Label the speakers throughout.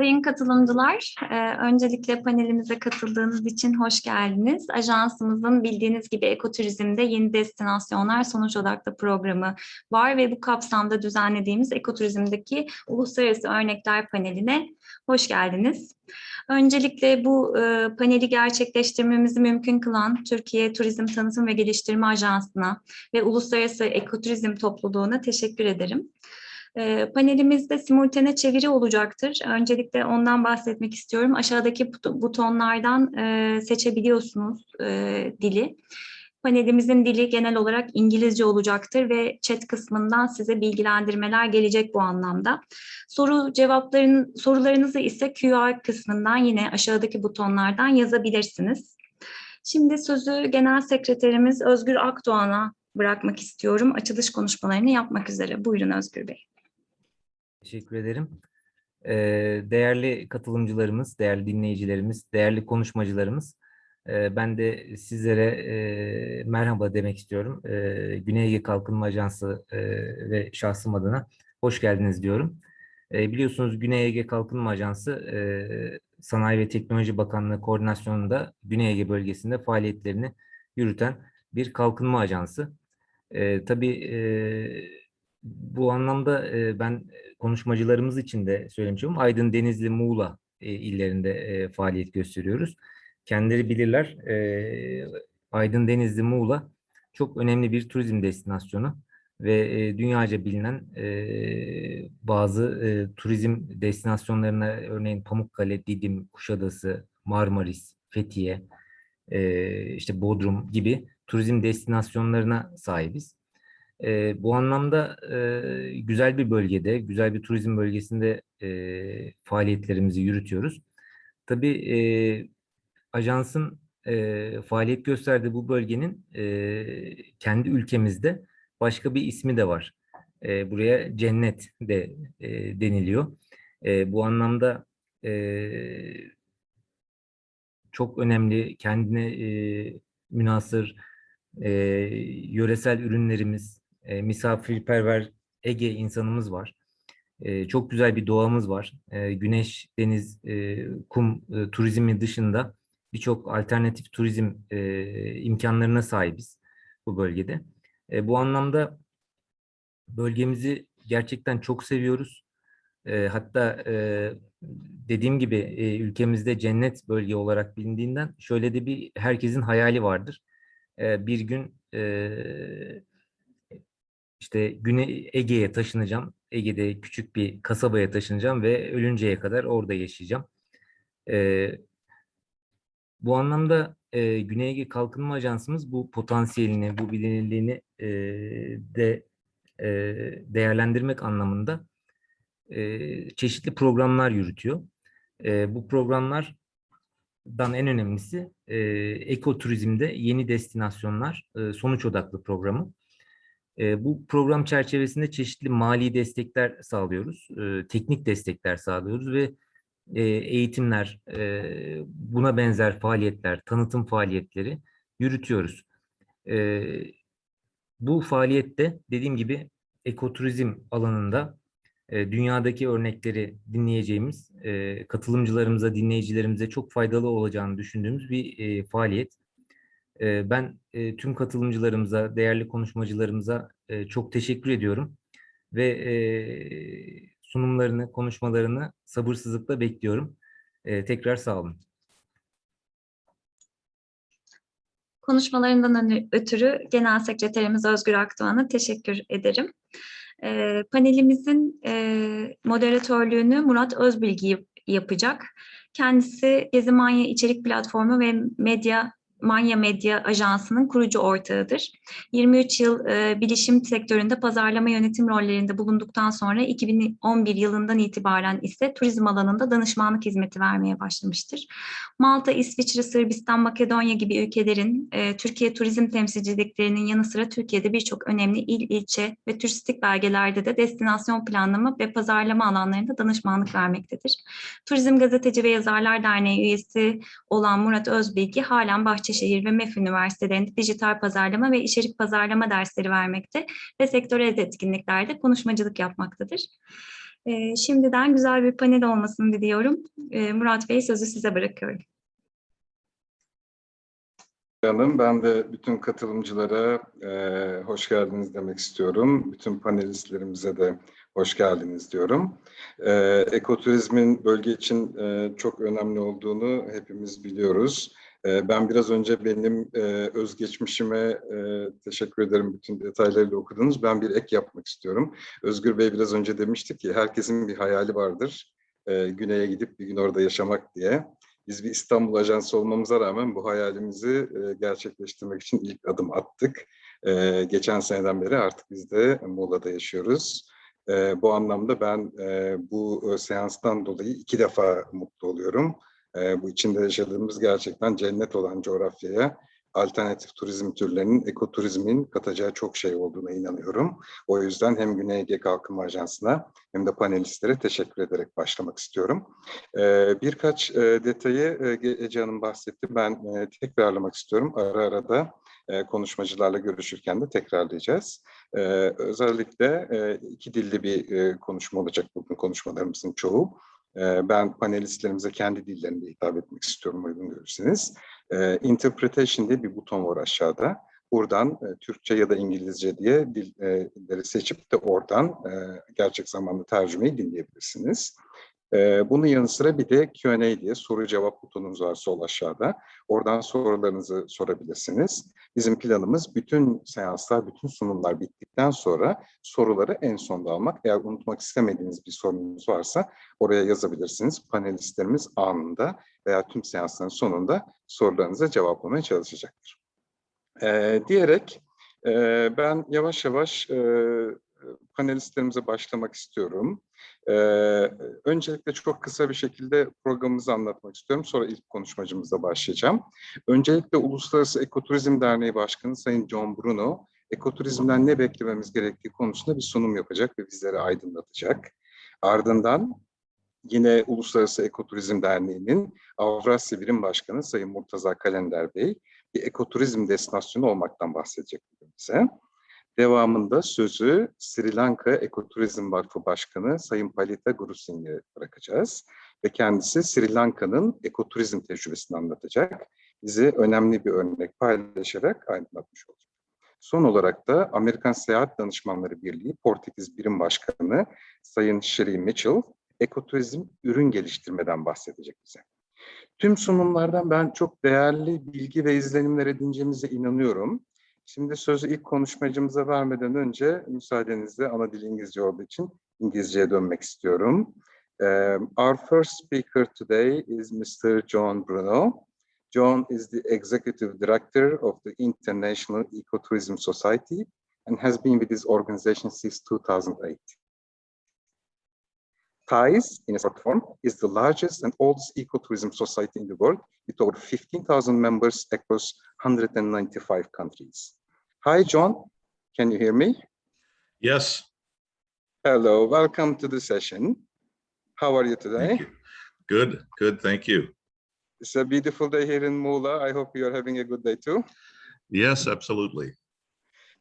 Speaker 1: Sayın katılımcılar, öncelikle panelimize katıldığınız için hoş geldiniz. Ajansımızın bildiğiniz gibi Eko-Turizm'de yeni destinasyonlar sonuç odaklı programı var ve bu kapsamda düzenlediğimiz Eko-Turizm'deki Uluslararası Örnekler paneline hoş geldiniz. Öncelikle bu paneli gerçekleştirmemizi mümkün kılan Türkiye Turizm Tanıtım ve Geliştirme Ajansı'na ve Uluslararası Ekoturizm Topluluğu'na teşekkür ederim. Panelimizde simultane çeviri olacaktır. Öncelikle ondan bahsetmek istiyorum. Aşağıdaki butonlardan seçebiliyorsunuz dili. Panelimizin dili genel olarak İngilizce olacaktır ve chat kısmından size bilgilendirmeler gelecek bu anlamda. Sorularınızı ise QR kısmından yine aşağıdaki butonlardan yazabilirsiniz. Şimdi sözü Genel Sekreterimiz Özgür Akdoğan'a bırakmak istiyorum. Açılış konuşmalarını yapmak üzere. Buyurun Özgür Bey.
Speaker 2: Teşekkür ederim. Değerli katılımcılarımız, değerli dinleyicilerimiz, değerli konuşmacılarımız, ben de sizlere merhaba demek istiyorum. Güney Ege Kalkınma Ajansı ve şahsım adına hoş geldiniz diyorum. Biliyorsunuz Güney Ege Kalkınma Ajansı, Sanayi ve Teknoloji Bakanlığı koordinasyonunda Güney Ege bölgesinde faaliyetlerini yürüten bir kalkınma ajansı. Tabii bu anlamda ben konuşmacılarımız için de söylemiş olayım. Aydın, Denizli, Muğla illerinde faaliyet gösteriyoruz. Kendileri bilirler. Aydın, Denizli, Muğla çok önemli bir turizm destinasyonu ve dünyaca bilinen bazı turizm destinasyonlarına örneğin Pamukkale, Didim, Kuşadası, Marmaris, Fethiye, işte Bodrum gibi turizm destinasyonlarına sahibiz. Bu anlamda güzel bir bölgede, güzel bir turizm bölgesinde faaliyetlerimizi yürütüyoruz. Tabii ajansın faaliyet gösterdiği bu bölgenin kendi ülkemizde başka bir ismi de var. Buraya cennet de deniliyor. Bu anlamda çok önemli, kendine münhasır yöresel ürünlerimiz, misafirperver Ege insanımız var. Çok güzel bir doğamız var. Güneş, deniz, kum turizmi dışında birçok alternatif turizm imkanlarına sahibiz bu bölgede. Bu anlamda bölgemizi gerçekten çok seviyoruz. Hatta dediğim gibi ülkemizde cennet bölge olarak bilindiğinden şöyle de bir herkesin hayali vardır. Bir gün işte Güney Ege'ye taşınacağım. Ege'de küçük bir kasabaya taşınacağım ve ölünceye kadar orada yaşayacağım. E, Bu anlamda Güney Ege Kalkınma Ajansımız bu potansiyelini, bu bilinirliğini de değerlendirmek anlamında çeşitli programlar yürütüyor. Bu programlardan en önemlisi Eko-Turizm'de yeni destinasyonlar sonuç odaklı programı. Bu program çerçevesinde çeşitli mali destekler sağlıyoruz, teknik destekler sağlıyoruz ve eğitimler, buna benzer faaliyetler, tanıtım faaliyetleri yürütüyoruz. Bu faaliyette dediğim gibi ekoturizm alanında dünyadaki örnekleri dinleyeceğimiz, katılımcılarımıza, dinleyicilerimize çok faydalı olacağını düşündüğümüz bir faaliyet. Ben tüm katılımcılarımıza, değerli konuşmacılarımıza çok teşekkür ediyorum ve sunumlarını, konuşmalarını sabırsızlıkla bekliyorum. Tekrar sağ olun.
Speaker 1: Konuşmalarından ötürü Genel Sekreterimiz Özgür Akdoğan'a teşekkür ederim. Panelimizin moderatörlüğünü Murat Özbilgi yapacak. Kendisi Gezi Manya İçerik Platformu ve Manya Medya Ajansı'nın kurucu ortağıdır. 23 yıl bilişim sektöründe pazarlama yönetim rollerinde bulunduktan sonra 2011 yılından itibaren ise turizm alanında danışmanlık hizmeti vermeye başlamıştır. Malta, İsviçre, Sırbistan, Makedonya gibi ülkelerin Türkiye turizm temsilciliklerinin yanı sıra Türkiye'de birçok önemli il, ilçe ve turistik belgelerde de destinasyon planlama ve pazarlama alanlarında danışmanlık vermektedir. Turizm Gazeteci ve Yazarlar Derneği üyesi olan Murat Özbilgi halen Bahçeşehir ve MEF Üniversitelerinde dijital pazarlama ve içerik pazarlama dersleri vermekte ve sektörel etkinliklerde konuşmacılık yapmaktadır. Şimdiden güzel bir panel olmasını diliyorum. Murat Bey, sözü size bırakıyorum.
Speaker 3: Hanım, ben de bütün katılımcılara hoş geldiniz demek istiyorum. Bütün panelistlerimize de hoş geldiniz diyorum. Ekoturizmin bölge için çok önemli olduğunu hepimiz biliyoruz. Ben biraz önce benim özgeçmişime teşekkür ederim, bütün detaylarıyla okudunuz. Ben bir ek yapmak istiyorum. Özgür Bey biraz önce demişti ki herkesin bir hayali vardır. Güney'e gidip bir gün orada yaşamak diye. Biz bir İstanbul Ajansı olmamıza rağmen bu hayalimizi gerçekleştirmek için ilk adım attık. Geçen seneden beri artık biz de Muğla'da yaşıyoruz. Bu anlamda ben bu seanstan dolayı 2 defa mutlu oluyorum. Bu içinde yaşadığımız gerçekten cennet olan coğrafyaya alternatif turizm türlerinin, ekoturizmin katacağı çok şey olduğuna inanıyorum. O yüzden hem Güney Ege Kalkınma Ajansı'na hem de panelistlere teşekkür ederek başlamak istiyorum. Birkaç detayı Ece Hanım bahsetti. Ben tekrarlamak istiyorum. Ara ara da konuşmacılarla görüşürken de tekrarlayacağız. Özellikle 2 dilli bir konuşma olacak bugün konuşmalarımızın çoğu. Ben panelistlerimize kendi dillerinde hitap etmek istiyorum, uygun görürseniz. Interpretation diye bir buton var aşağıda. Buradan Türkçe ya da İngilizce diye dilleri seçip de oradan gerçek zamanlı tercümeyi dinleyebilirsiniz. Bunun yanı sıra bir de Q&A diye soru cevap butonumuz var sol aşağıda. Oradan sorularınızı sorabilirsiniz. Bizim planımız bütün seanslar, bütün sunumlar bittikten sonra soruları en sonda almak. Eğer unutmak istemediğiniz bir sorunuz varsa oraya yazabilirsiniz. Panelistlerimiz anında veya tüm seansların sonunda sorularınıza cevaplamaya çalışacaktır. Diyerek ben yavaş yavaş panelistlerimize başlamak istiyorum. Öncelikle çok kısa bir şekilde programımızı anlatmak istiyorum. Sonra ilk konuşmacımızla başlayacağım. Öncelikle Uluslararası Ecotourism Derneği Başkanı Sayın John Bruno, ekoturizmden ne beklememiz gerektiği konusunda bir sunum yapacak ve bizleri aydınlatacak. Ardından yine Uluslararası Eko-Turizm Derneği'nin Avrasya Birim Başkanı Sayın Murtaza Kalender Bey bir ekoturizm destinasyonu olmaktan bahsedecek bize. Devamında sözü Sri Lanka Eko-Turizm Vakfı Başkanı Sayın Palita Gurusingh'e bırakacağız. Ve kendisi Sri Lanka'nın ekoturizm tecrübesini anlatacak. Bize önemli bir örnek paylaşarak aydınlatmış olacak. Son olarak da Amerikan Seyahat Danışmanları Birliği Portekiz Birim Başkanı Sayın Sherry Mitchell, ekoturizm ürün geliştirmeden bahsedecek bize. Tüm sunumlardan ben çok değerli bilgi ve izlenimler edineceğimize inanıyorum. Şimdi sözü ilk konuşmacımıza vermeden önce müsaadenizle ana dil İngilizce olduğu için İngilizceye dönmek istiyorum. Our first speaker today is Mr. John Bruno. John is the Executive Director of the International Ecotourism Society and has been with this organization since 2008. TIES, in a short form, is the largest and oldest ecotourism society in the world with over 15,000 members across 195 countries. Hi, John. Can you hear me?
Speaker 4: Yes.
Speaker 3: Hello. Welcome to the session. How are you today?
Speaker 4: Thank you. Good, good. Thank you.
Speaker 3: It's a beautiful day here in Muğla. I hope you're having a good day too.
Speaker 4: Yes, absolutely.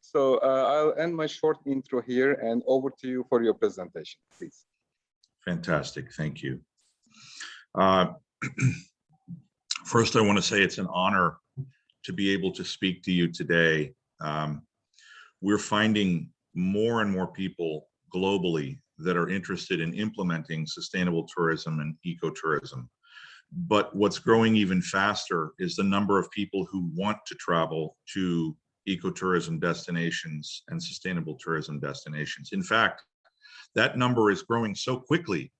Speaker 3: So I'll end my short intro here and over to you for your presentation, please.
Speaker 4: Fantastic. Thank you. First, I want to say it's an honor to be able to speak to you today. We're finding more and more people globally that are interested in implementing sustainable tourism and ecotourism. But what's growing even faster is the number of people who want to travel to ecotourism destinations and sustainable tourism destinations. In fact, that number is growing so quickly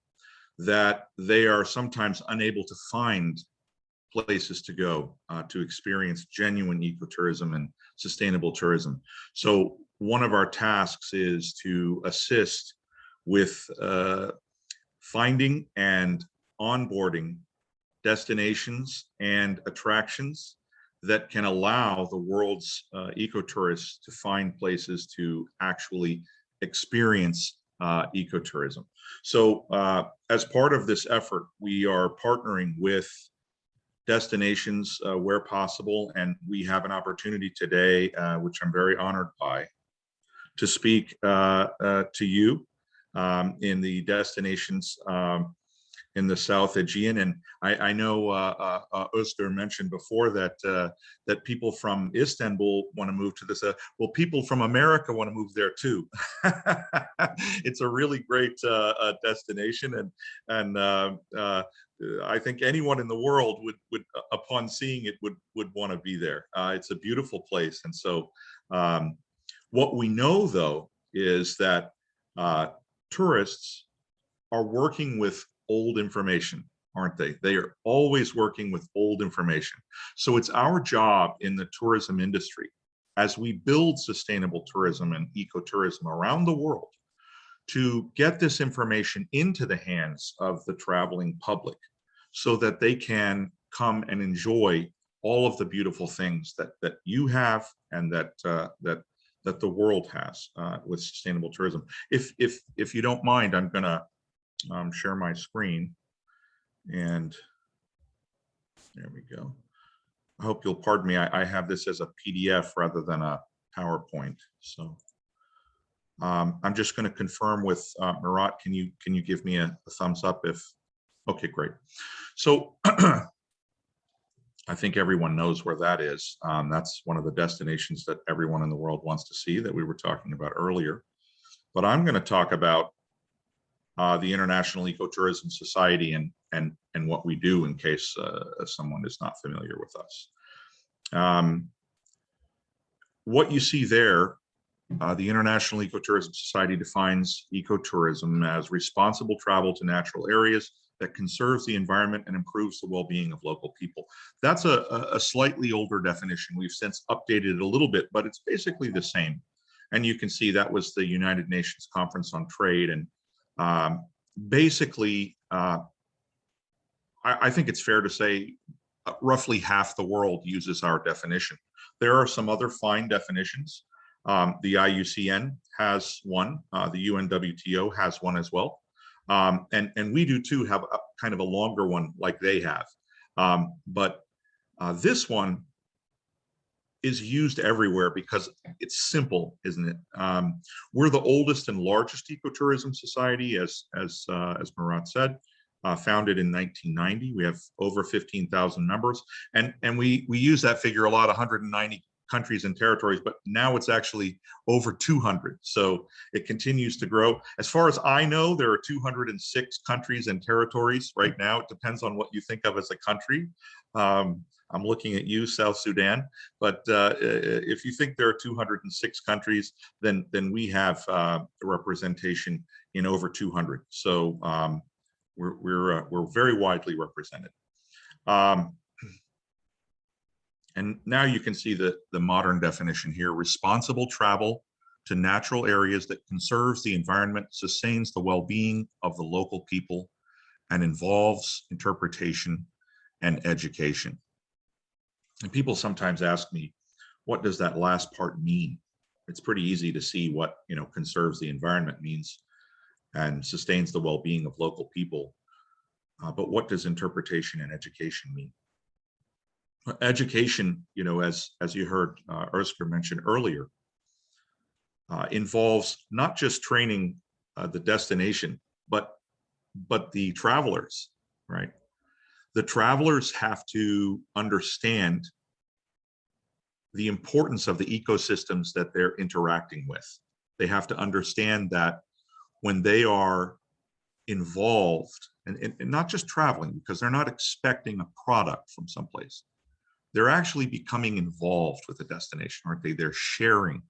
Speaker 4: that they are sometimes unable to find places to go to experience genuine ecotourism and sustainable tourism. So one of our tasks is to assist with finding and onboarding destinations and attractions that can allow the world's ecotourists to find places to actually experience ecotourism. So as part of this effort, we are partnering with destinations where possible, and we have an opportunity today, which I'm very honored by, to speak to you in the destinations in the South Aegean. And I know Özgür mentioned before that that people from Istanbul want to move to this. Well, people from America want to move there too. It's a really great destination, and I think anyone in the world would upon seeing it would want to be there. It's a beautiful place, and so what we know though is that tourists are working with old information, aren't they? They are always working with old information. So it's our job in the tourism industry, as we build sustainable tourism and ecotourism around the world, to get this information into the hands of the traveling public so that they can come and enjoy all of the beautiful things that you have and that the world has with sustainable tourism. If you don't mind, I'm gonna share my screen, and there we go. I hope you'll pardon me. I have this as a PDF rather than a PowerPoint. So I'm just going to confirm with Murat. Can you give me a thumbs up if? Okay, great. So I think everyone knows where that is. That's one of the destinations that everyone in the world wants to see that we were talking about earlier. But I'm going to talk about the International Ecotourism Society and what we do, in case someone is not familiar with us. What you see there, the International Ecotourism Society defines ecotourism as responsible travel to natural areas that conserves the environment and improves the well-being of local people. That's a slightly older definition. We've since updated it a little bit, but it's basically the same. And you can see that was the United Nations Conference on Trade, and basically, I think it's fair to say roughly half the world uses our definition. There are some other fine definitions. The IUCN has one, the UNWTO has one as well. And we do too have a kind of a longer one like they have. But this one is used everywhere because it's simple, isn't it? We're the oldest and largest ecotourism society, as Murat said, founded in 1990. We have over 15,000 members, and we use that figure a lot, 190 countries and territories, but now it's actually over 200. So it continues to grow. As far as I know, there are 206 countries and territories right now. It depends on what you think of as a country. I'm looking at you, South Sudan, but if you think there are 206 countries, then we have representation in over 200. So we're very widely represented. And now you can see the modern definition here: responsible travel to natural areas that conserves the environment, sustains the well-being of the local people, and involves interpretation and education. And people sometimes ask me, what does that last part mean? It's pretty easy to see what, conserves the environment means and sustains the well-being of local people. But what does interpretation and education mean? Education, as you heard Özgür mention earlier, involves not just training the destination, but the travelers, right? The travelers have to understand the importance of the ecosystems that they're interacting with. They have to understand that when they are involved, and not just traveling, because they're not expecting a product from someplace, they're actually becoming involved with the destination, aren't they? They're sharing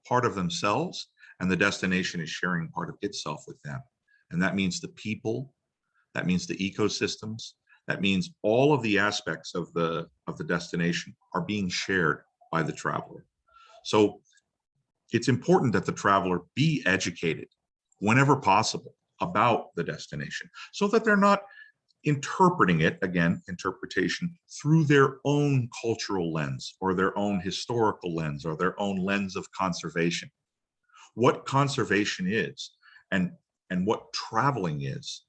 Speaker 4: part of themselves, and the destination is sharing part of itself with them. And that means the people, that means the ecosystems, that means all of the aspects of the destination are being shared by the traveler. So it's important that the traveler be educated whenever possible about the destination, so that they're not interpreting it, again, interpretation, through their own cultural lens or their own historical lens or their own lens of conservation. What conservation is and what traveling is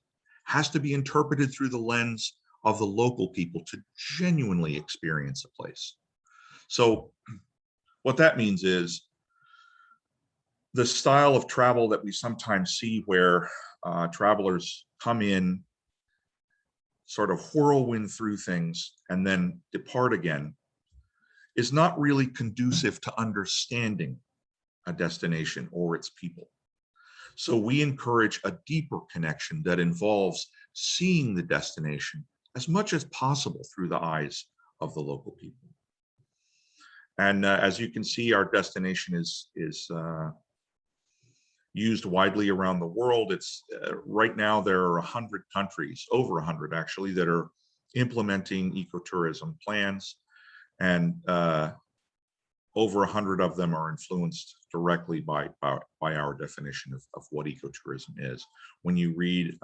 Speaker 4: has to be interpreted through the lens of the local people to genuinely experience a place. So what that means is the style of travel that we sometimes see where travelers come in, sort of whirlwind through things and then depart again, is not really conducive to understanding a destination or its people. So we encourage a deeper connection that involves seeing the destination as much as possible through the eyes of the local people. And as you can see, our destination is used widely around the world. It's right now there are 100 countries, over 100 actually, that are implementing ecotourism plans, and over 100 of them are influenced directly by our definition of what ecotourism is. When you read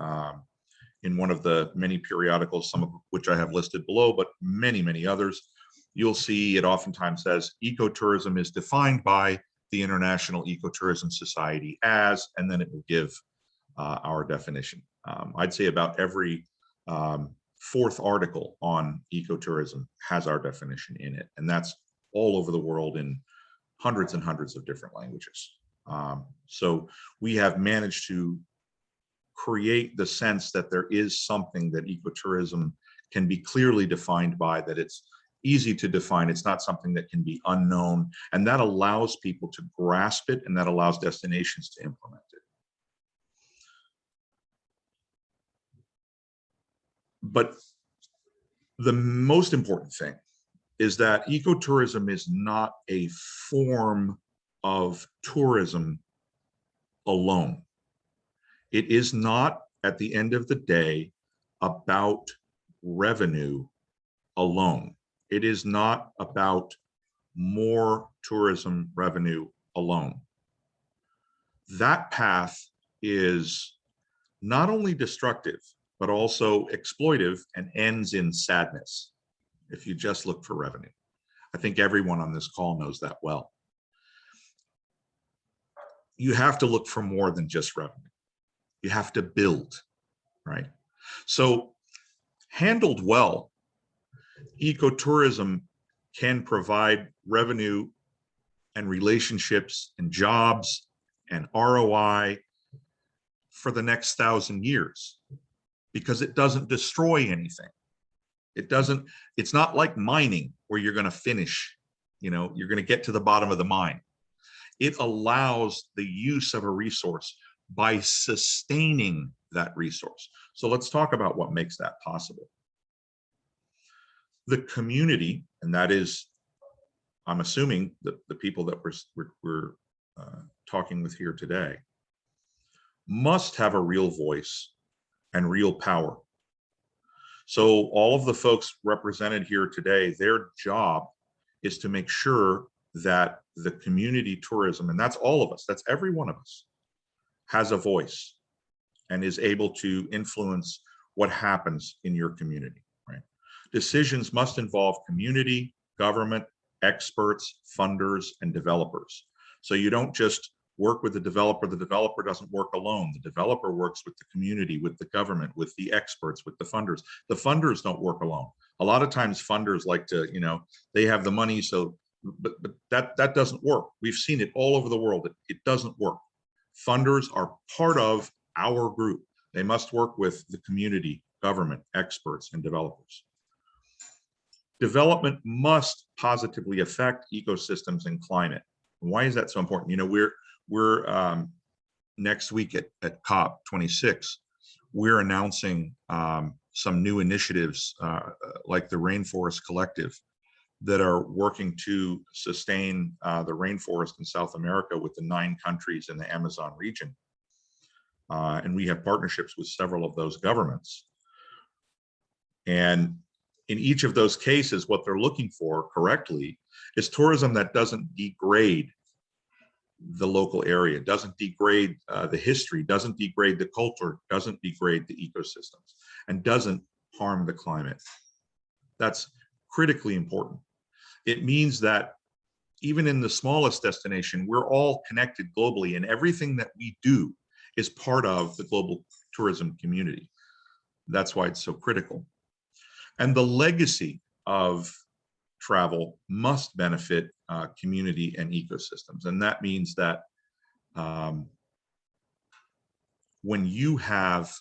Speaker 4: in one of the many periodicals, some of which I have listed below, but many others, you'll see it oftentimes says ecotourism is defined by the International Ecotourism Society as, and then it will give our definition. I'd say about every fourth article on ecotourism has our definition in it, and that's all over the world in hundreds and hundreds of different languages. So we have managed to create the sense that there is something that ecotourism can be clearly defined by, that it's easy to define, it's not something that can be unknown, and that allows people to grasp it, and that allows destinations to implement it. But the most important thing is that ecotourism is not a form of tourism alone. It is not, at the end of the day, about revenue alone. It is not about more tourism revenue alone. That path is not only destructive, but also exploitive and ends in sadness if you just look for revenue. I think everyone on this call knows that well. You have to look for more than just revenue. You have to build, right? So handled well, ecotourism can provide revenue and relationships and jobs and ROI for the next 1,000 years, because it doesn't destroy anything. It's not like mining where you're going to finish, you're going to get to the bottom of the mine. It allows the use of a resource by sustaining that resource. So let's talk about what makes that possible. The community, and that is, I'm assuming, the people that we're talking with here today, must have a real voice and real power. So all of the folks represented here today, their job is to make sure that the community tourism, and that's all of us, that's every one of us, has a voice and is able to influence what happens in your community, right? Decisions must involve community, government, experts, funders, and developers. So you don't just work with the developer doesn't work alone. The developer works with the community, with the government, with the experts, with the funders. The funders don't work alone. A lot of times funders like to, they have the money, so, but that doesn't work. We've seen it all over the world. It doesn't work. Funders are part of our group. They must work with the community, government, experts, and developers. Development must positively affect ecosystems and climate. Why is that so important? We're next week at COP26, we're announcing some new initiatives like the Rainforest Collective that are working to sustain the rainforest in South America with the 9 countries in the Amazon region. And we have partnerships with several of those governments. And in each of those cases, what they're looking for correctly is tourism that doesn't degrade the local area, doesn't degrade the history, doesn't degrade the culture, doesn't degrade the ecosystems, and doesn't harm the climate. That's critically important. It means that even in the smallest destination, we're all connected globally, and everything that we do is part of the global tourism community. That's why it's so critical. And the legacy of travel must benefit community and ecosystems. And that means that When you have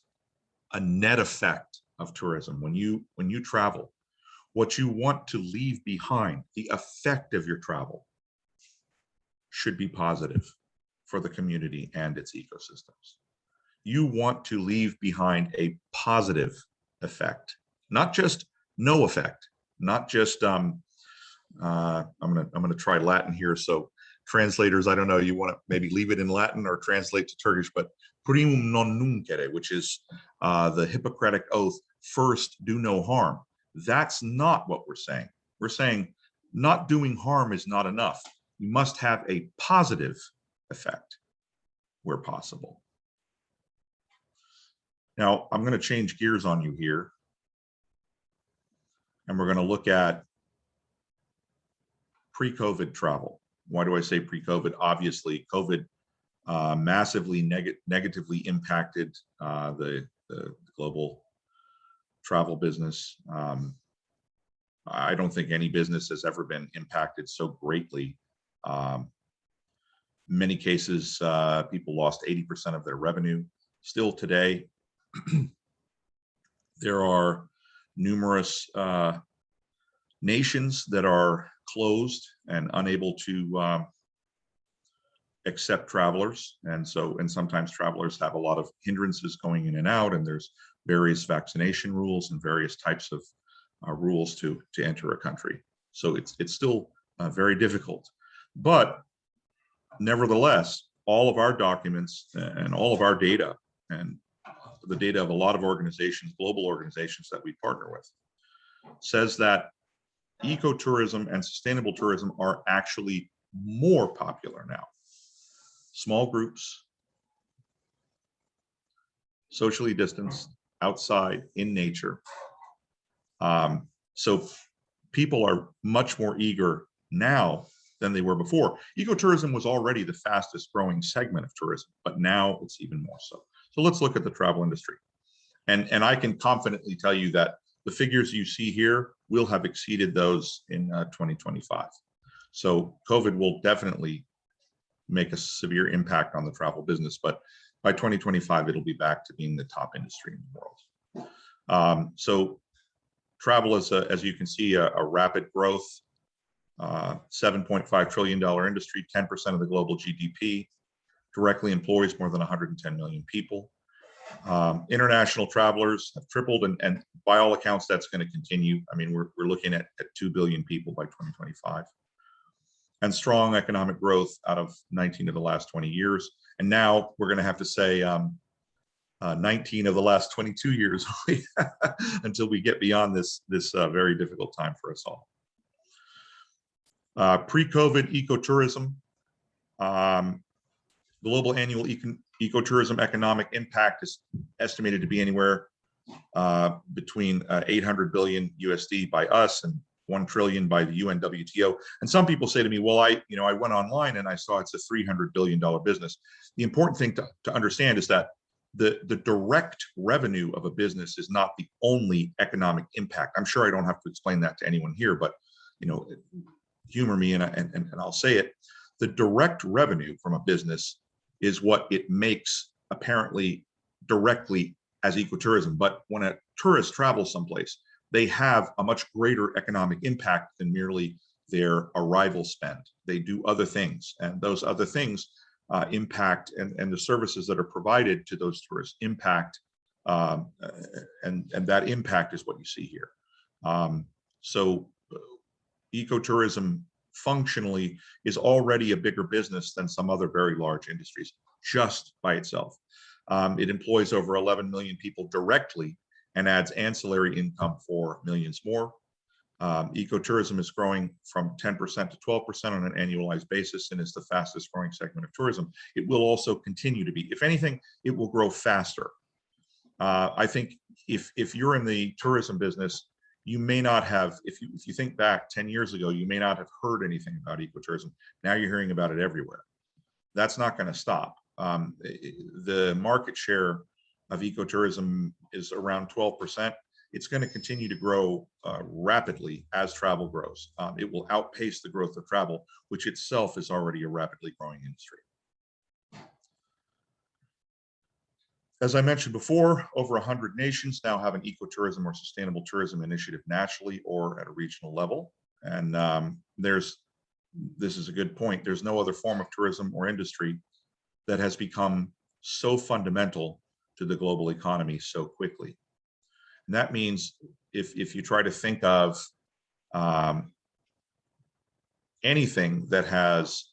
Speaker 4: a net effect of tourism, when you travel, what you want to leave behind, the effect of your travel, should be positive for the community and its ecosystems. You want to leave behind a positive effect, not just no effect, not just I'm gonna try Latin here, so translators, I don't know, you want to maybe leave it in Latin or translate to Turkish, but primum non nunquere, which is the Hippocratic oath, first do no harm. That's not what we're saying. We're saying not doing harm is not enough. You must have a positive effect where possible. Now, I'm going to change gears on you here, and we're going to look at pre-COVID travel. Why do I say pre-COVID? Obviously, COVID massively negatively impacted the global travel business. I don't think any business has ever been impacted so greatly. Many cases, people lost 80% of their revenue. Still today, there are numerous nations that are closed and unable to accept travelers, and sometimes travelers have a lot of hindrances going in and out, and there's various vaccination rules and various types of rules to enter a country. So it's still very difficult, but nevertheless, all of our documents and all of our data and the data of a lot of organizations, global organizations that we partner with, says that ecotourism and sustainable tourism are actually more popular now. Small groups, socially distanced, outside, in nature. So people are much more eager now than they were before. Ecotourism was already the fastest growing segment of tourism, but now it's even more so. So let's look at the travel industry. And I can confidently tell you that the figures you see here will have exceeded those in 2025. So COVID will definitely make a severe impact on the travel business, but by 2025, it'll be back to being the top industry in the world. So travel is, as you can see, a rapid growth, $7.5 trillion industry, 10% of the global GDP, directly employs more than 110 million people. International travelers have tripled, and by all accounts, that's going to continue. I mean, we're looking at 2 billion people by 2025. And strong economic growth out of 19 of the last 20 years. And now we're going to have to say 19 of the last 22 years until we get beyond this very difficult time for us all. Pre-COVID ecotourism, global annual ecotourism economic impact is estimated to be anywhere between 800 billion USD by us and 1 trillion by the UN WTO. And some people say to me, well, I went online and I saw it's a $300 billion business. The important thing to understand is that the direct revenue of a business is not the only economic impact. I'm sure I don't have to explain that to anyone here, but humor me and I'll say it. The direct revenue from a business is what it makes apparently directly as ecotourism. But when a tourist travels someplace, they have a much greater economic impact than merely their arrival spend. They do other things, and those other things impact, and the services that are provided to those tourists impact, and that impact is what you see here. So ecotourism functionally is already a bigger business than some other very large industries just by itself. It employs over 11 million people directly and adds ancillary income for millions more. Ecotourism is growing from 10% to 12% on an annualized basis and is the fastest growing segment of tourism. It will also continue to be. If anything, it will grow faster. I think if you're in the tourism business, you may not have, if you think back 10 years ago, you may not have heard anything about ecotourism. Now you're hearing about it everywhere. That's not going to stop. The market share of ecotourism is around 12%. It's going to continue to grow rapidly as travel grows. It will outpace the growth of travel, which itself is already a rapidly growing industry. As I mentioned before, over 100 nations now have an ecotourism or sustainable tourism initiative nationally or at a regional level. And this is a good point, there's no other form of tourism or industry that has become so fundamental to the global economy so quickly. And that means if you try to think of anything that has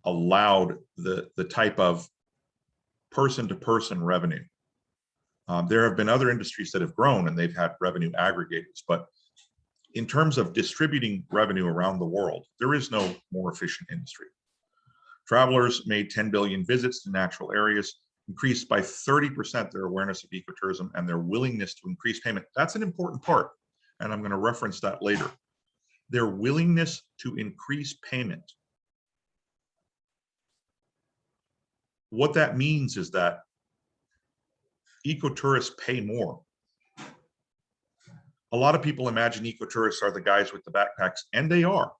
Speaker 4: allowed the type of person-to-person revenue, there have been other industries that have grown and they've had revenue aggregators, but in terms of distributing revenue around the world, there is no more efficient industry. Travelers made 10 billion visits to natural areas, increased by 30% their awareness of ecotourism and their willingness to increase payment. That's an important part, and I'm going to reference that later. Their willingness to increase payment. What that means is that ecotourists pay more. A lot of people imagine ecotourists are the guys with the backpacks, and they are.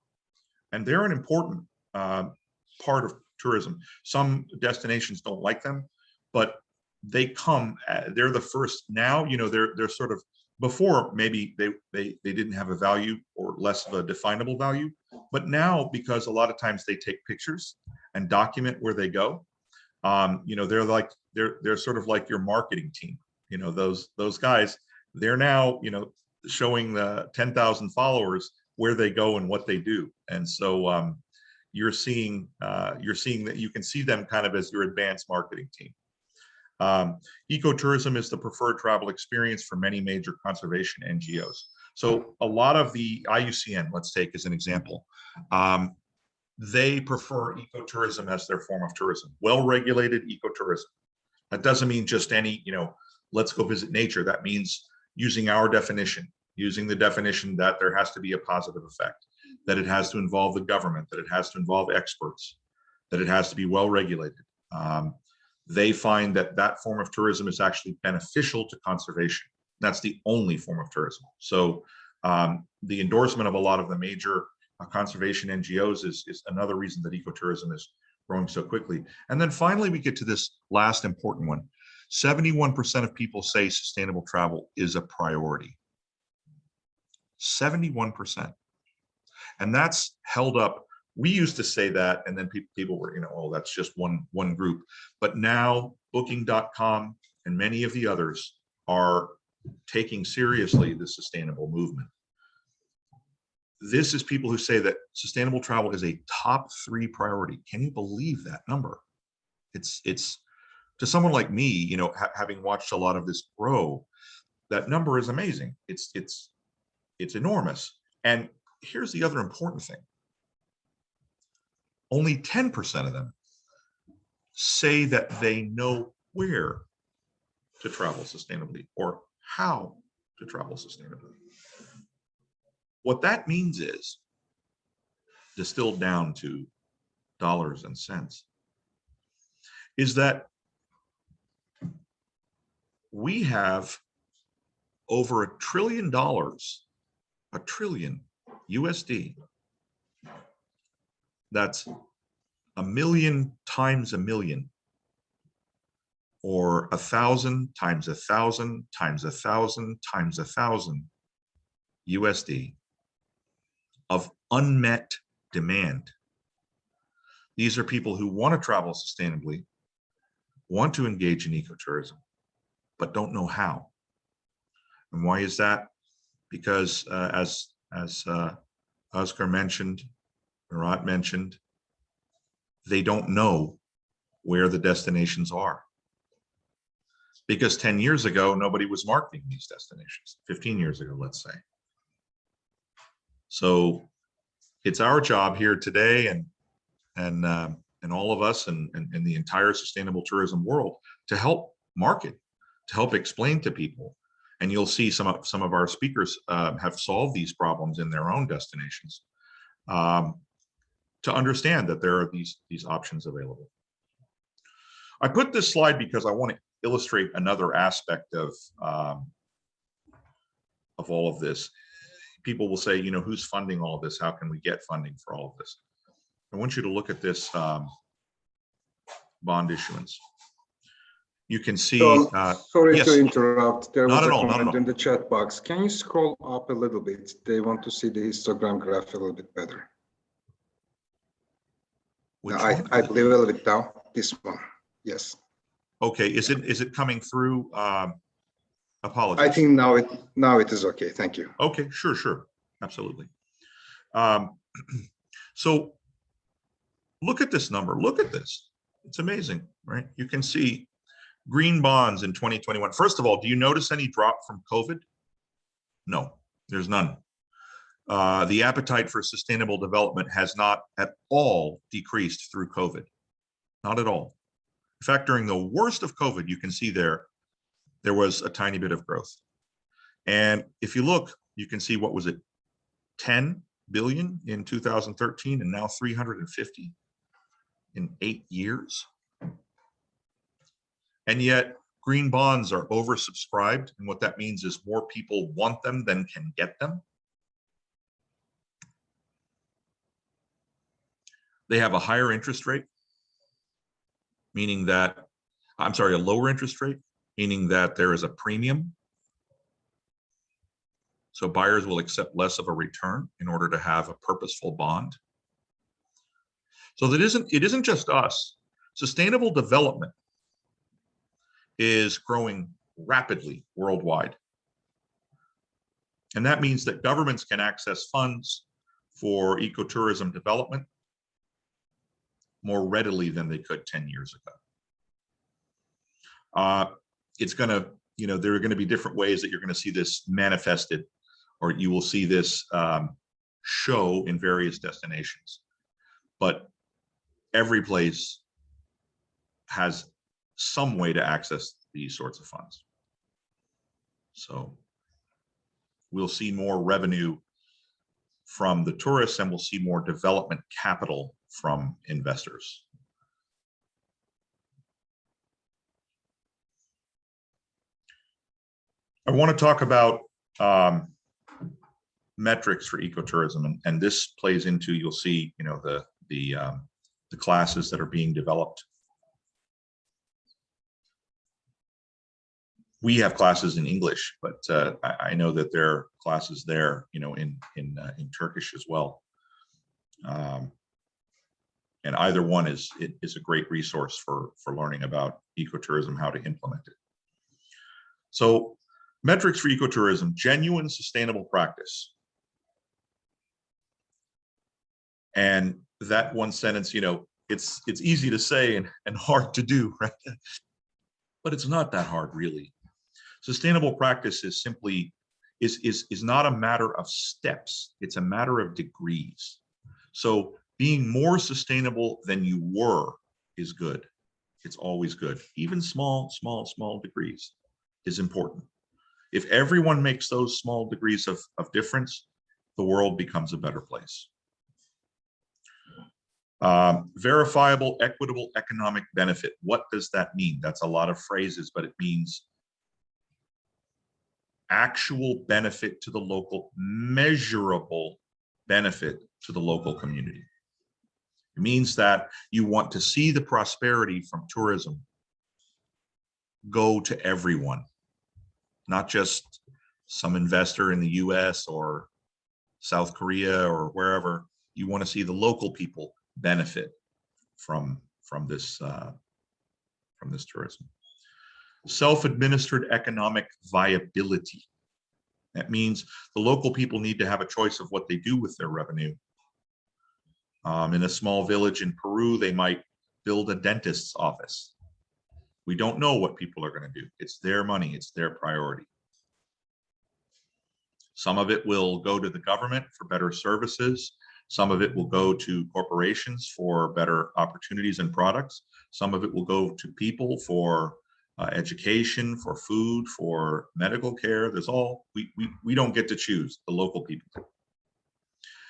Speaker 4: And they're an important part of tourism. Some destinations don't like them, but they come, they're the first. Now, you know, they're sort of, before maybe they didn't have a value or less of a definable value, but now, because a lot of times they take pictures and document where they go, you know, they're sort of like your marketing team. You know, those guys, they're now, you know, showing the 10,000 followers where they go and what they do. And so you're seeing that you can see them kind of as your advanced marketing team. Ecotourism is the preferred travel experience for many major conservation NGOs. So a lot of the IUCN, let's take as an example, they prefer ecotourism as their form of tourism, well-regulated ecotourism. That doesn't mean just any, you know, let's go visit nature. That means using our definition, using the definition that there has to be a positive effect, that it has to involve the government, that it has to involve experts, that it has to be well-regulated. They find that that form of tourism is actually beneficial to conservation. That's the only form of tourism. So the endorsement of a lot of the major conservation NGOs is another reason that ecotourism is growing so quickly. And then finally, we get to this last important one. 71% of people say sustainable travel is a priority. 71%. And that's held up. We used to say that, and then people were, you know, oh, that's just one group. But now Booking.com and many of the others are taking seriously the sustainable movement. This is people who say that sustainable travel is a top 3 priority. Can you believe that number? It's to someone like me, you know, having watched a lot of this grow, that number is amazing. It's enormous. And here's the other important thing. Only 10% of them say that they know where to travel sustainably or how to travel sustainably. What that means is, distilled down to dollars and cents, is that we have over $1 trillion, a trillion USD. That's 1 million times 1 million, or 1,000 times 1,000 times 1,000 times 1,000 USD of unmet demand. These are people who want to travel sustainably, want to engage in ecotourism, but don't know how. And why is that? Because as Özgür mentioned, Murat mentioned, they don't know where the destinations are. Because 10 years ago, nobody was marketing these destinations, 15 years ago, let's say. So it's our job here today and all of us and the entire sustainable tourism world to help market, to help explain to people. And you'll see some of our speakers have solved these problems in their own destinations. To understand that there are these options available. I put this slide because I want to illustrate another aspect of all of this. People will say, you know, who's funding all of this? How can we get funding for all of this? I want you to look at this bond issuance. You can see,
Speaker 3: So, sorry
Speaker 4: yes,
Speaker 3: to interrupt. There was
Speaker 4: not
Speaker 3: a
Speaker 4: at all, not at
Speaker 3: comment
Speaker 4: all.
Speaker 3: in the chat box. Can you scroll up a little bit? They want to see the histogram graph a little bit better.
Speaker 4: Which
Speaker 3: No,
Speaker 4: one?
Speaker 3: I believe a little bit down. This one. Yes.
Speaker 4: Okay, is it coming through? Apologies.
Speaker 3: I think now it is okay. Thank you.
Speaker 4: Okay, sure, absolutely. So look at this number. Look at this. It's amazing, right? You can see green bonds in 2021. First of all, do you notice any drop from COVID? No, there's none. The appetite for sustainable development has not at all decreased through COVID. Not at all. In fact, during the worst of COVID, you can see there was a tiny bit of growth. And if you look, you can see, what was it, 10 billion in 2013 and now 350 in 8 years. And yet green bonds are oversubscribed. And what that means is more people want them than can get them. They have a higher interest rate, meaning that, I'm sorry, a lower interest rate, meaning that there is a premium. So buyers will accept less of a return in order to have a purposeful bond. So that it isn't just us. Sustainable development is growing rapidly worldwide. And that means that governments can access funds for ecotourism development more readily than they could 10 years ago. It's going to, there are going to be different ways that you're going to see this manifested, or you will see this show in various destinations. But every place has some way to access these sorts of funds. So we'll see more revenue from the tourists, and we'll see more development capital from investors. I want to talk about metrics for ecotourism, and this plays into, you'll see, the classes that are being developed. We have classes in English, but I know that there are classes there, in Turkish as well. And either one is a great resource for learning about ecotourism, how to implement it. So, metrics for ecotourism: genuine sustainable practice. And that one sentence, it's easy to say and hard to do, right? But it's not that hard, really. Sustainable practice is simply is not a matter of steps. It's a matter of degrees. So being more sustainable than you were is good. It's always good. Even small degrees is important. If everyone makes those small degrees of difference, the world becomes a better place. Verifiable, equitable economic benefit. What does that mean? That's a lot of phrases, but it means actual benefit to the local, measurable benefit to the local community. It means that you want to see the prosperity from tourism go to everyone, not just some investor in the US or South Korea or wherever. You want to see the local people benefit from this tourism. Self-administered economic viability. That means the local people need to have a choice of what they do with their revenue. In a small village in Peru, they might build a dentist's office. We don't know what people are going to do. It's their money, it's their priority. Some of it will go to the government for better services. Some of it will go to corporations for better opportunities and products. Some of it will go to people for education, for food, for medical care. There's all, we don't get to choose, the local people do.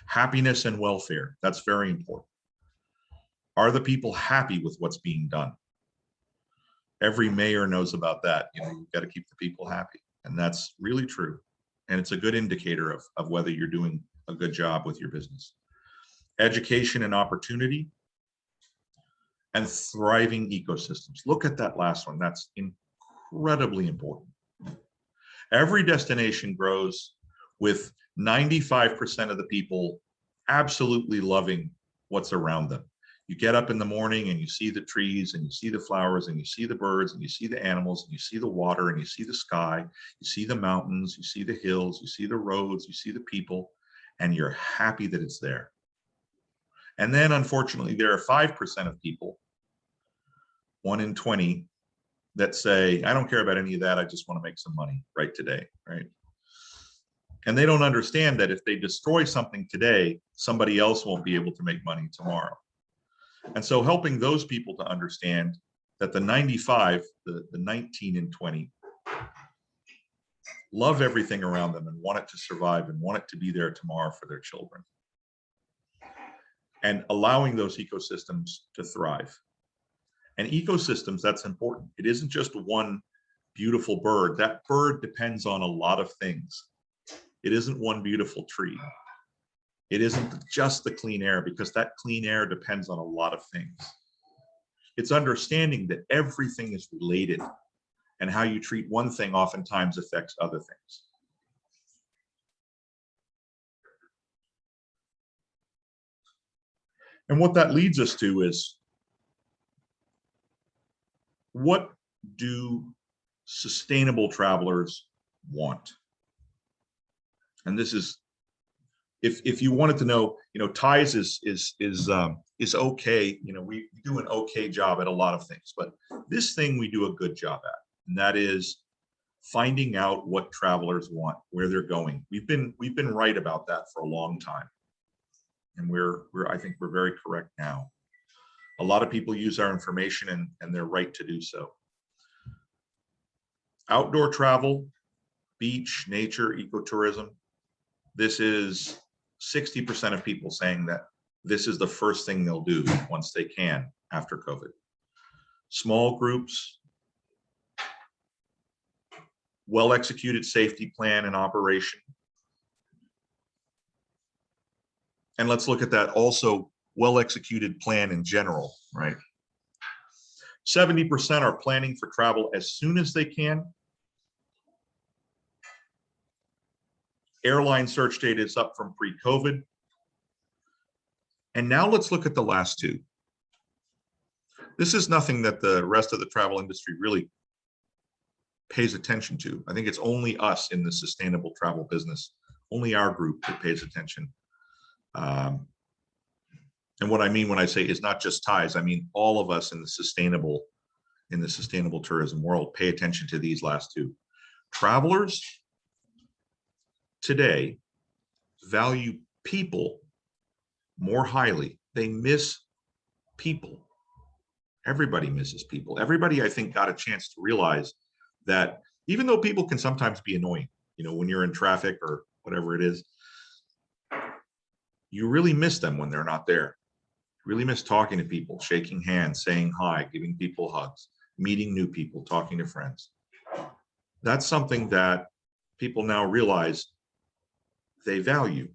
Speaker 4: Happiness and welfare, that's very important. Are the people happy with what's being done? Every mayor knows about that. You've got to keep the people happy. And that's really true. And it's a good indicator of whether you're doing a good job with your business. Education and opportunity. and thriving ecosystems. Look at that last one. That's incredibly important. Every destination grows with 95% of the people absolutely loving what's around them. You get up in the morning and you see the trees and you see the flowers and you see the birds and you see the animals and you see the water and you see the sky, you see the mountains, you see the hills, you see the roads, you see the people, and you're happy that it's there. And then unfortunately, there are 5% of people, 1 in 20, that say, I don't care about any of that, I just want to make some money right today, right? And they don't understand that if they destroy something today, somebody else won't be able to make money tomorrow. And so helping those people to understand that the 95, the 19 and 20, love everything around them and want it to survive and want it to be there tomorrow for their children. And allowing those ecosystems to thrive. And ecosystems, that's important. It isn't just one beautiful bird. That bird depends on a lot of things. It isn't one beautiful tree. It isn't just the clean air, because that clean air depends on a lot of things. It's understanding that everything is related, and how you treat one thing oftentimes affects other things. And what that leads us to is, what do sustainable travelers want? And this is, if you wanted to know, ties is okay. We do an okay job at a lot of things, but this thing we do a good job at, and that is finding out what travelers want, where they're going. We've been right about that for a long time, and I think we're very correct now. A lot of people use our information, and they're right to do so. Outdoor travel, beach, nature, ecotourism. This is 60% of people saying that this is the first thing they'll do once they can after COVID. Small groups, well-executed safety plan and operation. And let's look at that also, well-executed plan in general, right? 70% are planning for travel as soon as they can. Airline search data is up from pre-COVID. And now let's look at the last two. This is nothing that the rest of the travel industry really pays attention to. I think it's only us in the sustainable travel business, only our group that pays attention. And what I mean when I say it's not just ties, I mean all of us in the sustainable tourism world pay attention to these last two. Travelers today value people more highly. They miss people. Everybody misses people. Everybody, I think, got a chance to realize that even though people can sometimes be annoying, when you're in traffic or whatever it is, you really miss them when they're not there. You really miss talking to people, shaking hands, saying hi, giving people hugs, meeting new people, talking to friends. That's something that people now realize they value.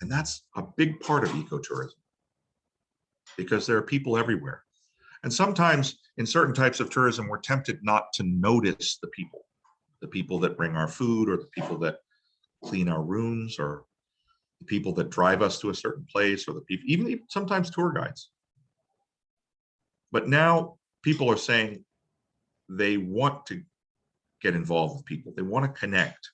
Speaker 4: And that's a big part of ecotourism, because there are people everywhere. And sometimes in certain types of tourism, we're tempted not to notice the people that bring our food, or the people that clean our rooms, or the people that drive us to a certain place, or the people, even sometimes tour guides. But now people are saying they want to get involved with people. They want to connect.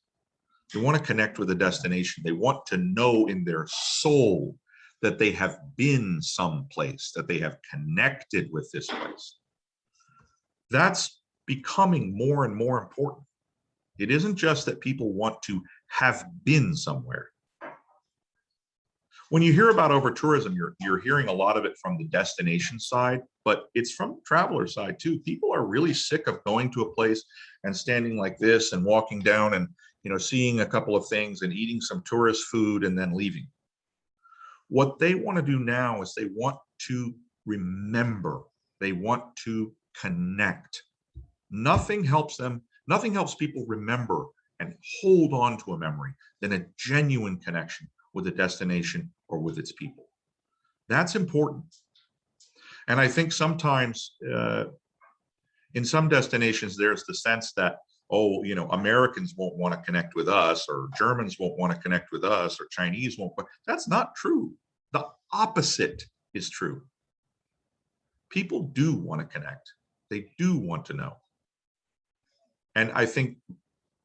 Speaker 4: They want to connect with a destination. They want to know in their soul that they have been someplace, that they have connected with this place. That's becoming more and more important. It isn't just that people want to have been somewhere. When you hear about over-tourism, you're hearing a lot of it from the destination side, but it's from the traveler side too. People are really sick of going to a place and standing like this and walking down and seeing a couple of things and eating some tourist food and then leaving. What they want to do now is they want to remember. They want to connect. Nothing helps people remember and hold on to a memory than a genuine connection with a destination or with its people. That's important. And I think sometimes in some destinations, there's the sense that, oh, you know, Americans won't want to connect with us, or Germans won't want to connect with us, or Chinese won't. That's not true. The opposite is true. People do want to connect. They do want to know. And I think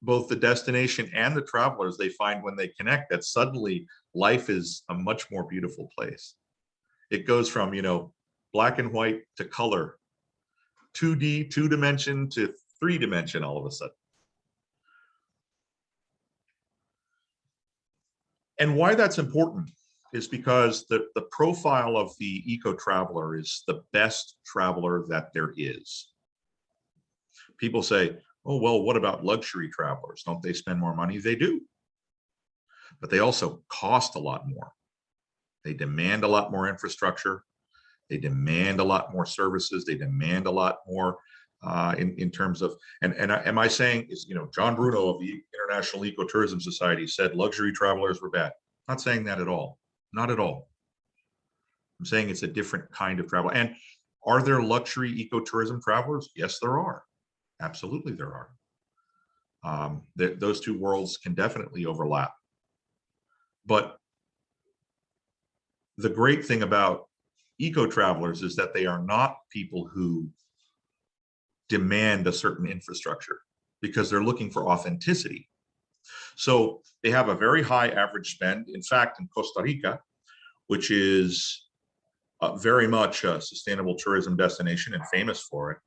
Speaker 4: both the destination and the travelers, they find when they connect that suddenly life is a much more beautiful place. It goes from, you know, black and white to color, 2D, 2-dimension to 3-dimension all of a sudden. And why that's important is because the profile of the eco-traveler is the best traveler that there is. People say, oh, well, what about luxury travelers? Don't they spend more money? They do. But they also cost a lot more. They demand a lot more infrastructure. They demand a lot more services. They demand a lot more in terms of, am I saying, is, you know, John Bruno of the International Ecotourism Society said luxury travelers were bad. I'm not saying that at all. Not at all. I'm saying it's a different kind of travel. And are there luxury ecotourism travelers? Yes, there are. Absolutely, there are. Those two worlds can definitely overlap. But the great thing about eco-travelers is that they are not people who demand a certain infrastructure, because they're looking for authenticity. So they have a very high average spend. In fact, in Costa Rica, which is very much a sustainable tourism destination and famous for it,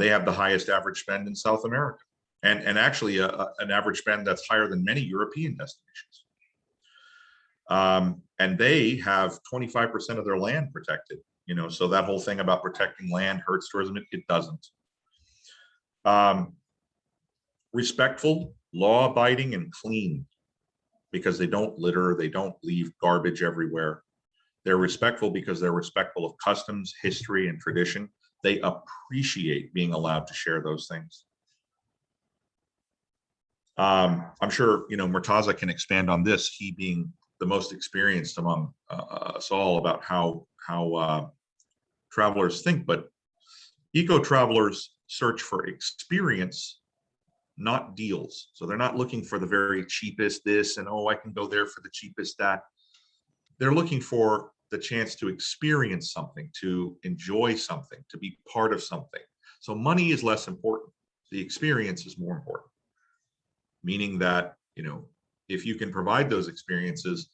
Speaker 4: they have the highest average spend in South America, and actually an average spend that's higher than many European destinations. And they have 25% of their land protected, you know, so that whole thing about protecting land hurts tourism. It doesn't. Respectful, law-abiding, and clean, because they don't litter, they don't leave garbage everywhere. They're respectful because they're respectful of customs, history, and tradition. They appreciate being allowed to share those things. I'm sure, you know, Murtaza can expand on this, he being the most experienced among us all about how travelers think, but eco-travelers search for experience, not deals. So they're not looking for the very cheapest this and, oh, I can go there for the cheapest that. They're looking for the chance to experience something, to enjoy something, to be part of something. So money is less important. The experience is more important. Meaning that, you know, if you can provide those experiences,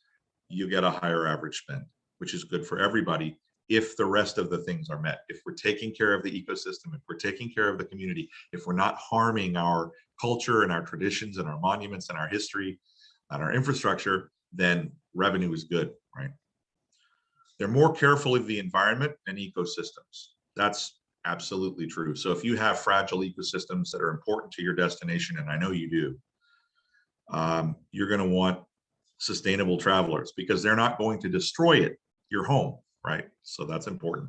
Speaker 4: you get a higher average spend, which is good for everybody if the rest of the things are met. If we're taking care of the ecosystem, if we're taking care of the community, if we're not harming our culture and our traditions and our monuments and our history and our infrastructure, then revenue is good, right? They're more careful of the environment and ecosystems. That's absolutely true. So if you have fragile ecosystems that are important to your destination, and I know you do, you're going to want sustainable travelers because they're not going to destroy it, your home, right? So that's important.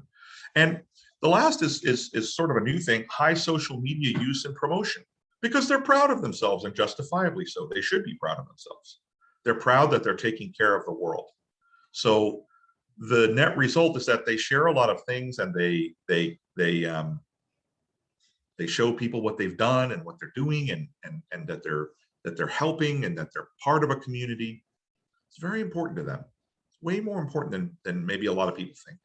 Speaker 4: And the last is sort of a new thing, high social media use and promotion, because they're proud of themselves, and justifiably so. They should be proud of themselves. They're proud that they're taking care of the world. So the net result is that they share a lot of things, and they show people what they've done and what they're doing, and that they're helping, and that they're part of a community. It's very important to them. It's way more important than maybe a lot of people think.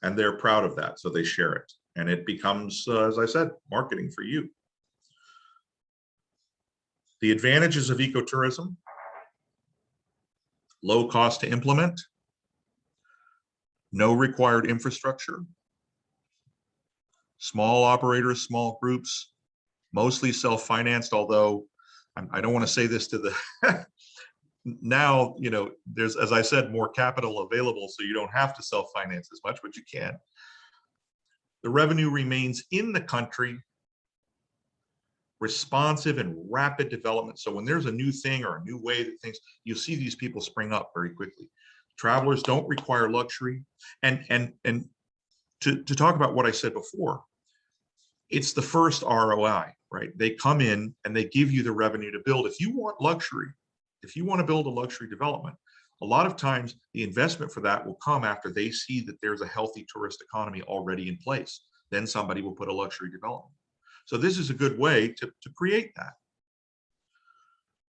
Speaker 4: And they're proud of that, so they share it. And it becomes, as I said, marketing for you. The advantages of ecotourism: low cost to implement, no required infrastructure, small operators, small groups, mostly self-financed, although I don't want to say this to the now, you know, there's, as I said, more capital available, so you don't have to self-finance as much, but you can. The revenue remains in the country, responsive and rapid development. So when there's a new thing or a new way that things, you'll see these people spring up very quickly. Travelers don't require luxury. And to talk about what I said before, it's the first ROI, right? They come in and they give you the revenue to build. If you want luxury, if you want to build a luxury development, A lot of times the investment for that will come after they see that there's a healthy tourist economy already in place. Then somebody will put a luxury development. So this is a good way to create that.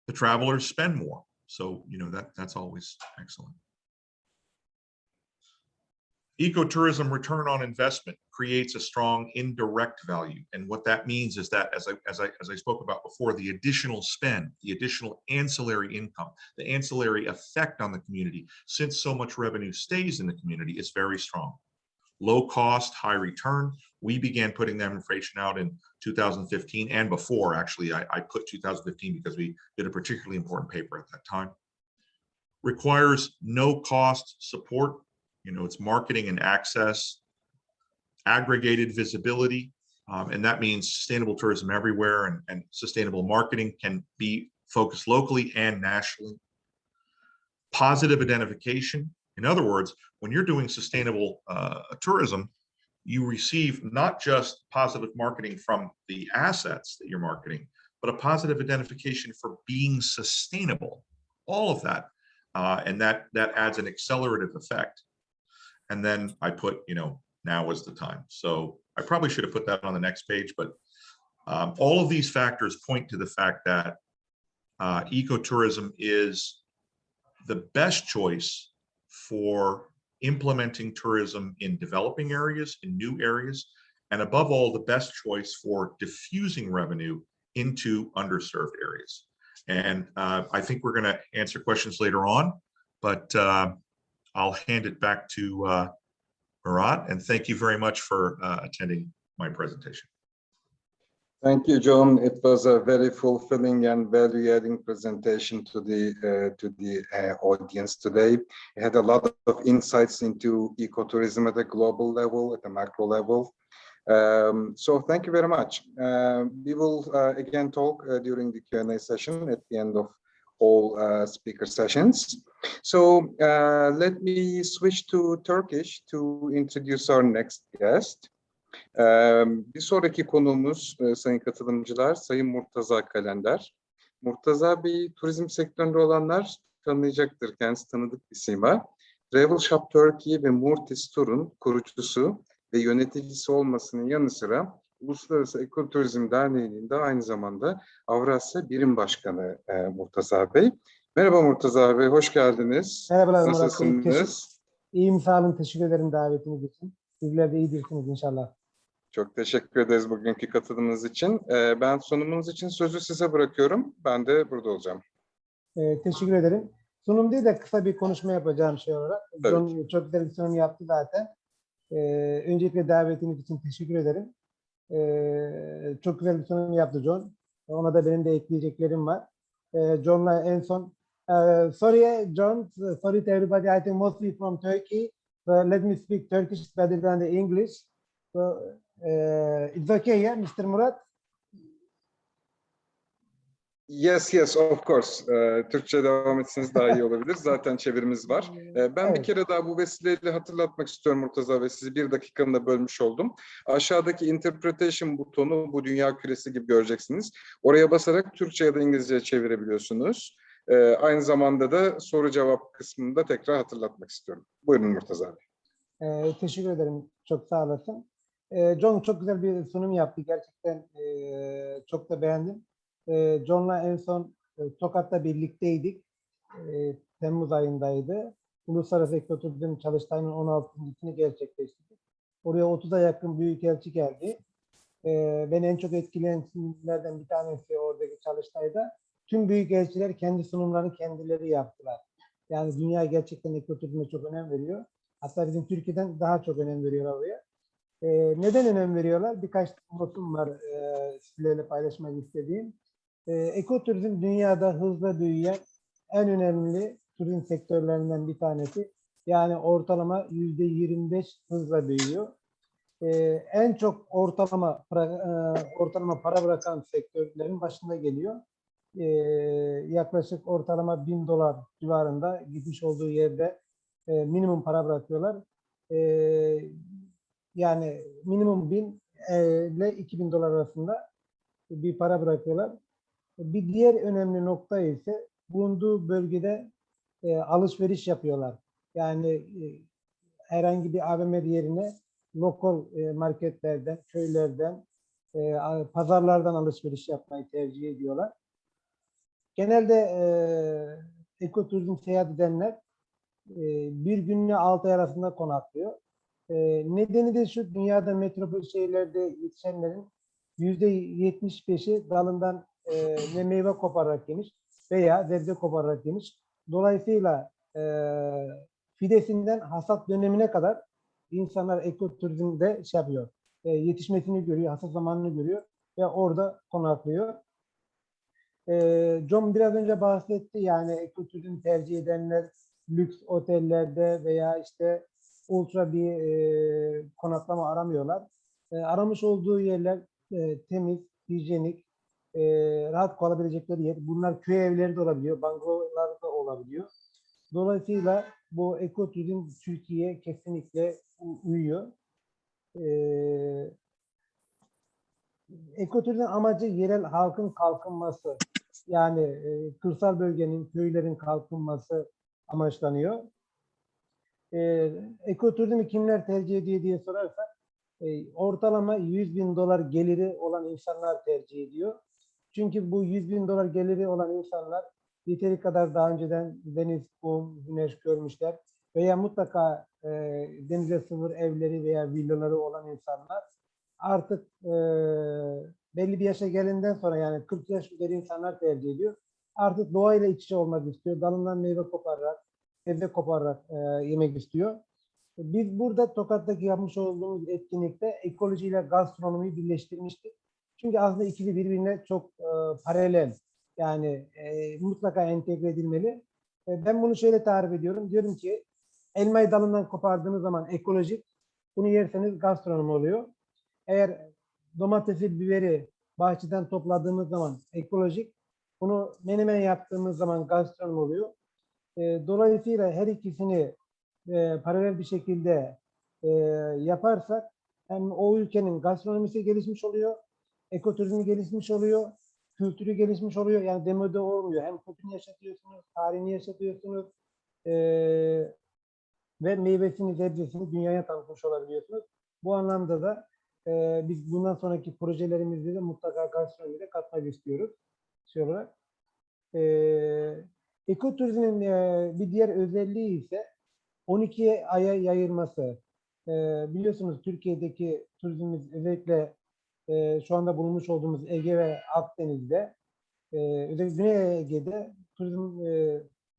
Speaker 4: The travelers spend more. So, you know, that's always excellent. Ecotourism return on investment creates a strong indirect value. And what that means is that, as I spoke about before, the additional spend, the additional ancillary income, the ancillary effect on the community, since so much revenue stays in the community, is very strong. Low cost, high return. We began putting that information out in 2015 and before. Actually, I put 2015 because we did a particularly important paper at that time. Requires no cost support. You know, it's marketing and access, aggregated visibility, and that means sustainable tourism everywhere, and sustainable marketing can be focused locally and nationally. Positive identification. In other words, when you're doing sustainable tourism, you receive not just positive marketing from the assets that you're marketing, but a positive identification for being sustainable, all of that. And that adds an accelerative effect. And then I put, you know, now is the time. So I probably should have put that on the next page, but all of these factors point to the fact that ecotourism is the best choice for implementing tourism in developing areas, in new areas, and above all, the best choice for diffusing revenue into underserved areas. And I think we're going to answer questions later on, but I'll hand it back to Murat, and thank you very much for attending my presentation.
Speaker 3: Thank you, John. It was a very fulfilling and value-adding presentation to the audience today. It had a lot of insights into ecotourism at a global level, at a macro level. So thank you very much. We will again talk during the Q&A session at the end of all speaker sessions. So let me switch to Turkish to introduce our next guest. Bir sonraki konuğumuz sayın katılımcılar, Sayın Murtaza Kalender. Murtaza Bey, turizm sektöründe olanlar tanıyacaktır. Kendisi tanıdık bir sima. Travel Shop Turkey ve Murtis Tour'un kurucusu ve yöneticisi olmasının yanı sıra Uluslararası Ecotourism Derneği'nin de aynı zamanda Avrasya Birim Başkanı Murtaza Bey. Merhaba Murtaza Bey, hoş geldiniz.
Speaker 5: Merhabalar
Speaker 3: Nasılsınız?
Speaker 5: Murat Bey. İyiyim, sağ olun. Teşekkür ederim davetiniz için. Sizler de iyidirsiniz inşallah.
Speaker 3: Çok teşekkür ederiz bugünkü katılımınız için. Ben sunumunuz için sözü size bırakıyorum. Ben de burada olacağım.
Speaker 5: Teşekkür ederim. Sunum değil de kısa bir konuşma yapacağım şey olarak.
Speaker 3: Tabii.
Speaker 5: John çok güzel bir sunum yaptı zaten. Öncelikle davetiniz için teşekkür ederim. Çok güzel bir sunum yaptı John. Ona da benim de ekleyeceklerim var. John'la en son sorry John, sorry to everybody, I think mostly from Turkey. So let me speak Turkish better than the English. So it's okay, yeah, Mr. Murat?
Speaker 3: Yes, of course. Türkçe devam etseniz daha iyi olabilir. Zaten çevirimiz var. Ben
Speaker 5: Evet.
Speaker 3: bir kere daha bu vesileyle hatırlatmak istiyorum Murtaza ve sizi bir dakikamda bölmüş oldum. Aşağıdaki interpretation butonu bu dünya küresi gibi göreceksiniz. Oraya basarak Türkçe ya da İngilizce çevirebiliyorsunuz. Aynı zamanda da soru cevap kısmını da tekrar hatırlatmak istiyorum. Buyurun Murtaza Bey.
Speaker 5: Teşekkür ederim. Çok sağ olasın. John çok güzel bir sunum yaptı. Gerçekten çok da beğendim. John'la en son Tokat'ta birlikteydik. Temmuz ayındaydı. Uluslararası Ecotourism çalıştayının 16.sini gerçekleştirdik. Oraya 30'a yakın büyükelçi geldi. Beni en çok etkileyenlerden bir tanesi oradaki çalıştayda. Tüm büyükelçiler kendi sunumlarını kendileri yaptılar. Yani dünya gerçekten ekoturizme çok önem veriyor. Hatta bizim Türkiye'den daha çok önem veriyorlar oraya. Neden önem veriyorlar? Birkaç notum var sizlerle paylaşmak istediğim. Ekoturizm dünyada hızla büyüyen en önemli turizm sektörlerinden bir tanesi. Yani ortalama %25 hızla büyüyor. En çok ortalama para bırakan sektörlerin başında geliyor. Yaklaşık ortalama $1000 civarında gitmiş olduğu yerde minimum para bırakıyorlar. Yani minimum 1000 ile $2000 arasında bir para bırakıyorlar. Bir diğer önemli nokta ise bulunduğu bölgede alışveriş yapıyorlar. Yani herhangi bir AVM yerine lokal marketlerden, köylerden, pazarlardan alışveriş yapmayı tercih ediyorlar. Genelde ekoturizm seyahat edenler bir günle 6 ay arasında konaklıyor. Nedeni de şu, dünyada metropol şehirlerde yetişenlerin %75'i dalından ne meyve kopararak yemiş veya sebze kopararak yemiş. Dolayısıyla fidesinden hasat dönemine kadar insanlar ekoturizmde şey yapıyor, yetişmesini görüyor, hasat zamanını görüyor ve orada konaklıyor. John biraz önce bahsetti, yani ekoturizm tercih edenler lüks otellerde veya işte ultra bir konaklama aramıyorlar. Aramış olduğu yerler temiz, hijyenik, rahat kalabilecekleri yer. Bunlar köy evleri de olabiliyor, bungalovlar da olabiliyor. Dolayısıyla bu ekoturizm Türkiye'ye kesinlikle uyuyor. Ekoturizm amacı yerel halkın kalkınması. Yani kırsal bölgenin, köylerin kalkınması amaçlanıyor. Ekoturizmi kimler tercih ediyor diye sorarsak, ortalama 100 bin dolar geliri olan insanlar tercih ediyor. Çünkü bu 100 bin dolar geliri olan insanlar yeteri kadar daha önceden deniz, kum, güneş görmüşler veya mutlaka denize sıfır evleri veya villaları olan insanlar artık belli bir yaşa gelinden sonra, yani 40 yaş üzeri insanlar tercih ediyor. Artık doğayla iç içe olmak istiyor. Dalından meyve kopararak, sebze kopararak yemek istiyor. Biz burada Tokat'taki yapmış olduğumuz etkinlikte ekoloji ile gastronomiyi birleştirmiştik. Çünkü aslında ikisi birbirine çok paralel. Yani mutlaka entegre edilmeli. Ben bunu şöyle tarif ediyorum. Diyorum ki elmayı dalından kopardığınız zaman ekolojik, bunu yerseniz gastronomi oluyor. Eğer domatesi, biberi bahçeden topladığımız zaman ekolojik, bunu menemen yaptığımız zaman gastronomi oluyor. Dolayısıyla her ikisini paralel bir şekilde yaparsak hem o ülkenin gastronomisi gelişmiş oluyor, ekoturizmi gelişmiş oluyor, kültürü gelişmiş oluyor. Yani demode olmuyor. Hem kültürünü yaşatıyorsunuz, tarihini yaşatıyorsunuz ve meyvesini, sebzesini dünyaya tanıtmış olabiliyorsunuz. Bu anlamda da biz bundan sonraki projelerimizde de mutlaka gastronomiyi de katmak istiyoruz. Şey olarak. Ekoturizmin bir diğer özelliği ise 12 aya yayılması. Biliyorsunuz Türkiye'deki turizmimiz özellikle şu anda bulunmuş olduğumuz Ege ve Akdeniz'de, özellikle Güney Ege'de turizm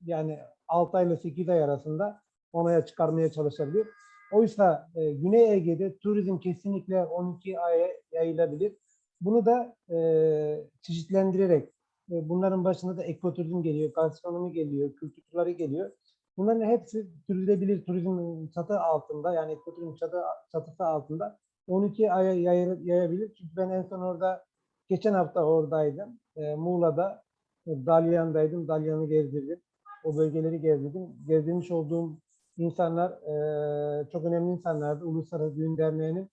Speaker 5: yani 6 ay ile 8 ay arasında 10 aya çıkarmaya çalışabilir. Oysa Güney Ege'de turizm kesinlikle 12 aya yayılabilir. Bunu da çeşitlendirerek, bunların başında da ekoturizm geliyor, gastronomi geliyor, kültür turları geliyor. Bunların hepsi sürdürülebilir turizm çatı altında, yani ekoturizm çatısı altında 12 aya yayabilir. Çünkü ben en son orada, geçen hafta oradaydım. Muğla'da, Dalyan'daydım. Dalyan'ı gezdirdim. O bölgeleri gezdirdim. Gezdirmiş olduğum insanlar çok önemli insanlardı. Uluslararası Düğün Derneği'nin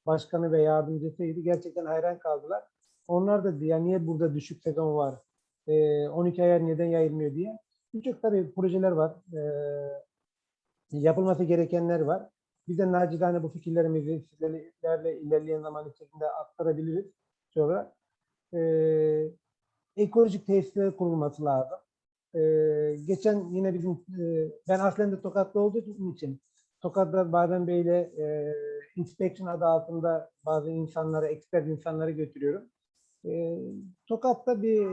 Speaker 5: başkanı ve yardımcısıydı. Gerçekten hayran kaldılar. Onlar da ya niye burada düşük sezon var? 12 aya neden yayılmıyor diye. Birçok tabii projeler var. Yapılması gerekenler var. Biz de nacizane bu fikirlerimizi sizlerle ilerleyen zaman içerisinde aktarabiliriz. Sonra ekolojik tesisler kurulması lazım. Geçen yine bizim, ben aslen de Tokat'ta olduğum için Tokat'ta Badem Bey'le inspection adı altında bazı insanları, expert insanları götürüyorum. Tokat'ta bir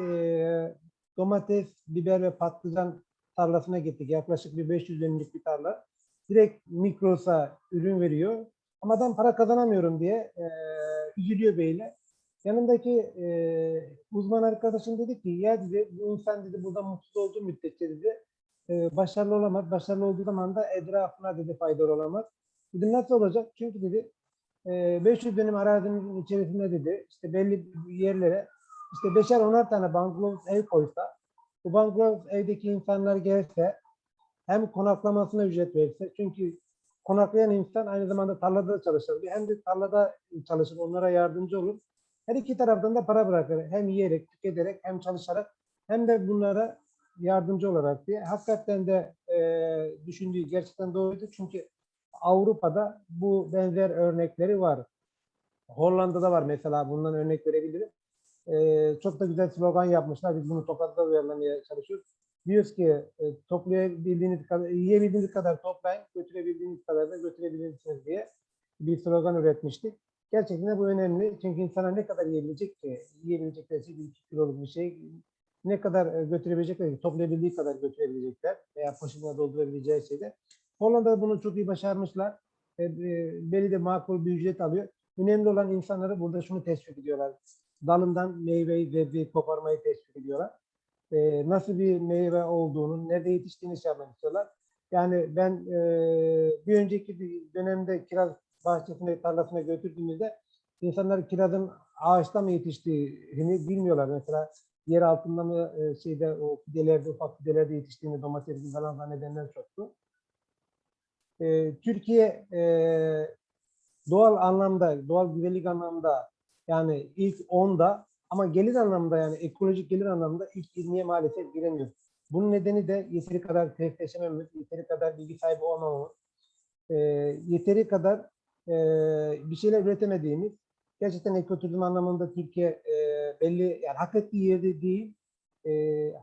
Speaker 5: domates, biber ve patlıcan tarlasına gittik. Yaklaşık bir 500 dönümlük bir tarla. Direkt Migros'a ürün veriyor. Ama adam para kazanamıyorum diye üzülüyor beyle. Yanındaki uzman arkadaşım dedi ki, ya dedi, bu insan dedi burada mutsuz olduğu müddetçe dedi başarılı olamaz. Başarılı olduğu zaman da etrafına dedi faydalı olamaz. Dedim nasıl olacak? Çünkü dedi 500 dönüm arazinin içerisinde dedi işte belli yerlere işte 5'er 10'ar tane bungalov ev koysa, bu bungalov evdeki insanlar gelse, hem konaklamasına ücret verirse, çünkü konaklayan insan aynı zamanda tarlada da çalışır. Hem de tarlada çalışır, onlara yardımcı olur. Her iki taraftan da para bırakır. Hem yiyerek, tükederek, hem çalışarak, hem de bunlara yardımcı olarak diye. Hakikaten de düşündüğü gerçekten doğruydu. Çünkü Avrupa'da bu benzer örnekleri var. Hollanda'da var mesela, bundan örnek verebilirim. Çok da güzel slogan yapmışlar. Biz bunu Tokat'ta uyarlamaya çalışıyoruz. Diyoruz ki toplayabildiğiniz kadar, yiyebildiğiniz kadar toplayın, götürebildiğiniz kadar da götürebilirsiniz diye bir slogan üretmiştik. Gerçekten de bu önemli. Çünkü insana ne kadar yiyebilecek ki? Yiyebilecekler şey 1-2 kiloluk bir şey. Ne kadar götürebilecekler ki? Toplayabildiği kadar götürebilecekler. Veya poşetine doldurabileceği şeyde. Hollanda'da bunu çok iyi başarmışlar. Belli de makul bir ücret alıyor. Önemli olan insanları burada şunu teşvik ediyorlar. Dalından meyveyi, sebzeyi koparmayı teşvik ediyorlar. Nasıl bir meyve olduğunu, nerede yetiştiğini şey yapmak istiyorlar. Yani ben bir önceki bir dönemde kiraz bahçesine, tarlasına götürdüğümüzde insanlar kirazın ağaçta mı yetiştiğini bilmiyorlar. Mesela yer altında mı şeyde o fidelerde, ufak fidelerde yetiştiğini, domatesin falan zannedenler çoktu. Türkiye doğal anlamda, doğal güzellik anlamda yani ilk 10'da, ama gelir anlamda, yani ekolojik gelir anlamda ilk 20'ye maalesef giremiyor. Bunun nedeni de yeteri kadar kreşleşememiz, yeteri kadar bilgi sahibi olmamamız, yeteri kadar bir şeyler üretemediğimiz. Gerçekten ekoturizm anlamında Türkiye belli, yani hak ettiği yerde değil.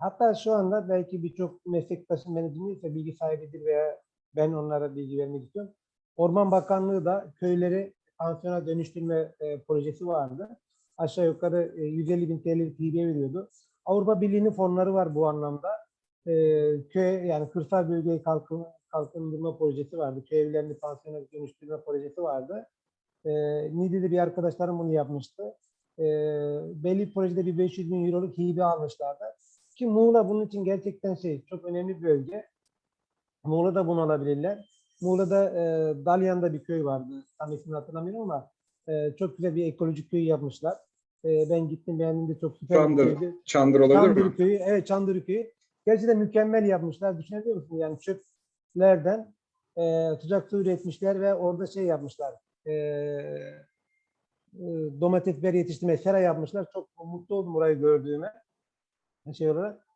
Speaker 5: Hatta şu anda belki birçok meslektaşım beni dinliyorsa bilgi sahibidir veya ben onlara bilgi vermek istiyorum. Orman Bakanlığı da köyleri pansiyona dönüştürme projesi vardı. Aşağı yukarı 150.000 TL hibe veriyordu. Avrupa Birliği'nin fonları var bu anlamda. Köy, yani kırsal bölgeyi kalkındırma projesi vardı. Köy evlerini pansiyona dönüştürme projesi vardı. Niğde'de bir arkadaşlarım bunu yapmıştı. Belli projede bir 500.000 euroluk hibe almışlardı. Ki Muğla bunun için gerçekten çok önemli bir bölge. Muğla'da bunu alabilirler. Muğla'da Dalyan'da bir köy vardı. Tam ismini hatırlamıyorum ama çok güzel bir ekolojik köy yapmışlar. Ben gittim, beğendim de, çok süper bir köydü.
Speaker 3: Çandır olabilir mi?
Speaker 5: Çandır Köyü, evet, Çandır Köyü. Gerçekten mükemmel yapmışlar. Düşünebiliyor musun? Yani çöplerden sıcak su üretmişler ve orada şey yapmışlar. Domates, biber yetiştirme, sera yapmışlar. Çok mutlu oldum orayı gördüğüme. Şey olarak.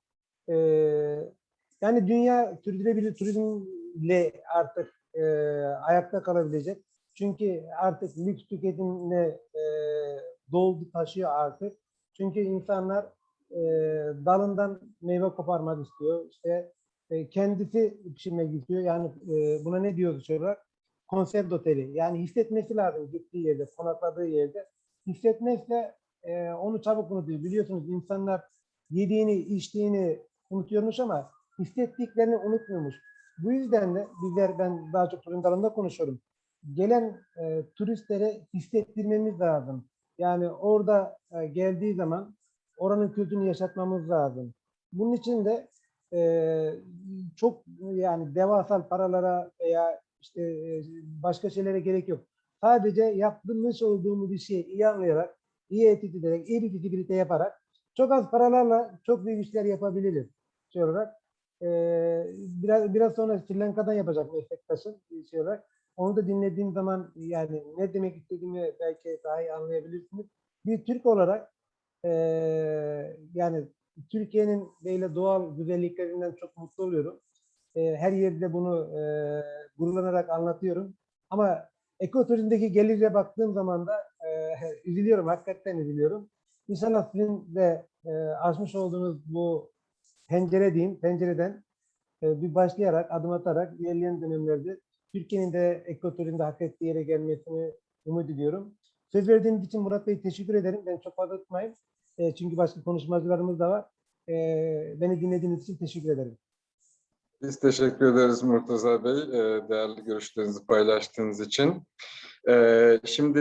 Speaker 5: Yani dünya sürdürülebilir turizmle artık ayakta kalabilecek. Çünkü artık lüks tüketimle doldu taşıyor artık. Çünkü insanlar dalından meyve koparmak istiyor. İşte kendisi pişirmek istiyor. Yani buna ne diyoruz olarak? Konsept oteli. Yani hissetmesi lazım gittiği yerde, konakladığı yerde. Hissetmezse onu çabuk unutuyor. Biliyorsunuz insanlar yediğini, içtiğini unutuyormuş ama hissettiklerini unutmuyormuş. Bu yüzden de bizler, ben daha çok turizm alanında konuşuyorum. Gelen turistlere hissettirmemiz lazım. Yani orada geldiği zaman oranın kültürünü yaşatmamız lazım. Bunun için de çok, yani devasal paralara veya işte başka şeylere gerek yok. Sadece yaptığımız olduğumuz bir şeyi iyi anlayarak, iyi etüt ederek, iyi bir fizibilite yaparak çok az paralarla çok büyük işler yapabiliriz. Şey olarak. Biraz sonra Sri Lanka'dan yapacak meslektaşım şey olarak. Onu da dinlediğim zaman yani ne demek istediğimi belki daha iyi anlayabilirsiniz. Bir Türk olarak yani Türkiye'nin böyle doğal güzelliklerinden çok mutlu oluyorum. Her yerde bunu gururlanarak anlatıyorum. Ama ekoturizmdeki gelire baktığım zaman da üzülüyorum, hakikaten üzülüyorum. İnşallah sizin de açmış olduğunuz bu pencereden bir başlayarak, adım atarak ilerleyen dönemlerde Türkiye'nin de ekoturizmde hak ettiği yere gelmesini umut ediyorum. Söz verdiğiniz için Murat Bey teşekkür ederim. Ben çok fazla tutmayayım. Çünkü başka konuşmacılarımız da var. Beni dinlediğiniz için teşekkür ederim.
Speaker 3: Biz teşekkür ederiz Murtaza Bey, değerli görüşlerinizi paylaştığınız için. Şimdi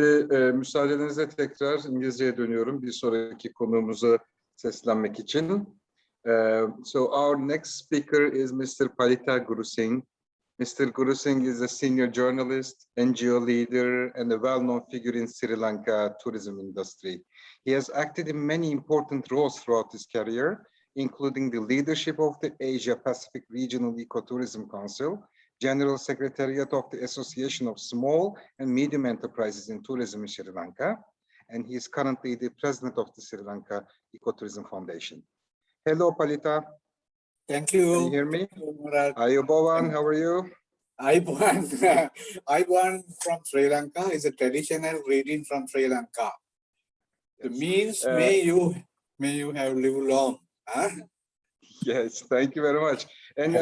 Speaker 3: müsaadenizle tekrar İngilizceye dönüyorum bir sonraki konuğumuza seslenmek için. So our next speaker is Mr. Palita Guru Singh. Mr. Guru Singh is a senior journalist, NGO leader, and a well-known figure in Sri Lanka tourism industry. He has acted in many important roles throughout his career, including the leadership of the Asia-Pacific Regional Ecotourism Council, General Secretariat of the Association of Small and Medium Enterprises in Tourism in Sri Lanka, and he is currently the president of the Sri Lanka Ecotourism Foundation. Hello, Palita.
Speaker 6: Thank you.
Speaker 3: Can you hear me?
Speaker 6: Murad.
Speaker 3: Ayubowan, how are you?
Speaker 6: Ayubowan from Sri Lanka is a traditional greeting from Sri Lanka. It means may you have live long. Huh?
Speaker 3: Yes, thank you very much. And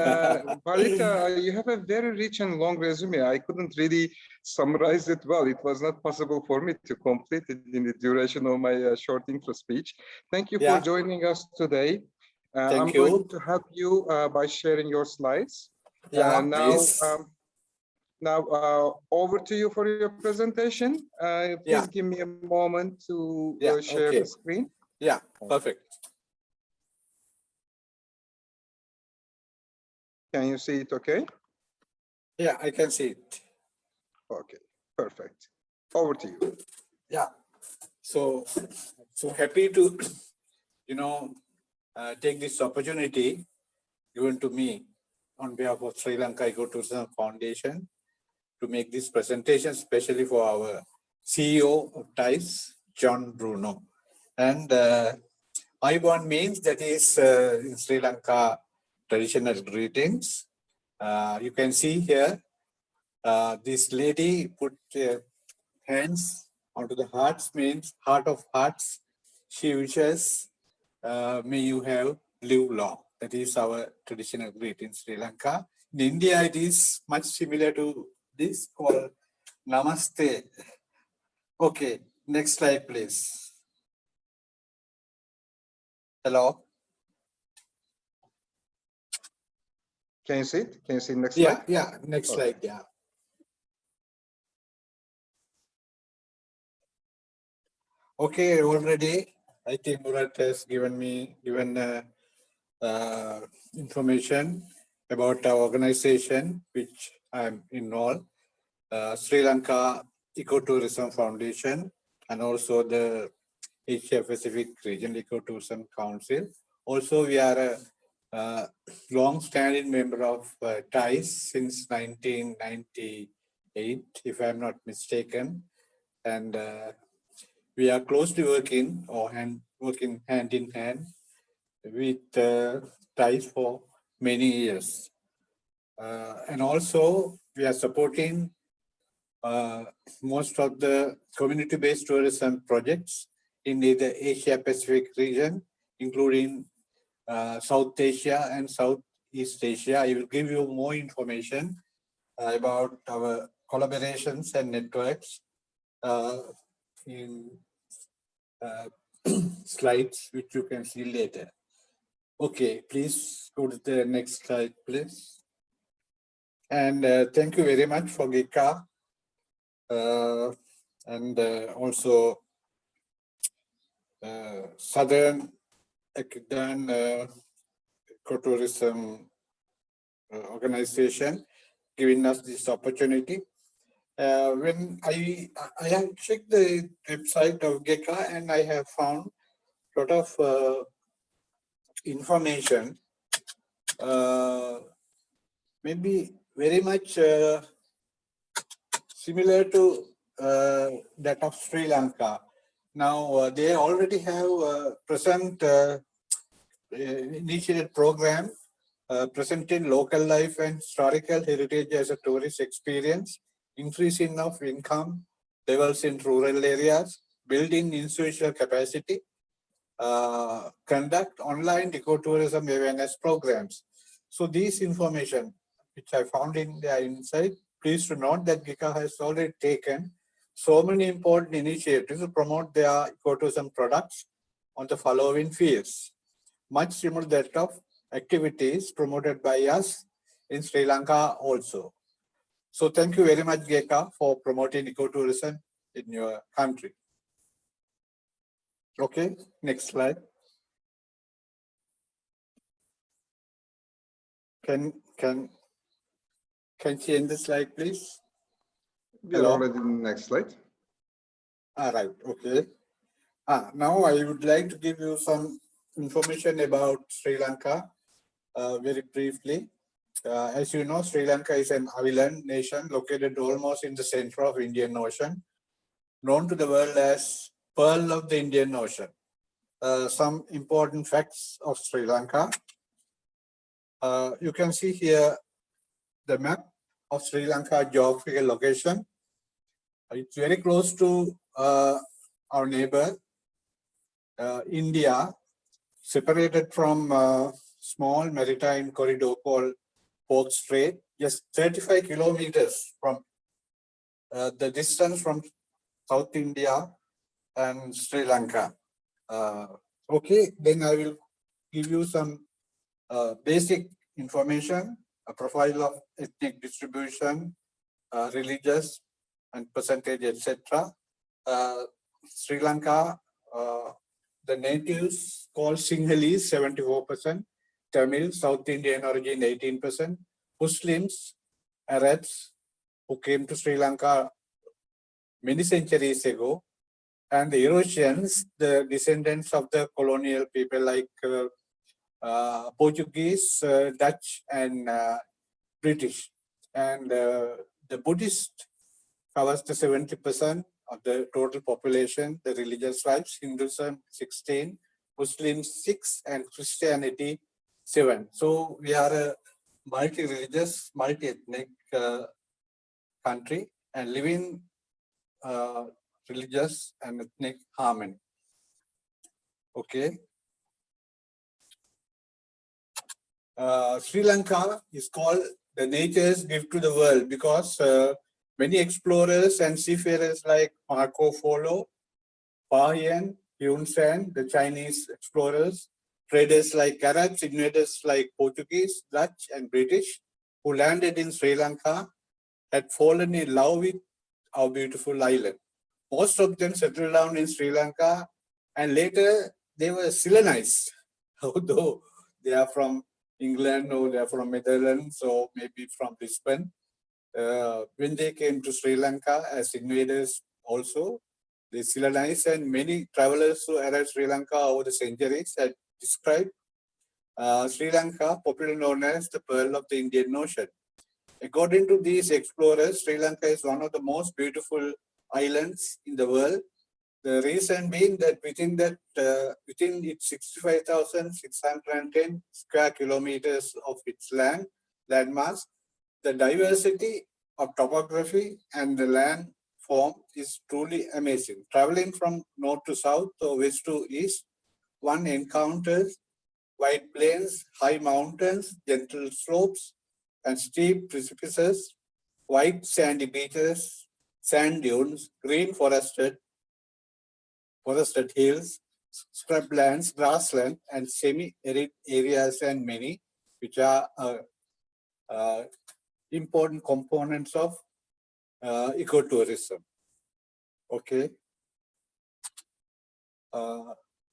Speaker 3: Parita, you have a very rich and long resume. I couldn't really summarize it well. It was not possible for me to complete it in the duration of my short intro speech. Thank you for joining us today. I'm going to help you by sharing your slides. Now, over to you for your presentation. Please give me a moment to share the screen.
Speaker 6: Yeah, perfect.
Speaker 3: Can you see it okay?
Speaker 6: Yeah, I can see it.
Speaker 3: Okay, perfect. Over to you.
Speaker 6: Yeah, so happy to, take this opportunity given to me on behalf of Sri Lanka Ecotourism Foundation to make this presentation, especially for our CEO of TICE, John Bruno. And Ayubowan means that is in Sri Lanka traditional greetings. You can see here, this lady put hands onto the hearts, means heart of hearts. She wishes, may you have live long. That is our traditional greeting in Sri Lanka. In India, it is much similar to this called Namaste. Okay, next slide, please. Hello.
Speaker 3: Can you see it? Can you see the next slide?
Speaker 6: Yeah, next slide, yeah. Okay, already I think Murad has given information about our organization, which I'm involved, Sri Lanka Ecotourism Foundation, and also the Asia Pacific Region Ecotourism Council. Also, we are a long-standing member of TICE since 1998, if I'm not mistaken, and we are closely working hand in hand with TICE for many years. And also we are supporting most of the community-based tourism projects in the Asia Pacific region, including South Asia and Southeast Asia. I will give you more information about our collaborations and networks in slides, which you can see later. Okay, please go to the next slide, please. And thank you very much for GECA and also Southern Aegean Ecotourism organization giving us this opportunity. When I have checked the website of GECA and I have found a lot of information, maybe very much similar to that of Sri Lanka. Now they already have present initiated program presenting local life and historical heritage as a tourist experience, increasing of income levels in rural areas, building institutional capacity, conduct online ecotourism awareness programs. So these information, which I found in their insight, please to note that GECA has already taken so many important initiatives to promote their ecotourism products on the following fields, much similar to that of activities promoted by us in Sri Lanka also. So thank you very much, GECA, for promoting ecotourism in your country. Okay, next slide. Can change the slide, please?
Speaker 3: We are already in the next slide.
Speaker 6: All right, okay. Now I would like to give you some information about Sri Lanka very briefly. As you know, Sri Lanka is an island nation located almost in the center of Indian Ocean, known to the world as Pearl of the Indian Ocean. Some important facts of Sri Lanka. You can see here the map of Sri Lanka geographical location. It's very close to our neighbor, India, separated from a small maritime corridor called Port Strait, just 35 kilometers from the distance from South India and Sri Lanka. Okay, then I will give you some basic information, a profile of ethnic distribution, religious and percentage, etc. Sri Lanka, the natives called Sinhalese, 74%, Tamil, South Indian origin, 18%, Muslims, Arabs, who came to Sri Lanka many centuries ago, and the Eurasians, the descendants of the colonial people like Portuguese, Dutch, and British. And the Buddhist covers the 70% of the total population, the religious tribes, Hinduism 16, Muslims 6, and Christianity 7. So we are a multi-religious, multi-ethnic country and live in religious and ethnic harmony. Okay. Sri Lanka is called the nature's gift to the world because many explorers and seafarers like Marco Polo, Pa Hien, Yun San, the Chinese explorers, traders like Arabs, invaders like Portuguese, Dutch, and British, who landed in Sri Lanka, had fallen in love with our beautiful island. Most of them settled down in Sri Lanka, and later they were Ceylonized, although they are from England or they are from Netherlands or maybe from Brisbane. When they came to Sri Lanka as invaders also, they Ceylonized, and many travelers who arrived Sri Lanka over the centuries had described Sri Lanka, popularly known as the Pearl of the Indian Ocean. According to these explorers, Sri Lanka is one of the most beautiful islands in the world. The reason being that within its 65,610 square kilometers of its landmass, the diversity of topography and the land form is truly amazing. Traveling from north to south or west to east, one encounters wide plains, high mountains, gentle slopes, and steep precipices, white sandy beaches, sand dunes, green forested hills, scrublands, grassland, and semi-arid areas, and many, which are important components of ecotourism. Okay.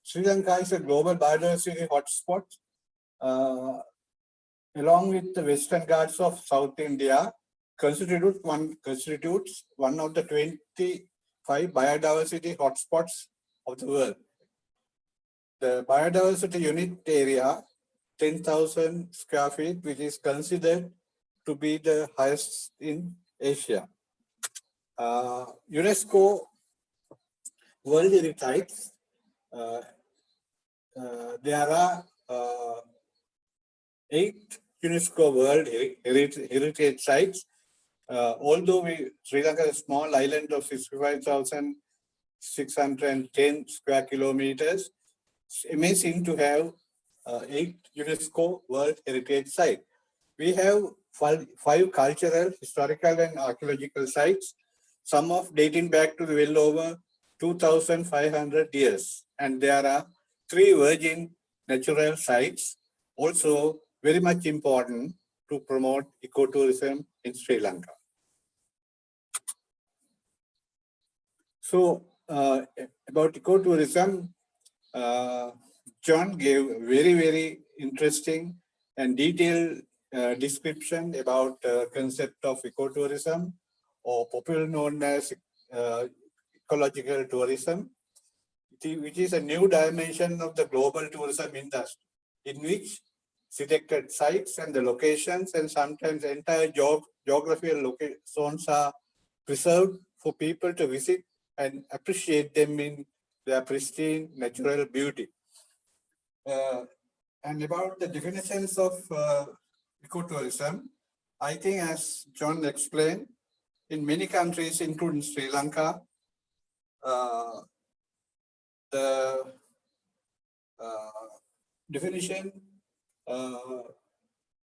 Speaker 6: Sri Lanka is a global biodiversity hotspot. Along with the Western Ghats of South India, constitutes one of the 25 biodiversity hotspots of the world. The biodiversity unit area, 10,000 square feet, which is considered to be the highest in Asia. UNESCO World Heritage, there are 8 UNESCO World Heritage Sites. Although Sri Lanka is a small island of 65,610 square kilometers, it's amazing to have 8 UNESCO World Heritage Sites. We have 5 cultural, historical, and archaeological sites, some of dating back to well over 2,500 years. And there are 3 virgin natural sites, also very much important to promote ecotourism in Sri Lanka. So about ecotourism, John gave very, very interesting and detailed description about the concept of ecotourism, or popularly known as ecological tourism, which is a new dimension of the global tourism industry, in which selected sites and the locations and sometimes entire geographical zones are preserved for people to visit and appreciate them in their pristine natural beauty. And about the definitions of ecotourism, I think as John explained, in many countries, including Sri Lanka, the definition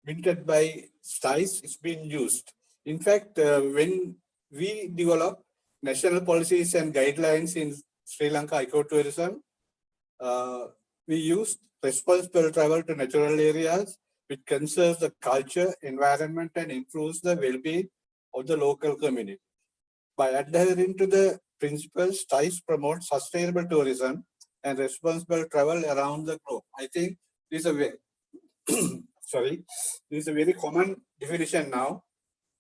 Speaker 6: minted by STICE is being used. In fact, when we develop national policies and guidelines in Sri Lanka ecotourism, we use responsible travel to natural areas, which conserves the culture, environment, and improves the well-being of the local community. By adhering to the principles, STICE promotes sustainable tourism and responsible travel around the globe. I think this is a very, sorry, this is a very common definition now.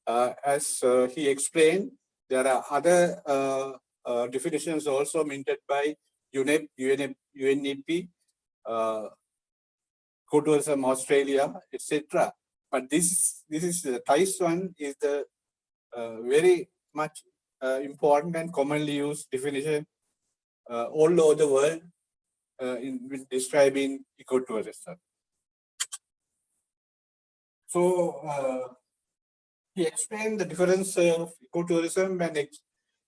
Speaker 6: As he explained, there are other definitions also minted by UNEP, UNEP, Ecotourism Australia, etc. But this is the TICE one is the very much important and commonly used definition all over the world in describing ecotourism. So he explained the difference of ecotourism and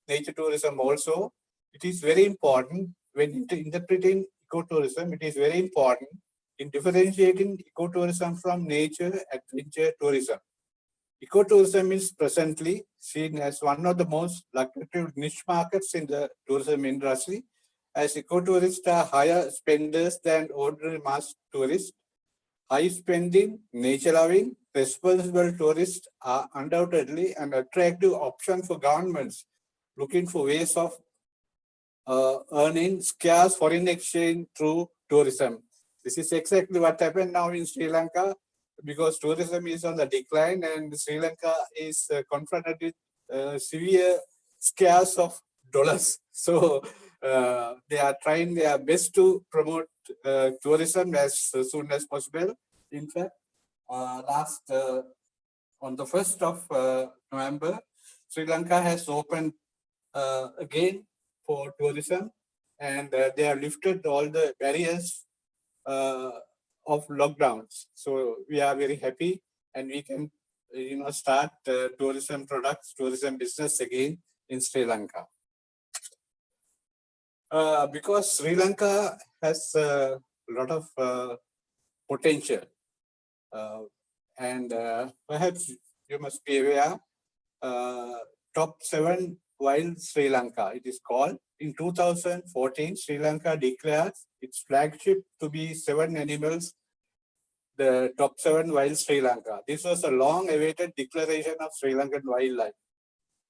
Speaker 6: nature tourism also. It is very important when interpreting ecotourism, it is very important in differentiating ecotourism from nature adventure tourism. Ecotourism is presently seen as one of the most lucrative niche markets in the tourism industry, as ecotourists are higher spenders than ordinary mass tourists. High spending, nature loving, responsible tourists are undoubtedly an attractive option for governments looking for ways of earning scarce foreign exchange through tourism. This is exactly what happened now in Sri Lanka, because tourism is on the decline and Sri Lanka is confronted with severe scarce of dollars. So they are trying their best to promote tourism as soon as possible. In fact, on the 1st of November, Sri Lanka has opened again for tourism, and they have lifted all the barriers of lockdowns. So we are very happy, and we can start tourism products, tourism business again in Sri Lanka. Because Sri Lanka has a lot of potential, and perhaps you must be aware, top 7 wild Sri Lanka, it is called. In 2014, Sri Lanka declared its flagship to be 7 animals, the top 7 wild Sri Lanka. This was a long-awaited declaration of Sri Lankan wildlife.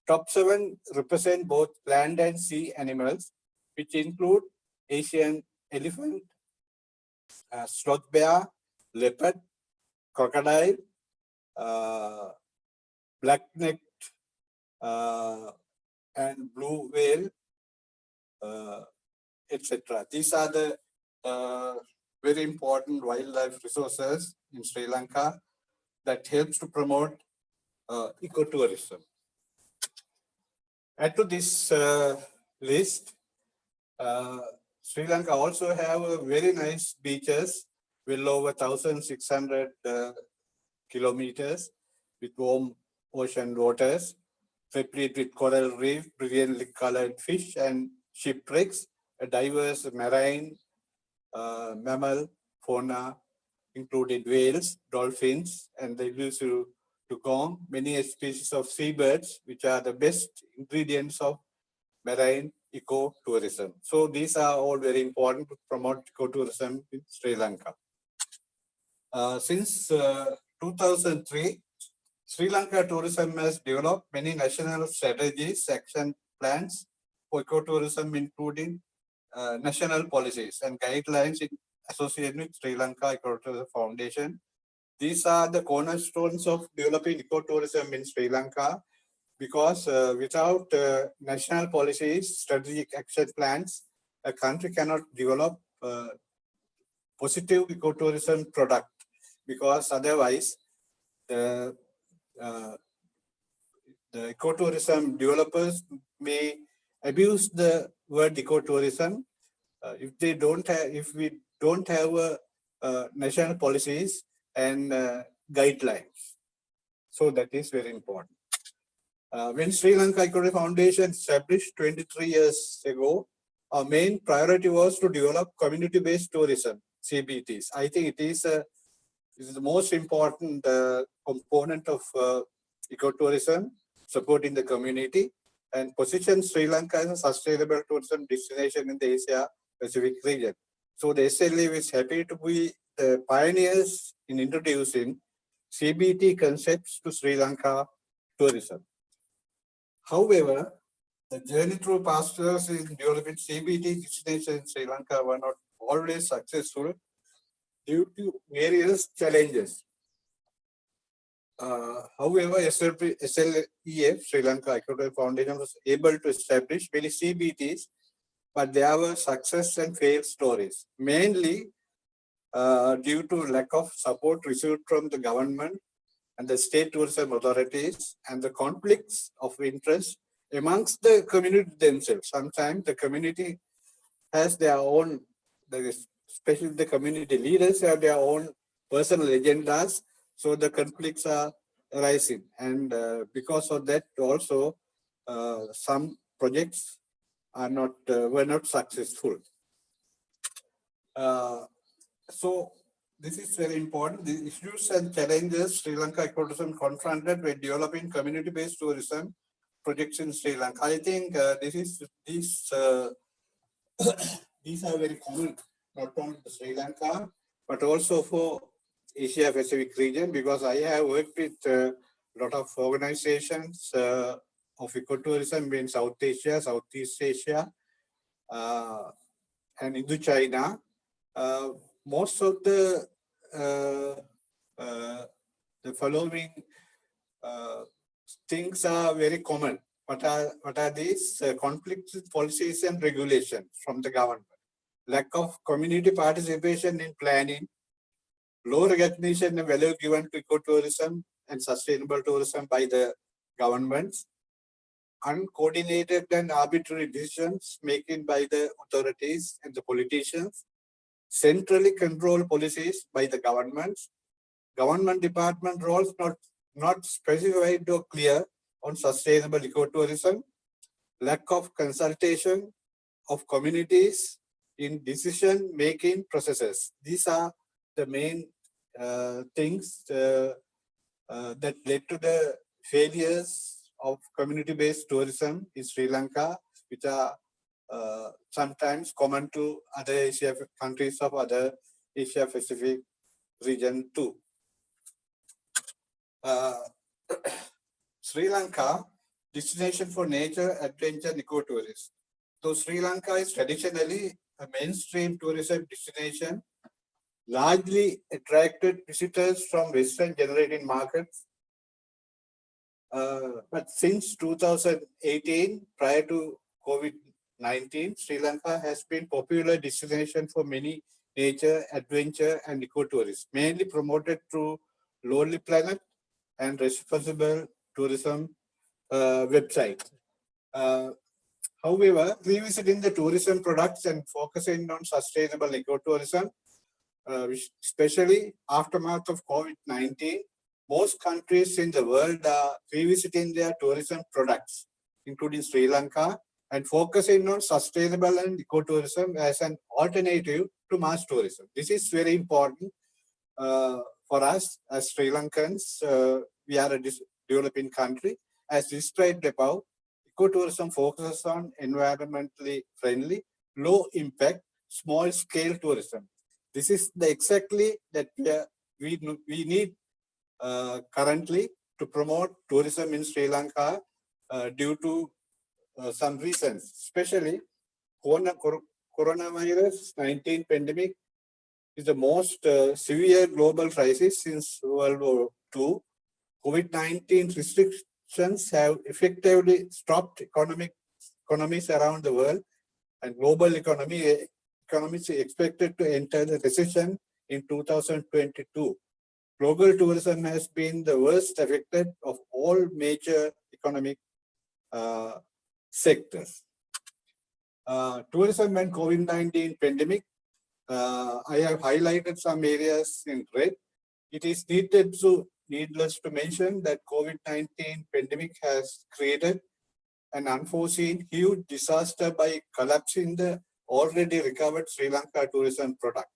Speaker 6: Top 7 represent both land and sea animals, which include Asian elephant, sloth bear, leopard, crocodile, black-necked and blue whale, etc. These are the very important wildlife resources in Sri Lanka that helps to promote ecotourism. Add to this list, Sri Lanka also have very nice beaches, well over 1,600 kilometers with warm ocean waters, replete with coral reef, brilliantly colored fish and shipwrecks, a diverse marine mammal fauna, including whales, dolphins, and the elusive dugong, many species of seabirds, which are the best ingredients of marine ecotourism. So these are all very important to promote ecotourism in Sri Lanka. Since 2003, Sri Lanka tourism has developed many national strategies, action plans for ecotourism, including national policies and guidelines associated with Sri Lanka Ecotourism Foundation. These are the cornerstones of developing ecotourism in Sri Lanka, because without national policies, strategic action plans, a country cannot develop positive ecotourism product, because otherwise the ecotourism developers may abuse the word ecotourism if we don't have a national policies and guidelines. So that is very important. When Sri Lanka Ecotourism Foundation established 23 years ago, our main priority was to develop community-based tourism, CBTs. I think it is the most important component of ecotourism, supporting the community, and position Sri Lanka as a sustainable tourism destination in the Asia Pacific region. So the SLA is happy to be the pioneers in introducing CBT concepts to Sri Lanka tourism. However, the journey through past years in developing CBT destinations in Sri Lanka were not always successful due to various challenges. However, SLEF, Sri Lanka Ecotourism Foundation, was able to establish many CBTs, but there were success and failed stories, mainly due to lack of support received from the government and the state tourism authorities, and the conflicts of interest amongst the community themselves. Sometimes the community has their own, especially the community leaders have their own personal agendas, so the conflicts are arising. And because of that also, some projects are not were not successful. So this is very important. The issues and challenges Sri Lanka ecotourism confronted when developing community-based tourism projects in Sri Lanka. I think these are very common, not only for Sri Lanka, but also for Asia Pacific region, because I have worked with a lot of organizations of ecotourism in South Asia, Southeast Asia, and Indo-China. Most of the following things are very common. What are these? Conflicts with policies and regulations from the government, lack of community participation in planning, low recognition and value given to ecotourism and sustainable tourism by the governments, uncoordinated and arbitrary decisions making by the authorities and the politicians, centrally controlled policies by the governments, government department roles not specified or clear on sustainable ecotourism, lack of consultation of communities in decision-making processes. These are the main things that led to the failures of community-based tourism in Sri Lanka, which are sometimes common to other Asia countries of other Asia Pacific region too. Sri Lanka, destination for nature, adventure, and ecotourism. So Sri Lanka is traditionally a mainstream tourism destination, largely attracted visitors from Western generating markets. But since 2018, prior to COVID-19, Sri Lanka has been a popular destination for many nature, adventure, and ecotourism, mainly promoted through Lonely Planet and Responsible Tourism website. However, revisiting the tourism products and focusing on sustainable ecotourism, especially aftermath of COVID-19, most countries in the world are revisiting their tourism products, including Sri Lanka, and focusing on sustainable and ecotourism as an alternative to mass tourism. This is very important for us as Sri Lankans. We are a developing country. As described above, ecotourism focuses on environmentally friendly, low impact, small scale tourism. This is the exactly that we need currently to promote tourism in Sri Lanka due to some reasons, especially coronavirus 19 pandemic is the most severe global crisis since World War II. COVID-19 restrictions have effectively stopped economies around the world, and global economies are expected to enter the recession in 2022. Global tourism has been the worst affected of all major economic sectors. Tourism and COVID-19 pandemic I have highlighted some areas in red. It is needless to mention that COVID-19 pandemic has created an unforeseen huge disaster by collapsing the already recovered Sri Lanka tourism product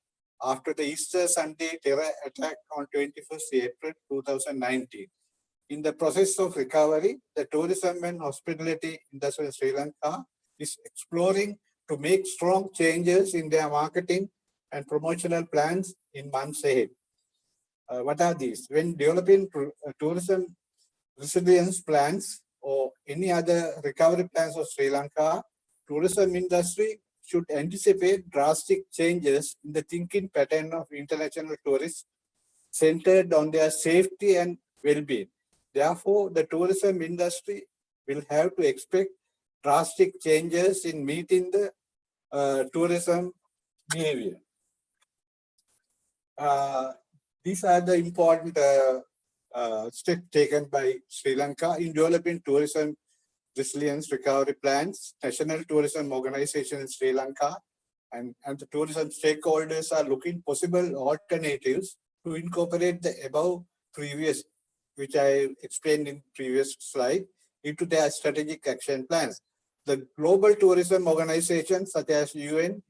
Speaker 6: after the Easter Sunday terror attack on 21st April 2019. In the process of recovery, the tourism and hospitality industry in Sri Lanka is exploring to make strong changes in their marketing and promotional plans in months ahead. What are these? When developing tourism resilience plans or any other recovery plans of Sri Lanka, tourism industry should anticipate drastic changes in the thinking pattern of international tourists centered on their safety and well-being. Therefore, the tourism industry will have to expect drastic changes in meeting the tourism behavior. These are the important steps taken by Sri Lanka in developing tourism resilience recovery plans. National Tourism Organization in Sri Lanka and the tourism stakeholders are looking possible alternatives to incorporate the above previous, which I explained in previous slide, into their strategic action plans. The global tourism organizations such as UN,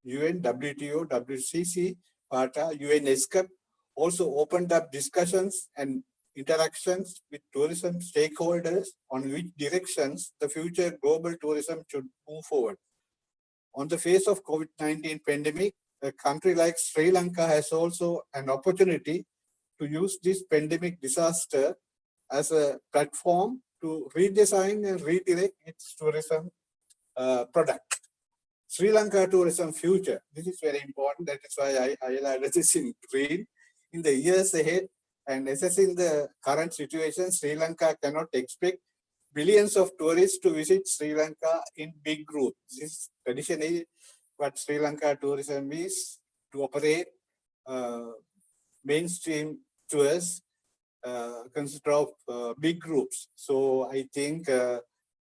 Speaker 6: WTO, WCC, PATA, UNESCO also opened up discussions and interactions with tourism stakeholders on which directions the future global tourism should move forward. On the face of COVID-19 pandemic, a country like Sri Lanka has also an opportunity to use this pandemic disaster as a platform to redesign and redirect its tourism product. Sri Lanka tourism future. This is very important. That is why I highlighted this in green. In the years ahead and assessing the current situation, Sri Lanka cannot expect billions of tourists to visit Sri Lanka in big groups. This is traditionally what Sri Lanka tourism is, to operate mainstream tours consist of big groups. So I think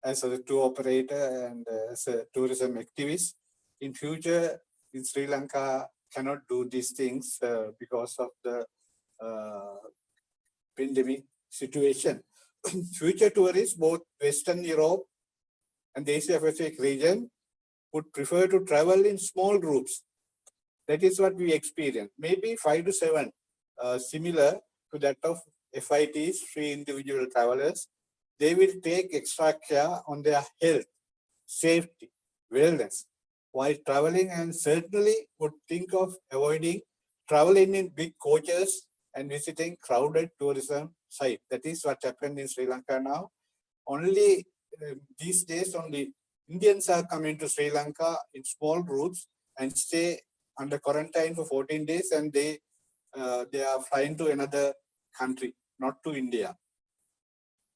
Speaker 6: as a tour operator and as a tourism activist, in future in Sri Lanka cannot do these things because of the pandemic situation. Future tourists, both Western Europe and the Asia Pacific region, would prefer to travel in small groups. That is what we experience. Maybe 5 to 7, similar to that of FITs, free individual travelers. They will take extra care on their health, safety, wellness while traveling, and certainly would think of avoiding traveling in big coaches and visiting crowded tourism sites. That is what happened in Sri Lanka now. Only these days, only Indians are coming to Sri Lanka in small groups and stay under quarantine for 14 days, and they are flying to another country, not to India.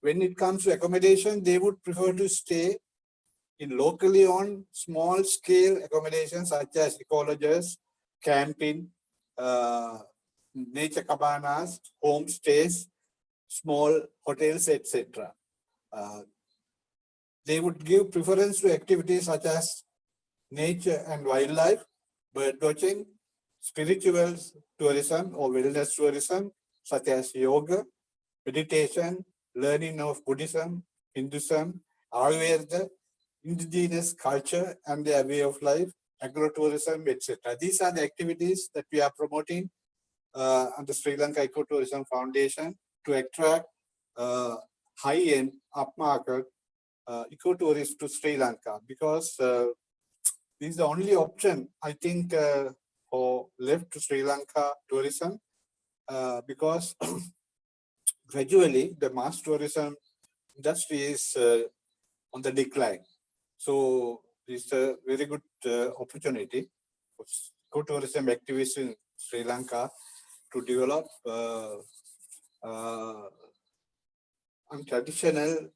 Speaker 6: When it comes to accommodation, they would prefer to stay in locally owned small scale accommodations such as ecolodges, camping, nature cabanas, homestays, small hotels, etc. They would give preference to activities such as nature and wildlife, bird watching, spiritual tourism or wellness tourism such as yoga, meditation, learning of Buddhism, Hinduism, Ayurveda, indigenous culture and their way of life, agro-tourism, etc. These are the activities that we are promoting under Sri Lanka Ecotourism Foundation to attract high-end, upmarket ecotourists to Sri Lanka, because this is the only option, I think, for left to Sri Lanka tourism, because gradually the mass tourism industry is on the decline. So it's a very good opportunity for ecotourism activists in Sri Lanka to develop traditional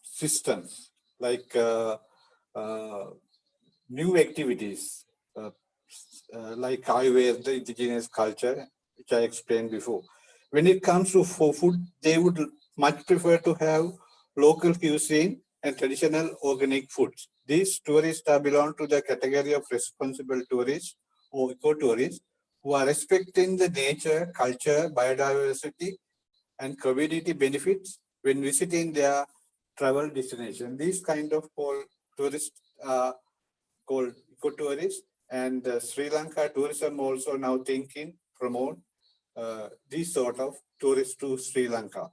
Speaker 6: systems like new activities like Ayurveda, the indigenous culture, which I explained before. When it comes to food, they would much prefer to have local cuisine and traditional organic foods. These tourists belong to the category of responsible tourists or ecotourists who are respecting the nature, culture, biodiversity, and community benefits when visiting their travel destination. These kind of tourists are called ecotourists, and Sri Lanka tourism also now thinking promote these sort of tourists to Sri Lanka.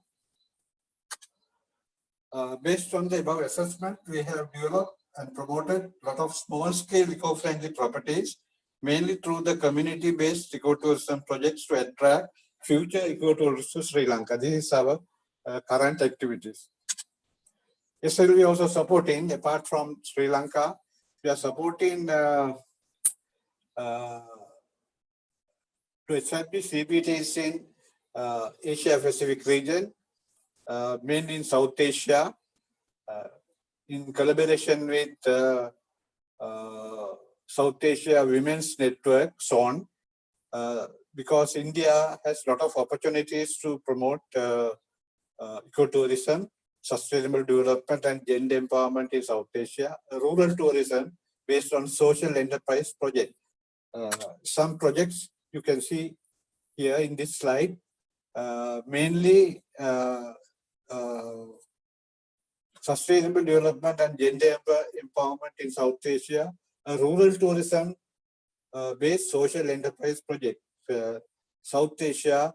Speaker 6: Based on the above assessment, we have developed and promoted a lot of small-scale eco-friendly properties, mainly through the community-based ecotourism projects to attract future ecotourists to Sri Lanka. This is our current activities. Yes, we are also supporting, apart from Sri Lanka, we are supporting to establish CBTs in Asia Pacific region, mainly in South Asia, in collaboration with South Asia Women's Network, SON, because India has a lot of opportunities to promote ecotourism, sustainable development, and gender empowerment in South Asia, rural tourism based on social enterprise project. Some projects you can see here in this slide, mainly sustainable development and gender empowerment in South Asia, a rural tourism based social enterprise project, South Asia,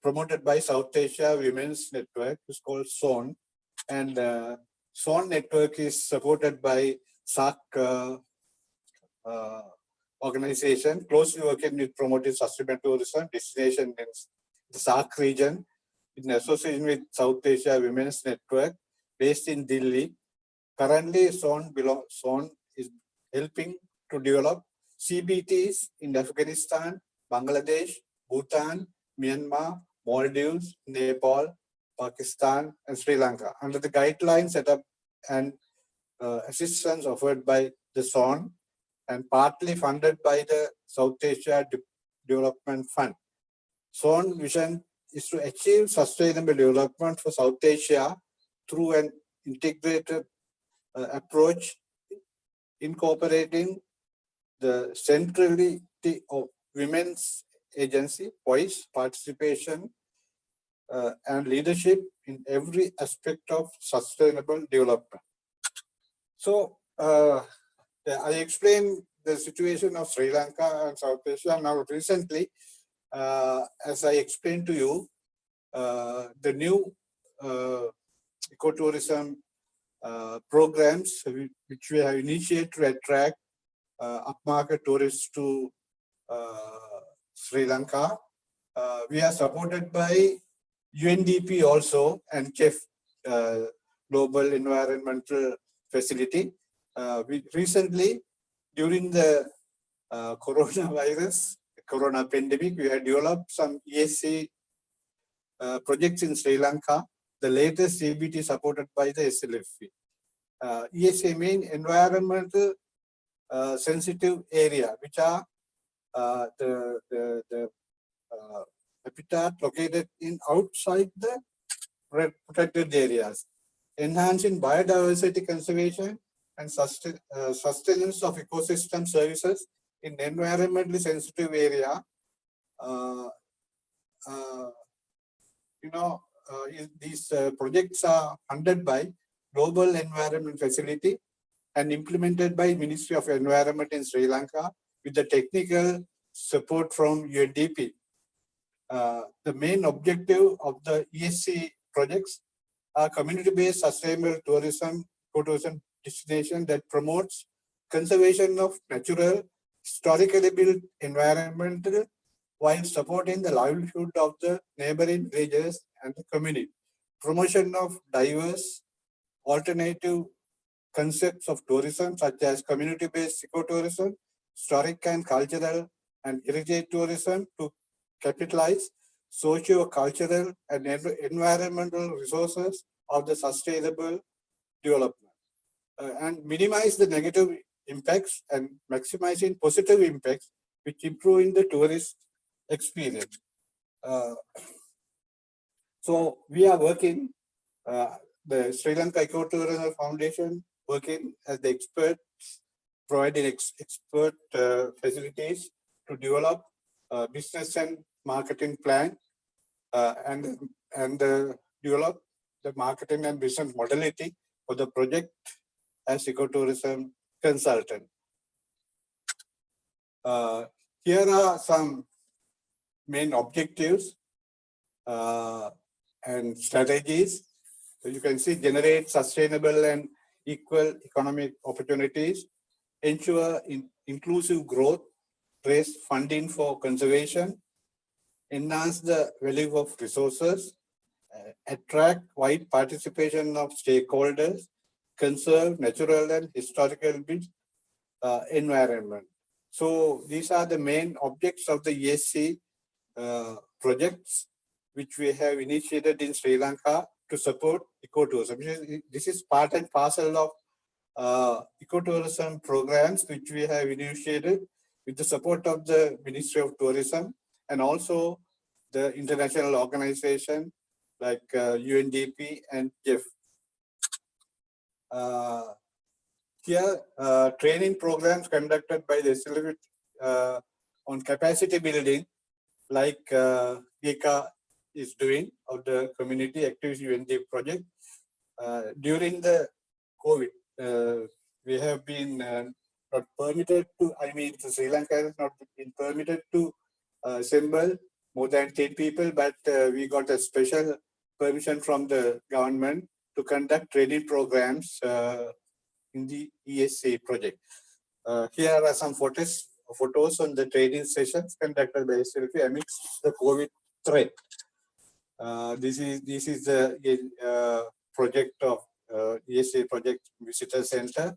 Speaker 6: promoted by South Asia Women's Network, is called SON, and SON network is supported by SAC organization, closely working with promoting sustainable tourism destination in the SAC region, in association with South Asia Women's Network, based in Delhi. Currently, SON is helping to develop CBTs in Afghanistan, Bangladesh, Bhutan, Myanmar, Maldives, Nepal, Pakistan, and Sri Lanka, under the guidelines set up and assistance offered by the SON and partly funded by the South Asia Development Fund. SON vision is to achieve sustainable development for South Asia through an integrated approach, incorporating the centrality of women's agency, voice, participation, and leadership in every aspect of sustainable development. So, I explained the situation of Sri Lanka and South Asia. Now, recently, as I explained to you, the new ecotourism programs which we have initiated to attract upmarket tourists to Sri Lanka. We are supported by UNDP also and CHEF, Global Environmental Facility. We recently, during the corona pandemic, we had developed some ESC projects in Sri Lanka, the latest CBT supported by the SLFP. ESA mean environmental sensitive area, which are the habitat located in outside the protected areas, enhancing biodiversity conservation and sustenance of ecosystem services in environmentally sensitive area. These projects are funded by Global Environment Facility and implemented by Ministry of Environment in Sri Lanka with the technical support from UNDP. The main objective of the ESC projects are community-based sustainable tourism, ecotourism destination that promotes conservation of natural, historically built environment while supporting the livelihood of the neighboring villages and the community. Promotion of diverse alternative concepts of tourism such as community-based ecotourism, historic and cultural and heritage tourism to capitalize socio-cultural and environmental resources of the sustainable development and minimize the negative impacts and maximizing positive impacts which improving the tourist experience. So we are working, the Sri Lanka Ecotourism Foundation working as the expert, providing expert facilities to develop business and marketing plan and develop the marketing and business modality for the project as ecotourism consultant. Here are some main objectives and strategies. So you can see: generate sustainable and equal economic opportunities, ensure inclusive growth, raise funding for conservation, enhance the value of resources, attract wide participation of stakeholders, conserve natural and historical built environment. So these are the main objects of the ESC projects which we have initiated in Sri Lanka to support ecotourism. This is part and parcel of ecotourism programs which we have initiated with the support of the Ministry of Tourism and also the international organization like UNDP and JEF. Here, training programs conducted by the Institute on capacity building, like GECA is doing, of the Community Activity UNDP project. During the COVID, we have been not permitted to, Sri Lanka has not been permitted to assemble more than 10 people, but we got a special permission from the government to conduct training programs in the ESC project. Here are some photos on the training sessions conducted by SLP amidst the COVID threat. This is the project of ESC project visitor center,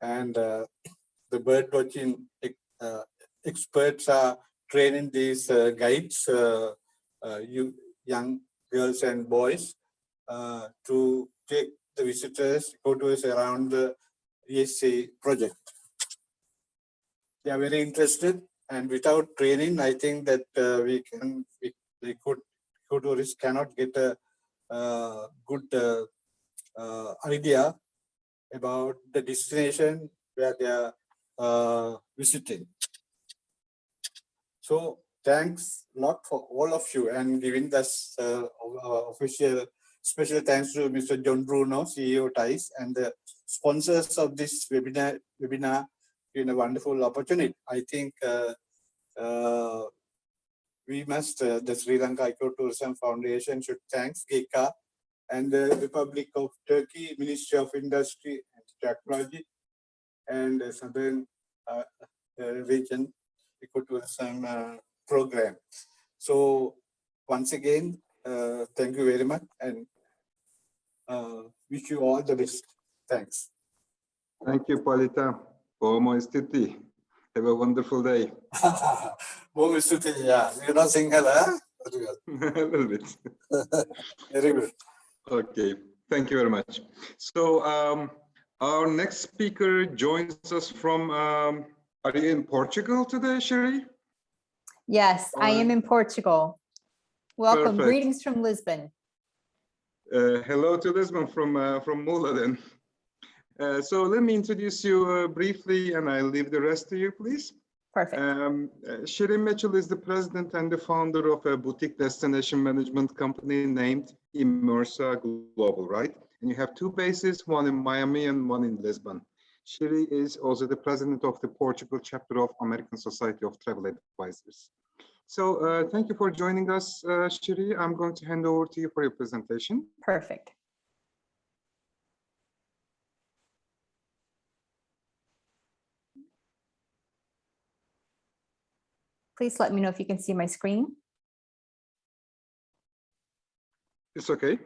Speaker 6: and the bird watching experts are training these guides, young girls and boys, to take the visitors, photos around the ESC project. They are very interested, and without training, I think that ecotourists cannot get a good idea about the destination where they are visiting. So thanks a lot for all of you and giving us official special thanks to Mr. John Bruno, CEO TICE, and the sponsors of this webinar in a wonderful opportunity. I think we must, the Sri Lanka Ecotourism Foundation should thank GECA and the Republic of Turkey, Ministry of Industry and Technology, and the Southern Aegean Ecotourism program. So once again, thank you very much, and wish you all the best. Thanks.
Speaker 3: Thank you, Palita. Bomo istuti. Have a wonderful day.
Speaker 6: Bomo istuti, yeah. You know Sinhala, huh?
Speaker 3: A little bit.
Speaker 6: Very good.
Speaker 3: Okay, thank you very much. So our next speaker joins us from, are you in Portugal today, Sherry?
Speaker 7: Yes, I am in Portugal. Welcome,
Speaker 3: Perfect.
Speaker 7: Greetings from Lisbon.
Speaker 3: Hello to Lisbon from Muğla then. So let me introduce you briefly, and I'll leave the rest to you, please.
Speaker 7: Perfect.
Speaker 3: Sherry Mitchell is the president and the founder of a boutique destination management company named Immersa Global, right? And you have two bases, one in Miami and one in Lisbon. Sherry is also the president of the Portugal chapter of American Society of Travel Advisors. So thank you for joining us, Sherry. I'm going to hand over to you for your presentation.
Speaker 7: Perfect. Please let me know if you can see my screen.
Speaker 3: It's okay.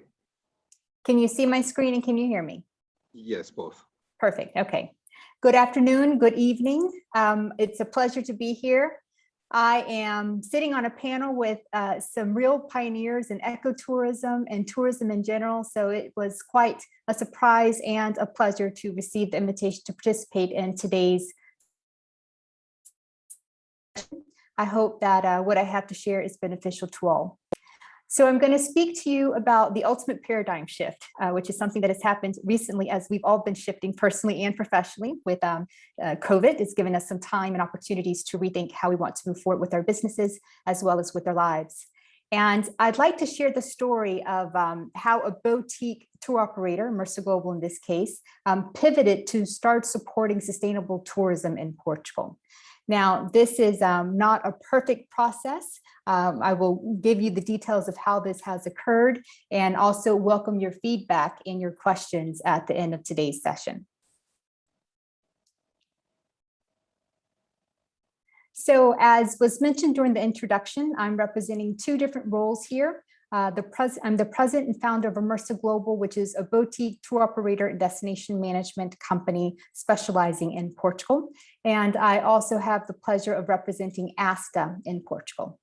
Speaker 7: Can you see my screen and can you hear me?
Speaker 3: Yes, both.
Speaker 7: Perfect. Okay. Good afternoon, good evening. It's a pleasure to be here. I am sitting on a panel with some real pioneers in ecotourism and tourism in general. So it was quite a surprise and a pleasure to receive the invitation to participate in today's. I hope that what I have to share is beneficial to all. So I'm going to speak to you about the ultimate paradigm shift, which is something that has happened recently as we've all been shifting personally and professionally with COVID. It's given us some time and opportunities to rethink how we want to move forward with our businesses as well as with our lives. And I'd like to share the story of how a boutique tour operator, Mercer Global in this case, pivoted to start supporting sustainable tourism in Portugal. Now, this is not a perfect process. I will give you the details of how this has occurred and also welcome your feedback and your questions at the end of today's session. So as was mentioned during the introduction, I'm representing two different roles here. I'm the president and founder of Mercer Global, which is a boutique tour operator and destination management company specializing in Portugal. And I also have the pleasure of representing ASTA in Portugal.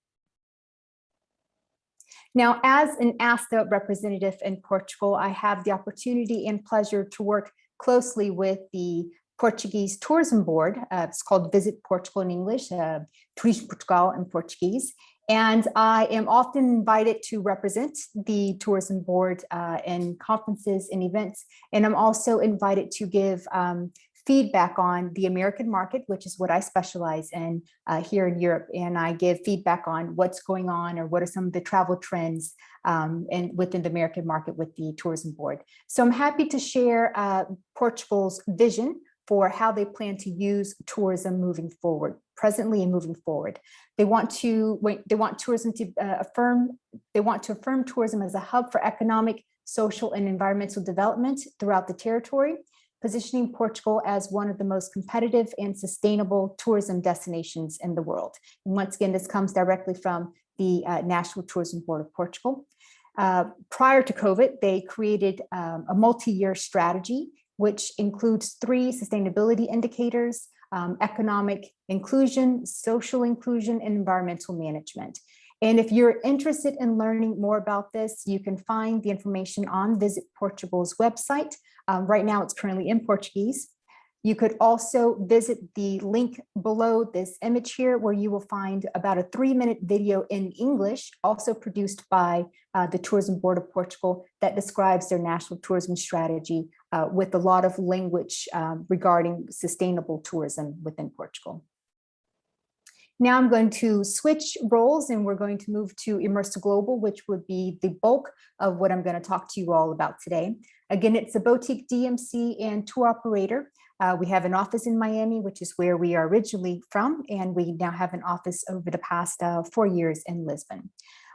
Speaker 7: Now, as an ASTA representative in Portugal, I have the opportunity and pleasure to work closely with the Portuguese Tourism Board. It's called Visit Portugal in English, Turismo Portugal in Portuguese. And I am often invited to represent the tourism board in conferences and events. And I'm also invited to give feedback on the American market, which is what I specialize in here in Europe. And I give feedback on what's going on or what are some of the travel trends and within the American market with the tourism board. So I'm happy to share Portugal's vision for how they plan to use tourism moving forward, presently and moving forward. They want tourism to affirm tourism as a hub for economic, social, and environmental development throughout the territory, positioning Portugal as one of the most competitive and sustainable tourism destinations in the world. And once again, this comes directly from the National Tourism Board of Portugal. Prior to COVID, they created a multi-year strategy which includes 3 sustainability indicators: economic inclusion, social inclusion, and environmental management. And if you're interested in learning more about this, you can find the information on Visit Portugal's website. Right now, it's currently in Portuguese. You could also visit the link below this image here, where you will find about a 3-minute video in English, also produced by the Tourism Board of Portugal, that describes their national tourism strategy with a lot of language regarding sustainable tourism within Portugal. Now I'm going to switch roles and we're going to move to Mercer Global, which would be the bulk of what I'm going to talk to you all about today. Again, it's a boutique DMC and tour operator. We have an office in Miami, which is where we are originally from, and we now have an office over the past 4 years in Lisbon.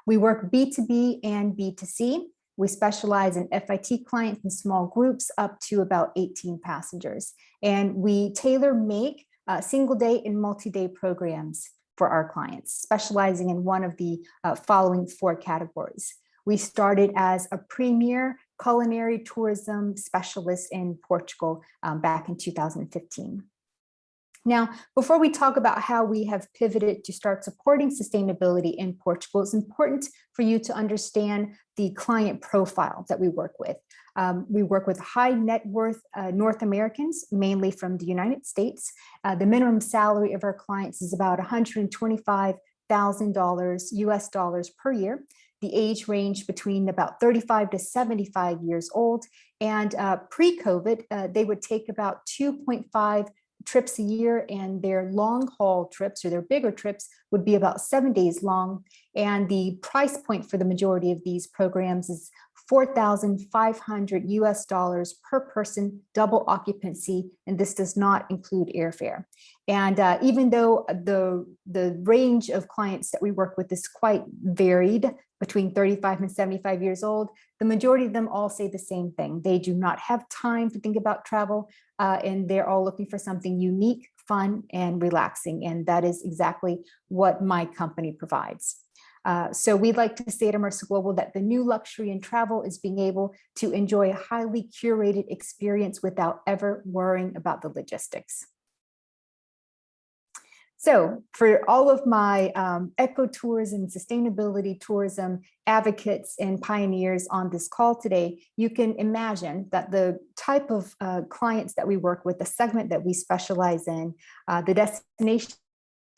Speaker 7: We work B2B and B2C. We specialize in FIT clients in small groups up to about 18 passengers. And we tailor-make single day and multi-day programs for our clients, specializing in one of the following 4 categories. We started as a premier culinary tourism specialist in Portugal back in 2015. Now, before we talk about how we have pivoted to start supporting sustainability in Portugal, it's important for you to understand the client profile that we work with. We work with high net worth North Americans, mainly from the United States. The minimum salary of our clients is about $125,000 US dollars per year. The age range between about 35 to 75 years old. And pre-COVID, they would take about 2.5 trips a year, and their long haul trips or their bigger trips would be about 7 days long. And the price point for the majority of these programs is $4,500 US dollars per person, double occupancy, and this does not include airfare. And even though the range of clients that we work with is quite varied, between 35 and 75 years old, the majority of them all say the same thing. They do not have time to think about travel, and they're all looking for something unique, fun, and relaxing. And that is exactly what my company provides. So we'd like to say at Mercer Global that the new luxury in travel is being able to enjoy a highly curated experience without ever worrying about the logistics. So for all of my ecotourism, sustainability tourism advocates and pioneers on this call today, you can imagine that the type of clients that we work with, the segment that we specialize in, the destination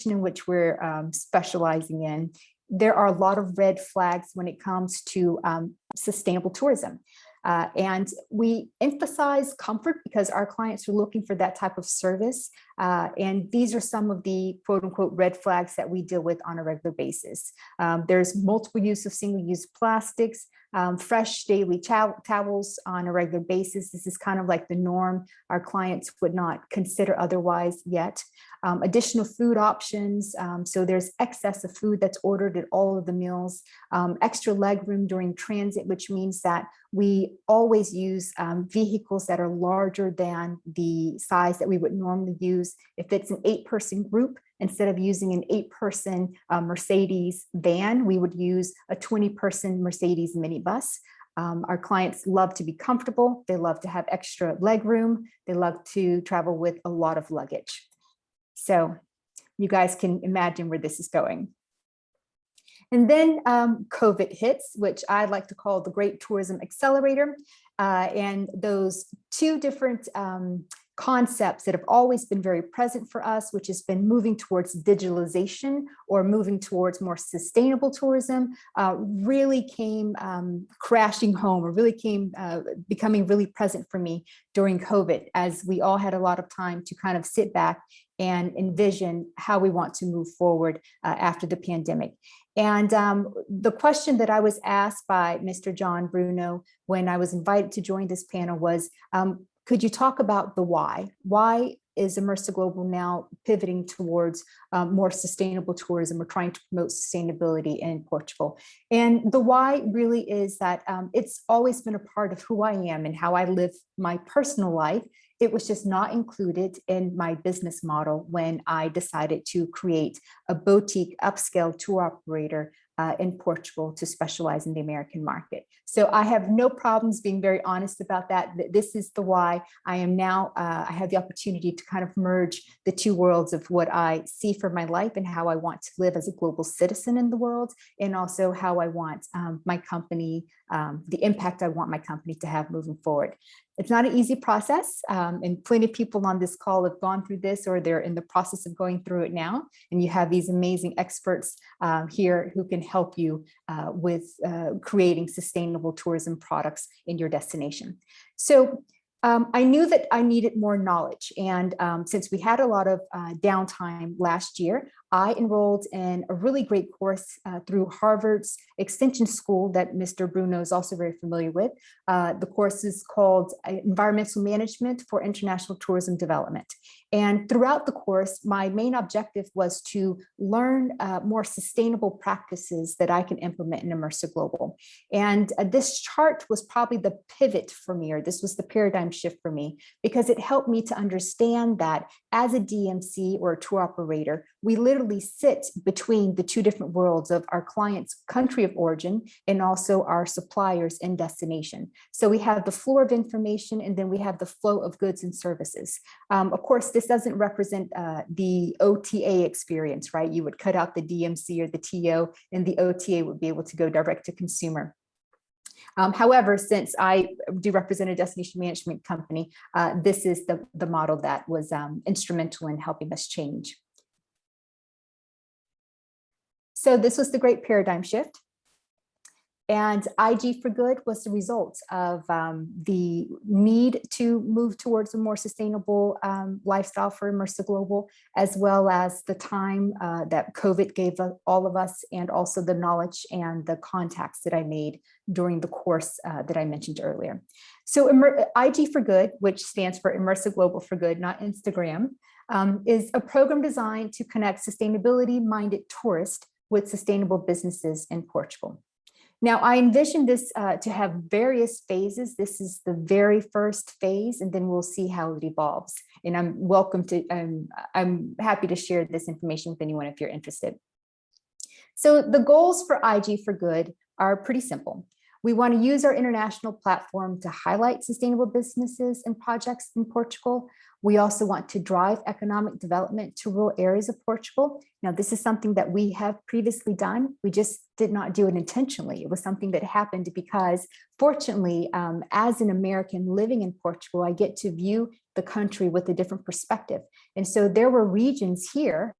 Speaker 7: in which we're specializing in, there are a lot of red flags when it comes to sustainable tourism. And we emphasize comfort because our clients are looking for that type of service. And these are some of the quote unquote red flags that we deal with on a regular basis. There's multiple use of single-use plastics, fresh daily towels on a regular basis. This is kind of like the norm. Our clients would not consider otherwise yet. Additional food options. So there's excess of food that's ordered at all of the meals, extra leg room during transit, which means that we always use vehicles that are larger than the size that we would normally use. If it's an 8-person group, instead of using an 8-person Mercedes van, we would use a 20-person Mercedes minibus. Our clients love to be comfortable. They love to have extra leg room. They love to travel with a lot of luggage. So you guys can imagine where this is going. And then COVID hits, which I like to call the Great Tourism Accelerator. And those two different concepts that have always been very present for us, which has been moving towards digitalization or moving towards more sustainable tourism, really came crashing home, or really came becoming really present for me during COVID, as we all had a lot of time to kind of sit back and envision how we want to move forward after the pandemic. And the question that I was asked by Mr. John Bruno when I was invited to join this panel was, could you talk about the why? Why is Immersa Global now pivoting towards more sustainable tourism or trying to promote sustainability in Portugal? And the why really is that it's always been a part of who I am and how I live my personal life. It was just not included in my business model when I decided to create a boutique upscale tour operator in Portugal to specialize in the American market. So I have no problems being very honest about that. This is the why I am now, I have the opportunity to kind of merge the two worlds of what I see for my life and how I want to live as a global citizen in the world, and also how I want my company, the impact I want my company to have moving forward. It's not an easy process, and plenty of people on this call have gone through this, or they're in the process of going through it now. And you have these amazing experts here who can help you with creating sustainable tourism products in your destination. So I knew that I needed more knowledge. And since we had a lot of downtime last year, I enrolled in a really great course through Harvard's Extension School that Mr. Bruno is also very familiar with. The course is called Environmental Management for International Tourism Development. And throughout the course, my main objective was to learn more sustainable practices that I can implement in Immersa Global. And this chart was probably the pivot for me, or this was the paradigm shift for me, because it helped me to understand that as a DMC or a tour operator, we literally sit between the two different worlds of our client's country of origin and also our suppliers and destination. So we have the flow of information, and then we have the flow of goods and services. Of course, this doesn't represent the OTA experience, right? You would cut out the DMC or the TO, and the OTA would be able to go direct to consumer. However, since I do represent a destination management company, this is the model that was instrumental in helping us change. So this was the great paradigm shift. And IG for Good was the result of the need to move towards a more sustainable lifestyle for Immersa Global, as well as the time that COVID gave all of us, and also the knowledge and the contacts that I made during the course that I mentioned earlier. So IG for Good, which stands for Immersa Global for Good, not Instagram, is a program designed to connect sustainability-minded tourists with sustainable businesses in Portugal. Now, I envision this to have various phases. This is the very first phase, and then we'll see how it evolves. And I'm happy to share this information with anyone if you're interested. So the goals for IG for Good are pretty simple. We want to use our international platform to highlight sustainable businesses and projects in Portugal. We also want to drive economic development to rural areas of Portugal. Now, this is something that we have previously done. We just did not do it intentionally. It was something that happened because, fortunately, as an American living in Portugal, I get to view the country with a different perspective. And so there were regions here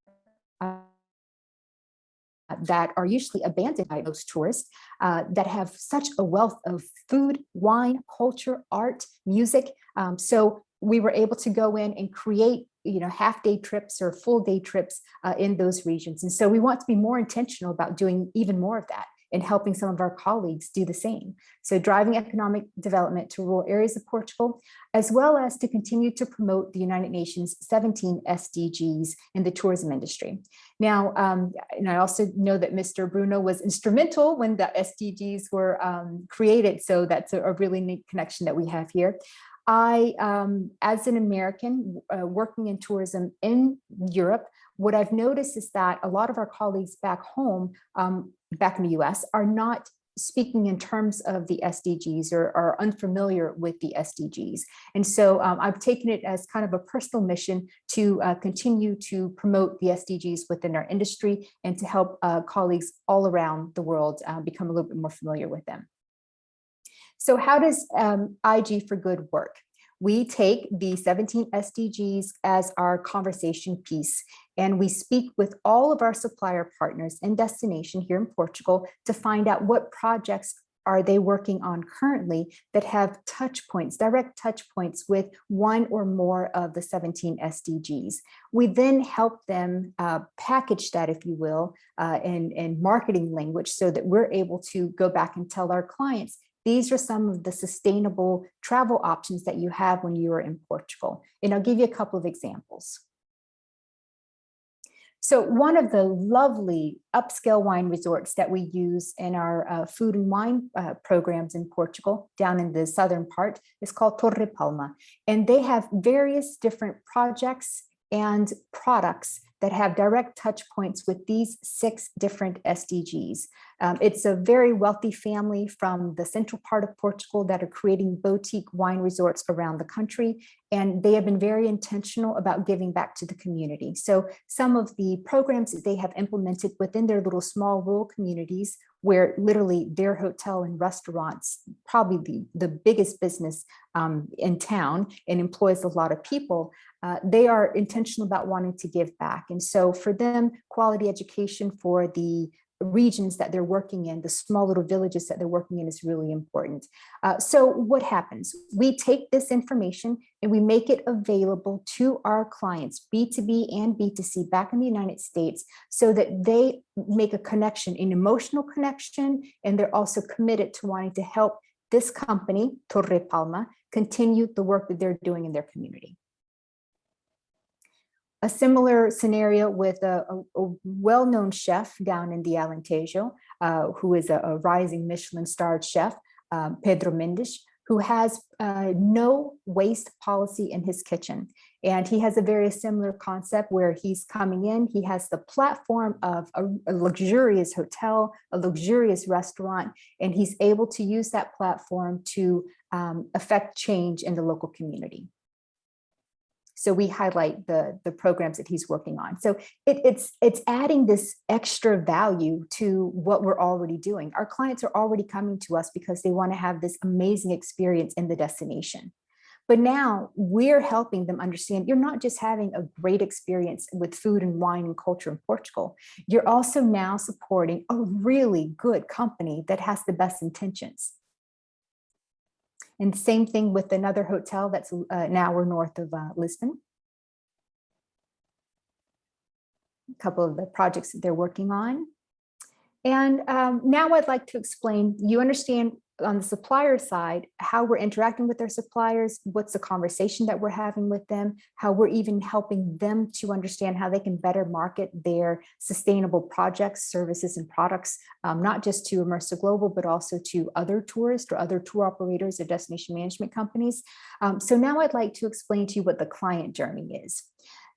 Speaker 7: that are usually abandoned by most tourists, that have such a wealth of food, wine, culture, art, music. So we were able to go in and create, half-day trips or full-day trips in those regions. And so we want to be more intentional about doing even more of that and helping some of our colleagues do the same. So driving economic development to rural areas of Portugal, as well as to continue to promote the United Nations 17 SDGs in the tourism industry. Now, and I also know that Mr. Bruno was instrumental when the SDGs were created. So that's a really neat connection that we have here. I, as an American working in tourism in Europe, what I've noticed is that a lot of our colleagues back home, back in the US, are not speaking in terms of the SDGs or are unfamiliar with the SDGs. And so I've taken it as kind of a personal mission to continue to promote the SDGs within our industry and to help colleagues all around the world become a little bit more familiar with them. So how does IG for Good work? We take the 17 SDGs as our conversation piece, and we speak with all of our supplier partners in destination here in Portugal to find out what projects are they working on currently that have touch points, direct touch points with one or more of the 17 SDGs. We then help them package that, if you will, in marketing language so that we're able to go back and tell our clients, these are some of the sustainable travel options that you have when you are in Portugal. And I'll give you a couple of examples. So one of the lovely upscale wine resorts that we use in our food and wine programs in Portugal, down in the southern part, is called Torre Palma. And they have various different projects and products that have direct touch points with these 6 different SDGs. It's a very wealthy family from the central part of Portugal that are creating boutique wine resorts around the country, and they have been very intentional about giving back to the community. So some of the programs that they have implemented within their little small rural communities, where literally their hotel and restaurants, probably the biggest business in town and employs a lot of people, they are intentional about wanting to give back. And so for them, quality education for the regions that they're working in, the small little villages that they're working in, is really important. So what happens? We take this information and we make it available to our clients, B2B and B2C, back in the United States, so that they make a connection, an emotional connection, and they're also committed to wanting to help this company, Torre Palma, continue the work that they're doing in their community. A similar scenario with a well-known chef down in the Alentejo, who is a rising Michelin-starred chef, Pedro Mendes, who has no waste policy in his kitchen. And he has a very similar concept where he's coming in, he has the platform of a luxurious hotel, a luxurious restaurant, and he's able to use that platform to affect change in the local community. So we highlight the programs that he's working on. So it's adding this extra value to what we're already doing. Our clients are already coming to us because they want to have this amazing experience in the destination. But now we're helping them understand you're not just having a great experience with food and wine and culture in Portugal. You're also now supporting a really good company that has the best intentions. And same thing with another hotel that's an hour north of Lisbon. A couple of the projects that they're working on. And now I'd like to explain, you understand on the supplier side, how we're interacting with our suppliers, what's the conversation that we're having with them, how we're even helping them to understand how they can better market their sustainable projects, services, and products, not just to Immersa Global, but also to other tourists or other tour operators or destination management companies. So now I'd like to explain to you what the client journey is.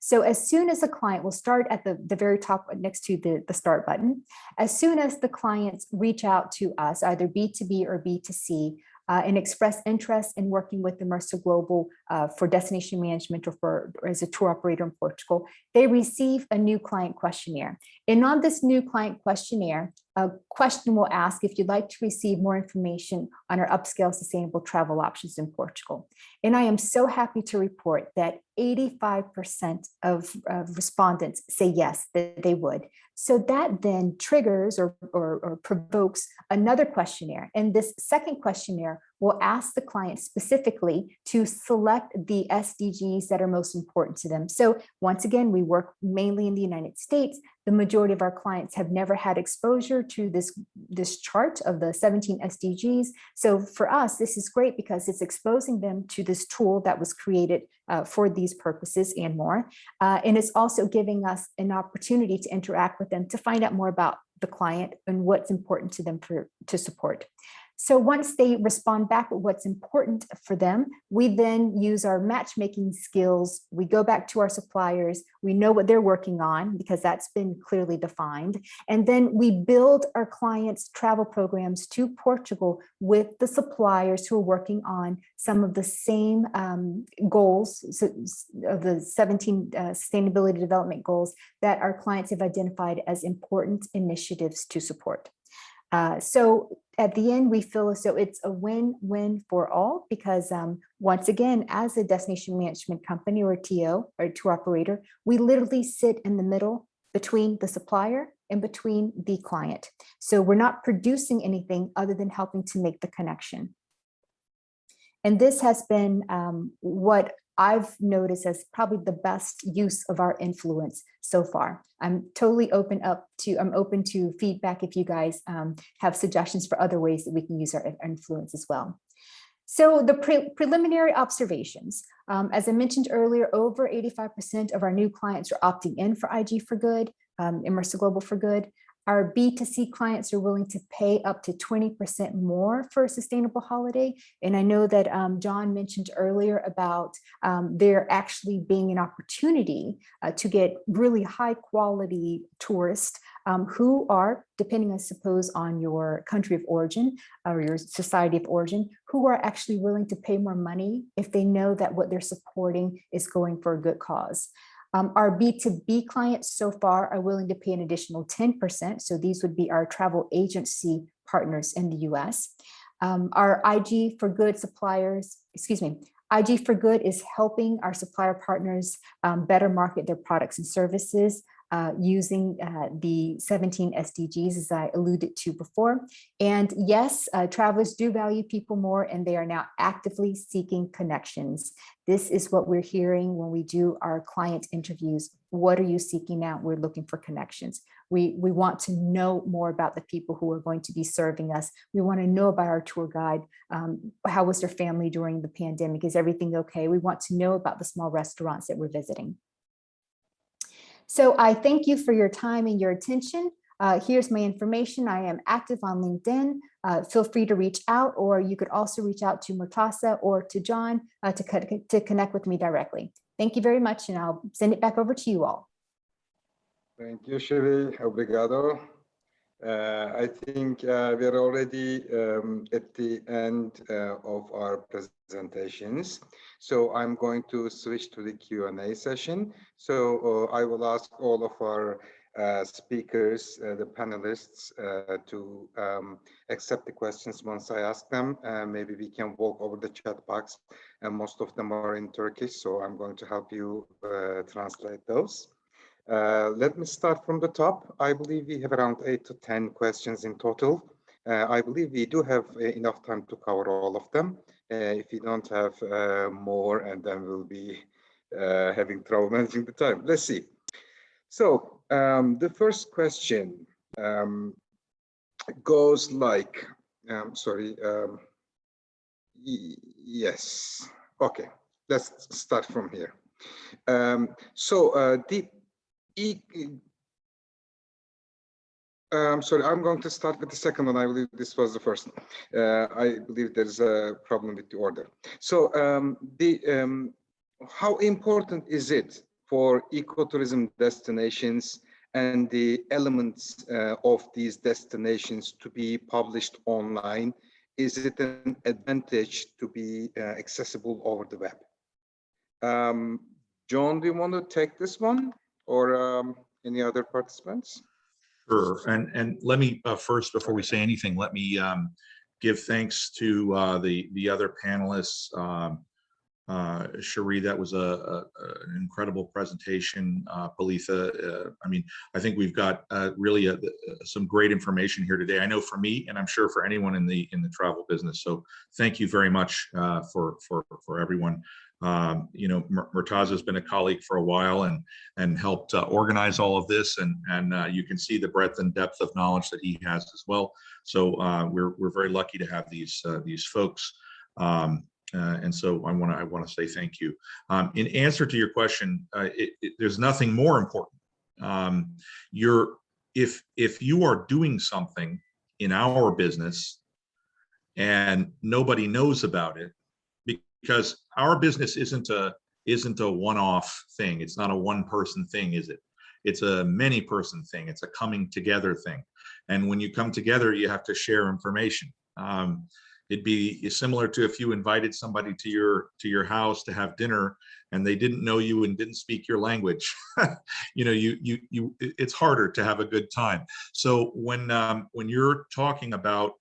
Speaker 7: So as soon as a client, will start at the very top next to the start button, as soon as the clients reach out to us, either B2B or B2C, and express interest in working with Immersa Global for destination management or as a tour operator in Portugal, they receive a new client questionnaire. And on this new client questionnaire, a question will ask if you'd like to receive more information on our upscale sustainable travel options in Portugal. And I am so happy to report that 85% of respondents say yes, that they would. So that then triggers or provokes another questionnaire. And this second questionnaire will ask the client specifically to select the SDGs that are most important to them. So once again, we work mainly in the United States. The majority of our clients have never had exposure to this chart of the 17 SDGs. So for us, this is great because it's exposing them to this tool that was created for these purposes and more. And it's also giving us an opportunity to interact with them to find out more about the client and what's important to them to support. So once they respond back with what's important for them, we then use our matchmaking skills. We go back to our suppliers. We know what they're working on because that's been clearly defined. And then we build our clients' travel programs to Portugal with the suppliers who are working on some of the same goals of the 17 sustainability development goals that our clients have identified as important initiatives to support. So at the end, we feel as though it's a win-win for all because once again, as a destination management company or TO or tour operator, we literally sit in the middle between the supplier and between the client. So we're not producing anything other than helping to make the connection. And this has been what I've noticed as probably the best use of our influence so far. I'm totally open to feedback if you guys have suggestions for other ways that we can use our influence as well. So the preliminary observations, as I mentioned earlier, over 85% of our new clients are opting in for IG for Good, Immersive Global for Good. Our B2C clients are willing to pay up to 20% more for a sustainable holiday. And I know that John mentioned earlier about there actually being an opportunity to get really high quality tourists who are, depending I suppose on your country of origin or your society of origin, who are actually willing to pay more money if they know that what they're supporting is going for a good cause. Our B2B clients so far are willing to pay an additional 10%. So these would be our travel agency partners in the US. Our IG for Good suppliers, IG for Good is helping our supplier partners better market their products and services using the 17 SDGs, as I alluded to before. And yes, travelers do value people more, and they are now actively seeking connections. This is what we're hearing when we do our client interviews. What are you seeking out? We're looking for connections. We want to know more about the people who are going to be serving us. We want to know about our tour guide. How was their family during the pandemic? Is everything okay? We want to know about the small restaurants that we're visiting. So I thank you for your time and your attention. Here's my information. I am active on LinkedIn. Feel free to reach out, or you could also reach out to Murtaza or to John to connect with me directly. Thank you very much, and I'll send it back over to you all.
Speaker 3: Thank you, Sherry. Obrigado. I think we are already at the end of our presentations. So I'm going to switch to the Q&A session. So I will ask all of our speakers, the panelists, to accept the questions once I ask them. Maybe we can walk over the chat box, and most of them are in Turkish, so I'm going to help you translate those. Let me start from the top. I believe we have around 8 to 10 questions in total. I believe we do have enough time to cover all of them. If you don't have more, and then we'll be having trouble managing the time. Let's see. So the first question goes like, yes, okay, let's start from here. Sorry, I'm going to start with the second one. I believe this was the first. I believe there's a problem with the order. So how important is it for ecotourism destinations and the elements of these destinations to be published online? Is it an advantage to be accessible over the web? John, do you want to take this one, or any other participants?
Speaker 4: Sure. And let me first, before we say anything, let me give thanks to the other panelists. Cherie, that was an incredible presentation. Palitha, I mean, I think we've got really some great information here today. I know for me, and I'm sure for anyone in the travel business. So thank you very much for everyone. You know, Murtaza has been a colleague for a while and helped organize all of this, and you can see the breadth and depth of knowledge that he has as well. So we're very lucky to have these folks. And so I want to say thank you. In answer to your question, there's nothing more important. If you are doing something in our business and nobody knows about it, because our business isn't a one-off thing. It's not a one-person thing, is it? It's a many-person thing. It's a coming together thing. And when you come together, you have to share information. It'd be similar to if you invited somebody to your house to have dinner and they didn't know you and didn't speak your language. You know, it's harder to have a good time. So when you're talking about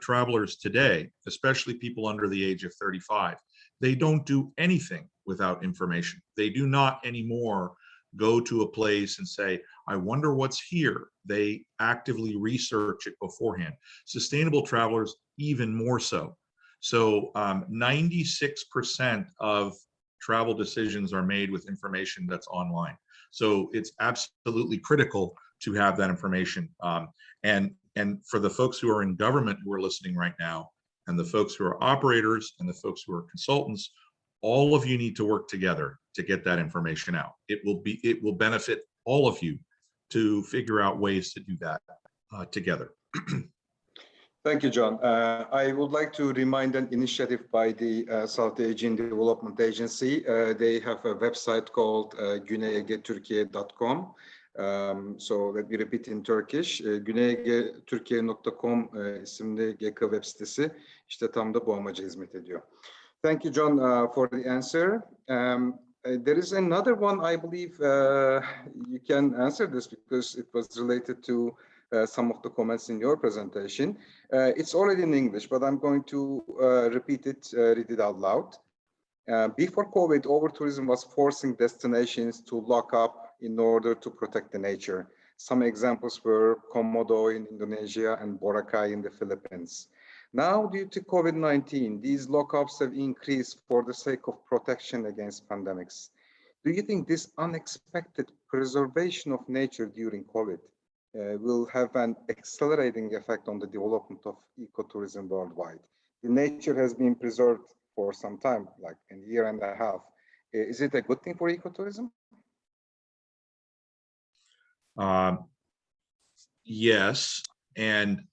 Speaker 4: travelers today, especially people under the age of 35, they don't do anything without information. They do not anymore go to a place and say, I wonder what's here. They actively research it beforehand. Sustainable travelers, even more so. So 96% of travel decisions are made with information that's online. So it's absolutely critical to have that information. And for the folks who are in government who are listening right now, and the folks who are operators and the folks who are consultants, all of you need to work together to get that information out. It will benefit all of you to figure out ways to do that together.
Speaker 3: Thank you, John. I would like to remind an initiative by the Southern Aegean Development Agency. They have a website called güneyegeturkiye.com. So let me repeat in Turkish. güneyegeturkiye.com isimli GEKA web sitesi işte tam da bu amaca hizmet ediyor. Thank you, John, for the answer. There is another one, I believe you can answer this because it was related to some of the comments in your presentation. It's already in English, but I'm going to read it out loud. Before COVID, over-tourism was forcing destinations to lock up in order to protect the nature. Some examples were Komodo in Indonesia and Boracay in the Philippines. Now, due to COVID-19, these lockups have increased for the sake of protection against pandemics. Do you think this unexpected preservation of nature during COVID will have an accelerating effect on the development of ecotourism worldwide? The nature has been preserved for some time, like a year and a half. Is it a good thing for ecotourism?
Speaker 4: Yes, and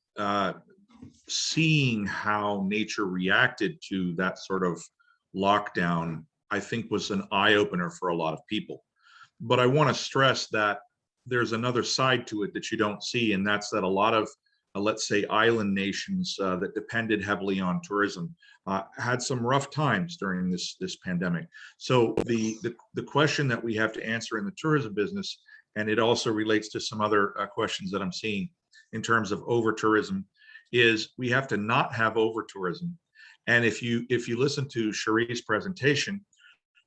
Speaker 4: seeing how nature reacted to that sort of lockdown, I think was an eye-opener for a lot of people. But I want to stress that there's another side to it that you don't see, and that's that a lot of, let's say, island nations that depended heavily on tourism had some rough times during this pandemic. So the question that we have to answer in the tourism business, and it also relates to some other questions that I'm seeing in terms of over-tourism, is we have to not have over-tourism. And if you listen to Cherie's presentation,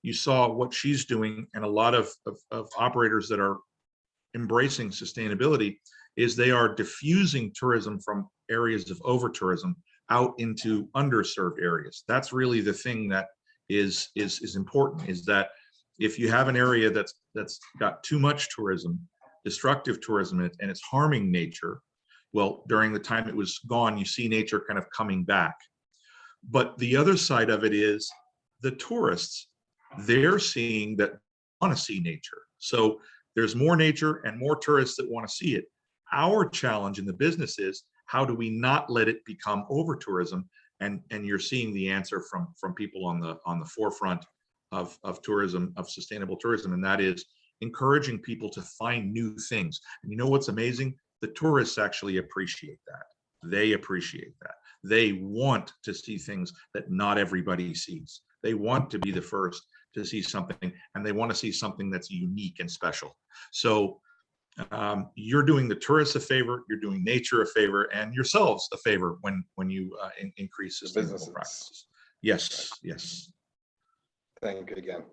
Speaker 4: you saw what she's doing, and a lot of operators that are embracing sustainability is they are diffusing tourism from areas of over-tourism out into underserved areas. That's really the thing that is important, is that if you have an area that's got too much tourism, destructive tourism, and it's harming nature, well, during the time it was gone, you see nature kind of coming back. But the other side of it is the tourists, they're seeing that want to see nature. So there's more nature and more tourists that want to see it. Our challenge in the business is, how do we not let it become over tourism? And you're seeing the answer from people on the forefront of tourism, of sustainable tourism, and that is encouraging people to find new things. And you know what's amazing? The tourists actually appreciate that. They appreciate that. They want to see things that not everybody sees. They want to be the first to see something, and they want to see something that's unique and special. So you're doing the tourists a favor, you're doing nature a favor, and yourselves a favor when you increase sustainable practices. Yes, yes.
Speaker 3: Thank you again.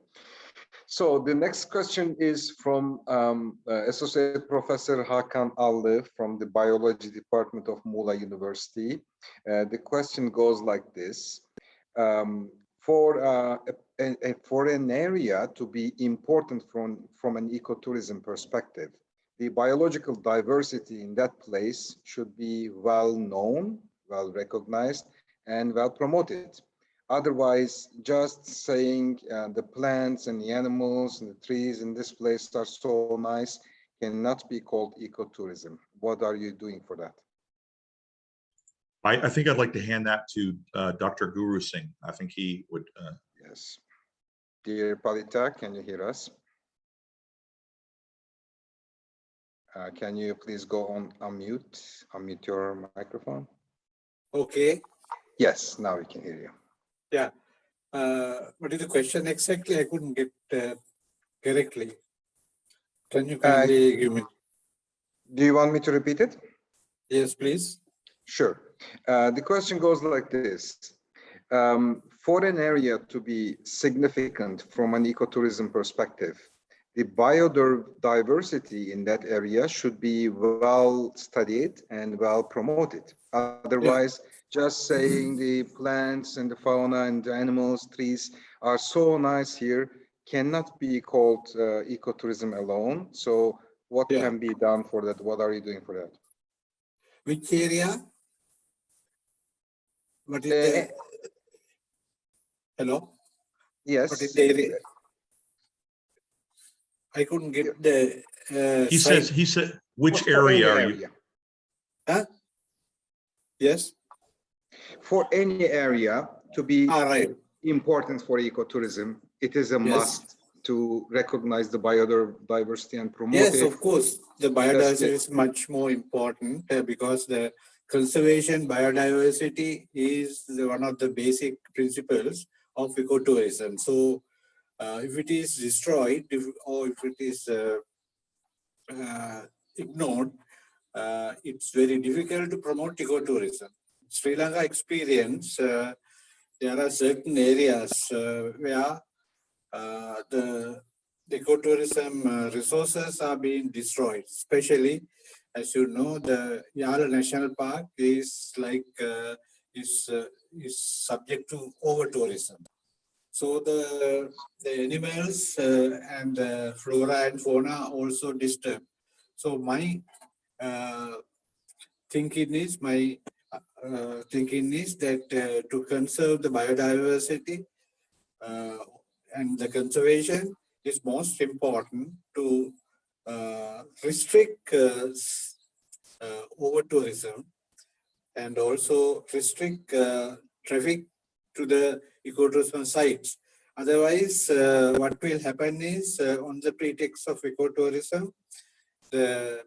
Speaker 3: So the next question is from Associate Professor Hakan Allı from the Biology Department of Muğla University. The question goes like this. For an area to be important from an ecotourism perspective, the biological diversity in that place should be well known, well recognized, and well promoted. Otherwise, just saying the plants and the animals and the trees in this place are so nice cannot be called ecotourism. What are you doing for that?
Speaker 4: I think I'd like to hand that to Dr. Guru Singh. I think he would.
Speaker 3: Yes. Dear Palita, can you hear us? Can you please go on unmute your microphone?
Speaker 6: Okay.
Speaker 3: Yes, now we can hear you.
Speaker 6: Yeah. What is the question exactly? I couldn't get correctly. Can you kindly give me?
Speaker 3: Do you want me to repeat it?
Speaker 6: Yes, please.
Speaker 3: Sure. The question goes like this. For an area to be significant from an ecotourism perspective, the biodiversity in that area should be well studied and well promoted. Otherwise, just saying the plants and the fauna and the animals, trees are so nice here cannot be called ecotourism alone. So what can be done for that? What are you doing for that?
Speaker 6: Which area? What is the... Hello?
Speaker 3: Yes.
Speaker 6: What is the area? I couldn't get the...
Speaker 4: he said, which area are you?
Speaker 6: Huh? Yes.
Speaker 3: For any area to be important for ecotourism, it is a must to recognize the biodiversity and promote it.
Speaker 6: Yes, of course. The biodiversity is much more important because the conservation biodiversity is one of the basic principles of ecotourism. So if it is destroyed or if it is ignored, it's very difficult to promote ecotourism. Sri Lanka experience, there are certain areas where the ecotourism resources are being destroyed. Especially, as you know, the Yala National Park is like is subject to over-tourism. So the animals and the flora and fauna are also disturbed. So my thinking is that to conserve the biodiversity and the conservation is most important to restrict over-tourism and also restrict traffic to the ecotourism sites. Otherwise, what will happen is on the pretext of ecotourism, the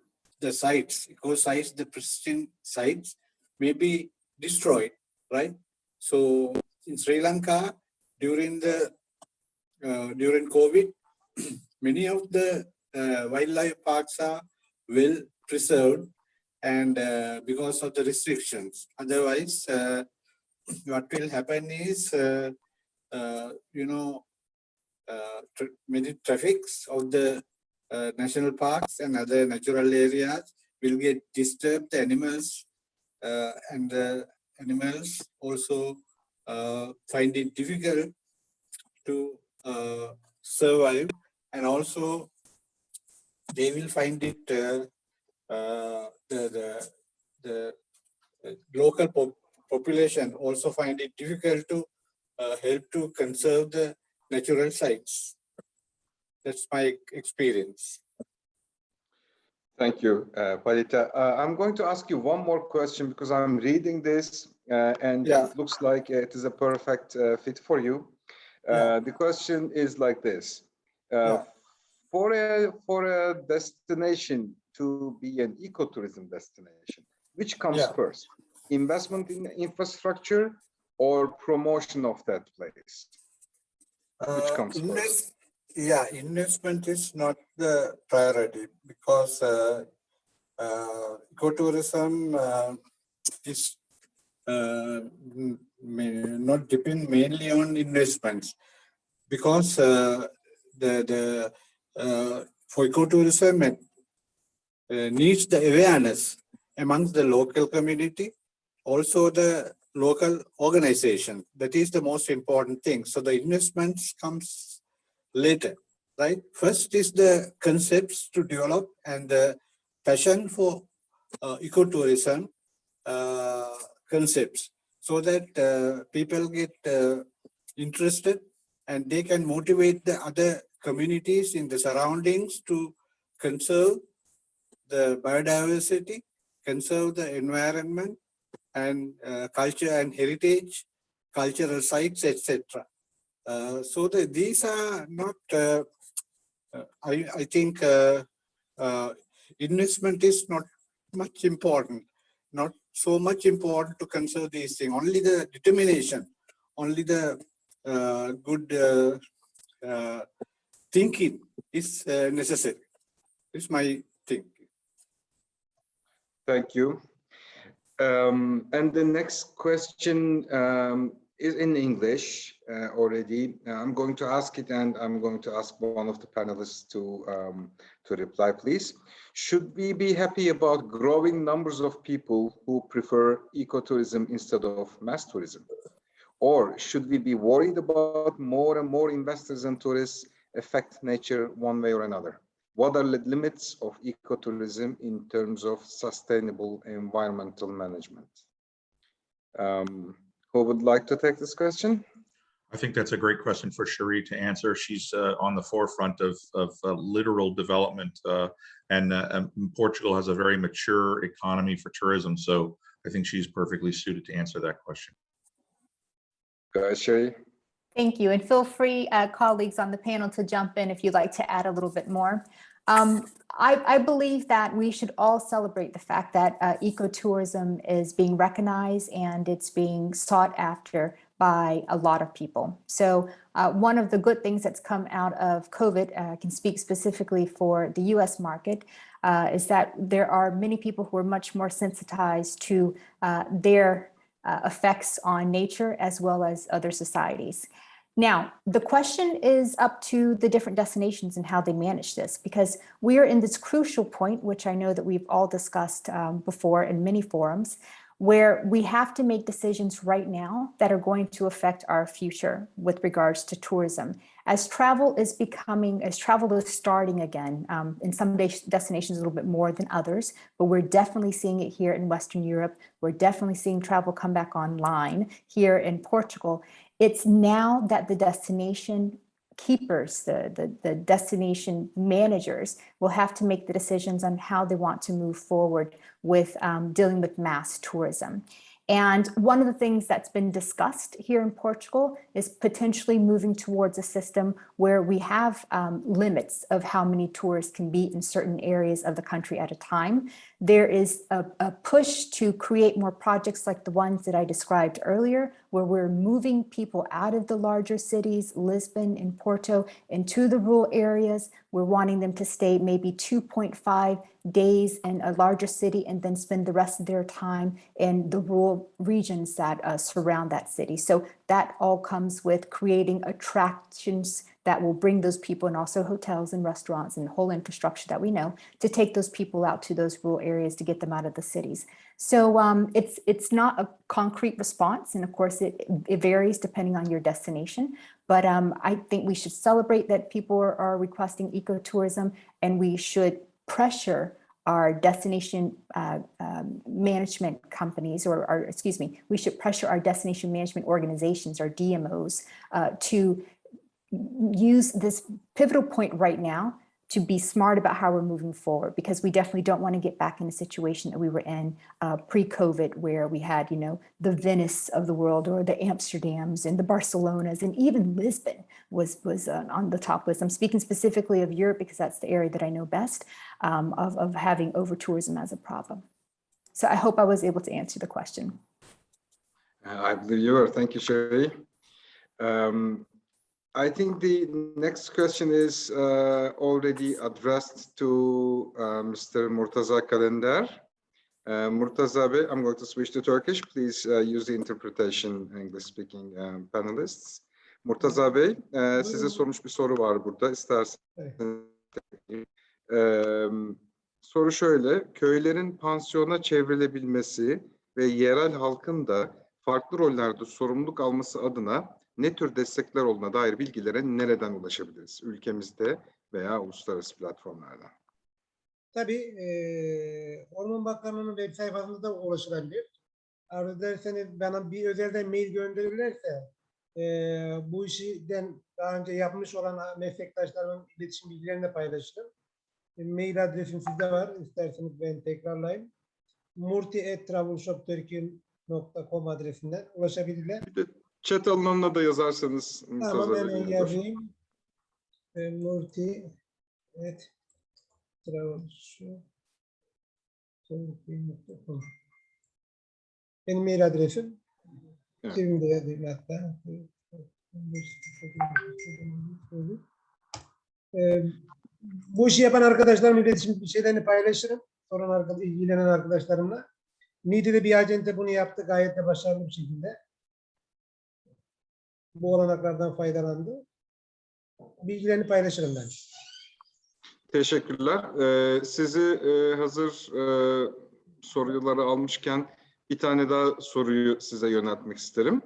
Speaker 6: sites, eco-sites, the pristine sites may be destroyed, right? So in Sri Lanka, during COVID, many of the wildlife parks are well preserved and because of the restrictions. Otherwise, what will happen is, many traffics of the national parks and other natural areas will get disturbed. The animals and the animals also find it difficult to survive, and also they will find it the local population also find it difficult to help to conserve the natural sites. That's my experience.
Speaker 3: Thank you, Palita. I'm going to ask you one more question because I'm reading this and it looks like it is a perfect fit for you. The question is like this. For a destination to be an ecotourism destination, which comes first? Investment in infrastructure or promotion of that place? Which comes first?
Speaker 6: Yeah, investment is not the priority because ecotourism is not depend mainly on investments because for ecotourism it needs the awareness amongst the local community, also the local organization. That is the most important thing. So the investments comes later, right? First is the concepts to develop and the passion for ecotourism concepts, so that people get interested and they can motivate the other communities in the surroundings to conserve the biodiversity, conserve the environment and culture and heritage, cultural sites, etc. So these are not, I think investment is not much important, not so much important to conserve these things. Only the determination, only the good thinking is necessary. It's my thing.
Speaker 3: Thank you. And the next question is in English already. I'm going to ask it, and I'm going to ask one of the panelists to reply, please. Should we be happy about growing numbers of people who prefer ecotourism instead of mass tourism? Or should we be worried about more and more investors and tourists affect nature one way or another? What are the limits of ecotourism in terms of sustainable environmental management? Who would like to take this question?
Speaker 4: I think that's a great question for Cherie to answer. She's on the forefront of literal development, and Portugal has a very mature economy for tourism. So I think she's perfectly suited to answer that question.
Speaker 3: Go ahead, Cherie.
Speaker 7: Thank you. And feel free, colleagues on the panel, to jump in if you'd like to add a little bit more. I believe that we should all celebrate the fact that ecotourism is being recognized and it's being sought after by a lot of people. So one of the good things that's come out of COVID, I can speak specifically for the US market, is that there are many people who are much more sensitized to their effects on nature as well as other societies. Now, the question is up to the different destinations and how they manage this, because we are in this crucial point, which I know that we've all discussed before in many forums, where we have to make decisions right now that are going to affect our future with regards to tourism. As travel is starting again, in some destinations a little bit more than others, but we're definitely seeing it here in Western Europe. We're definitely seeing travel come back online here in Portugal. It's now that the destination keepers, the destination managers will have to make the decisions on how they want to move forward with dealing with mass tourism. And one of the things that's been discussed here in Portugal is potentially moving towards a system where we have limits of how many tourists can be in certain areas of the country at a time. There is a push to create more projects like the ones that I described earlier, where we're moving people out of the larger cities, Lisbon and Porto, into the rural areas. We're wanting them to stay maybe 2.5 days in a larger city and then spend the rest of their time in the rural regions that surround that city. So that all comes with creating attractions that will bring those people, and also hotels and restaurants and the whole infrastructure that we know, to take those people out to those rural areas to get them out of the cities. So it's not a concrete response. And of course, it varies depending on your destination. But I think we should celebrate that people are requesting ecotourism, and we should pressure our destination management companies, we should pressure our destination management organizations, our DMOs, to use this pivotal point right now to be smart about how we're moving forward, because we definitely don't want to get back in a situation that we were in pre-COVID, where we had, the Venice of the world, or the Amsterdams and the Barcelonas, and even Lisbon was on the top list. I'm speaking specifically of Europe because that's the area that I know best, of having over-tourism as a problem. So I hope I was able to answer the question.
Speaker 3: I believe you are. Thank you, Cherie. I think the next question is already addressed to Mr. Murtaza Kalender. Murtaza Bey, I'm going to switch to Turkish. Please use the interpretation English-speaking panelists. Murtaza Bey, size sormuş bir soru var burada. İsterseniz. Soru şöyle, köylerin pansiyona çevrilebilmesi ve yerel halkın da farklı rollerde sorumluluk alması adına ne tür destekler olduğuna dair bilgilere nereden ulaşabiliriz? Ülkemizde veya uluslararası platformlardan.
Speaker 5: Tabii Orman Bakanlığı'nın web sayfasında da ulaşılabilir. Arzu ederseniz bana bir özelden mail gönderirlerse bu işden daha önce yapmış olan meslektaşlarımın iletişim bilgilerini de paylaşırım. Mail adresim sizde var. İsterseniz ben tekrarlayayım. murti@travelshopturkey.com adresinden ulaşabilirler.
Speaker 3: Bir de chat alanına da yazarsanız.
Speaker 5: Tamam, hemen yazayım. Murti@travelshopturkey.com. Benim mail adresim.
Speaker 3: Evet.
Speaker 5: Şimdi de yazayım hatta. Bu işi yapan arkadaşlarımla iletişim şeylerini paylaşırım. Soran ilgilenen arkadaşlarımla. Niğde'de bir acente bunu yaptı gayet de başarılı bir şekilde. Bu olanaklardan faydalandı. Bilgilerini paylaşırım ben.
Speaker 3: Teşekkürler. Sizi hazır soruları almışken bir tane daha soruyu size yöneltmek isterim.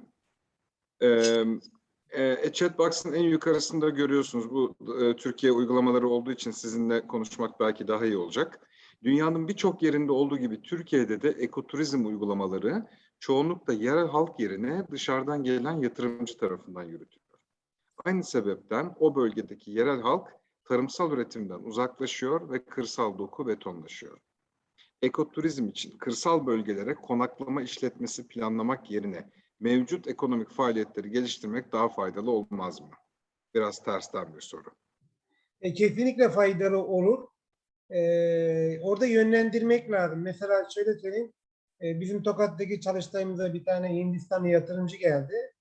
Speaker 3: Chat box'ın en yukarısında görüyorsunuz. Bu Türkiye uygulamaları olduğu için sizinle konuşmak belki daha iyi olacak. Dünyanın birçok yerinde olduğu gibi Türkiye'de de ekoturizm uygulamaları çoğunlukla yerel halk yerine dışarıdan gelen yatırımcı tarafından yürütülüyor. Aynı sebepten o bölgedeki yerel halk tarımsal üretimden uzaklaşıyor ve kırsal doku betonlaşıyor. Ekoturizm için kırsal bölgelere konaklama işletmesi planlamak yerine mevcut ekonomik faaliyetleri geliştirmek daha faydalı olmaz mı? Biraz tersten bir soru.
Speaker 5: Kesinlikle faydalı olur. Orada yönlendirmek lazım. Mesela şöyle söyleyeyim. Bizim Tokat'taki çalıştayımıza bir tane Hindistanlı yatırımcı geldi.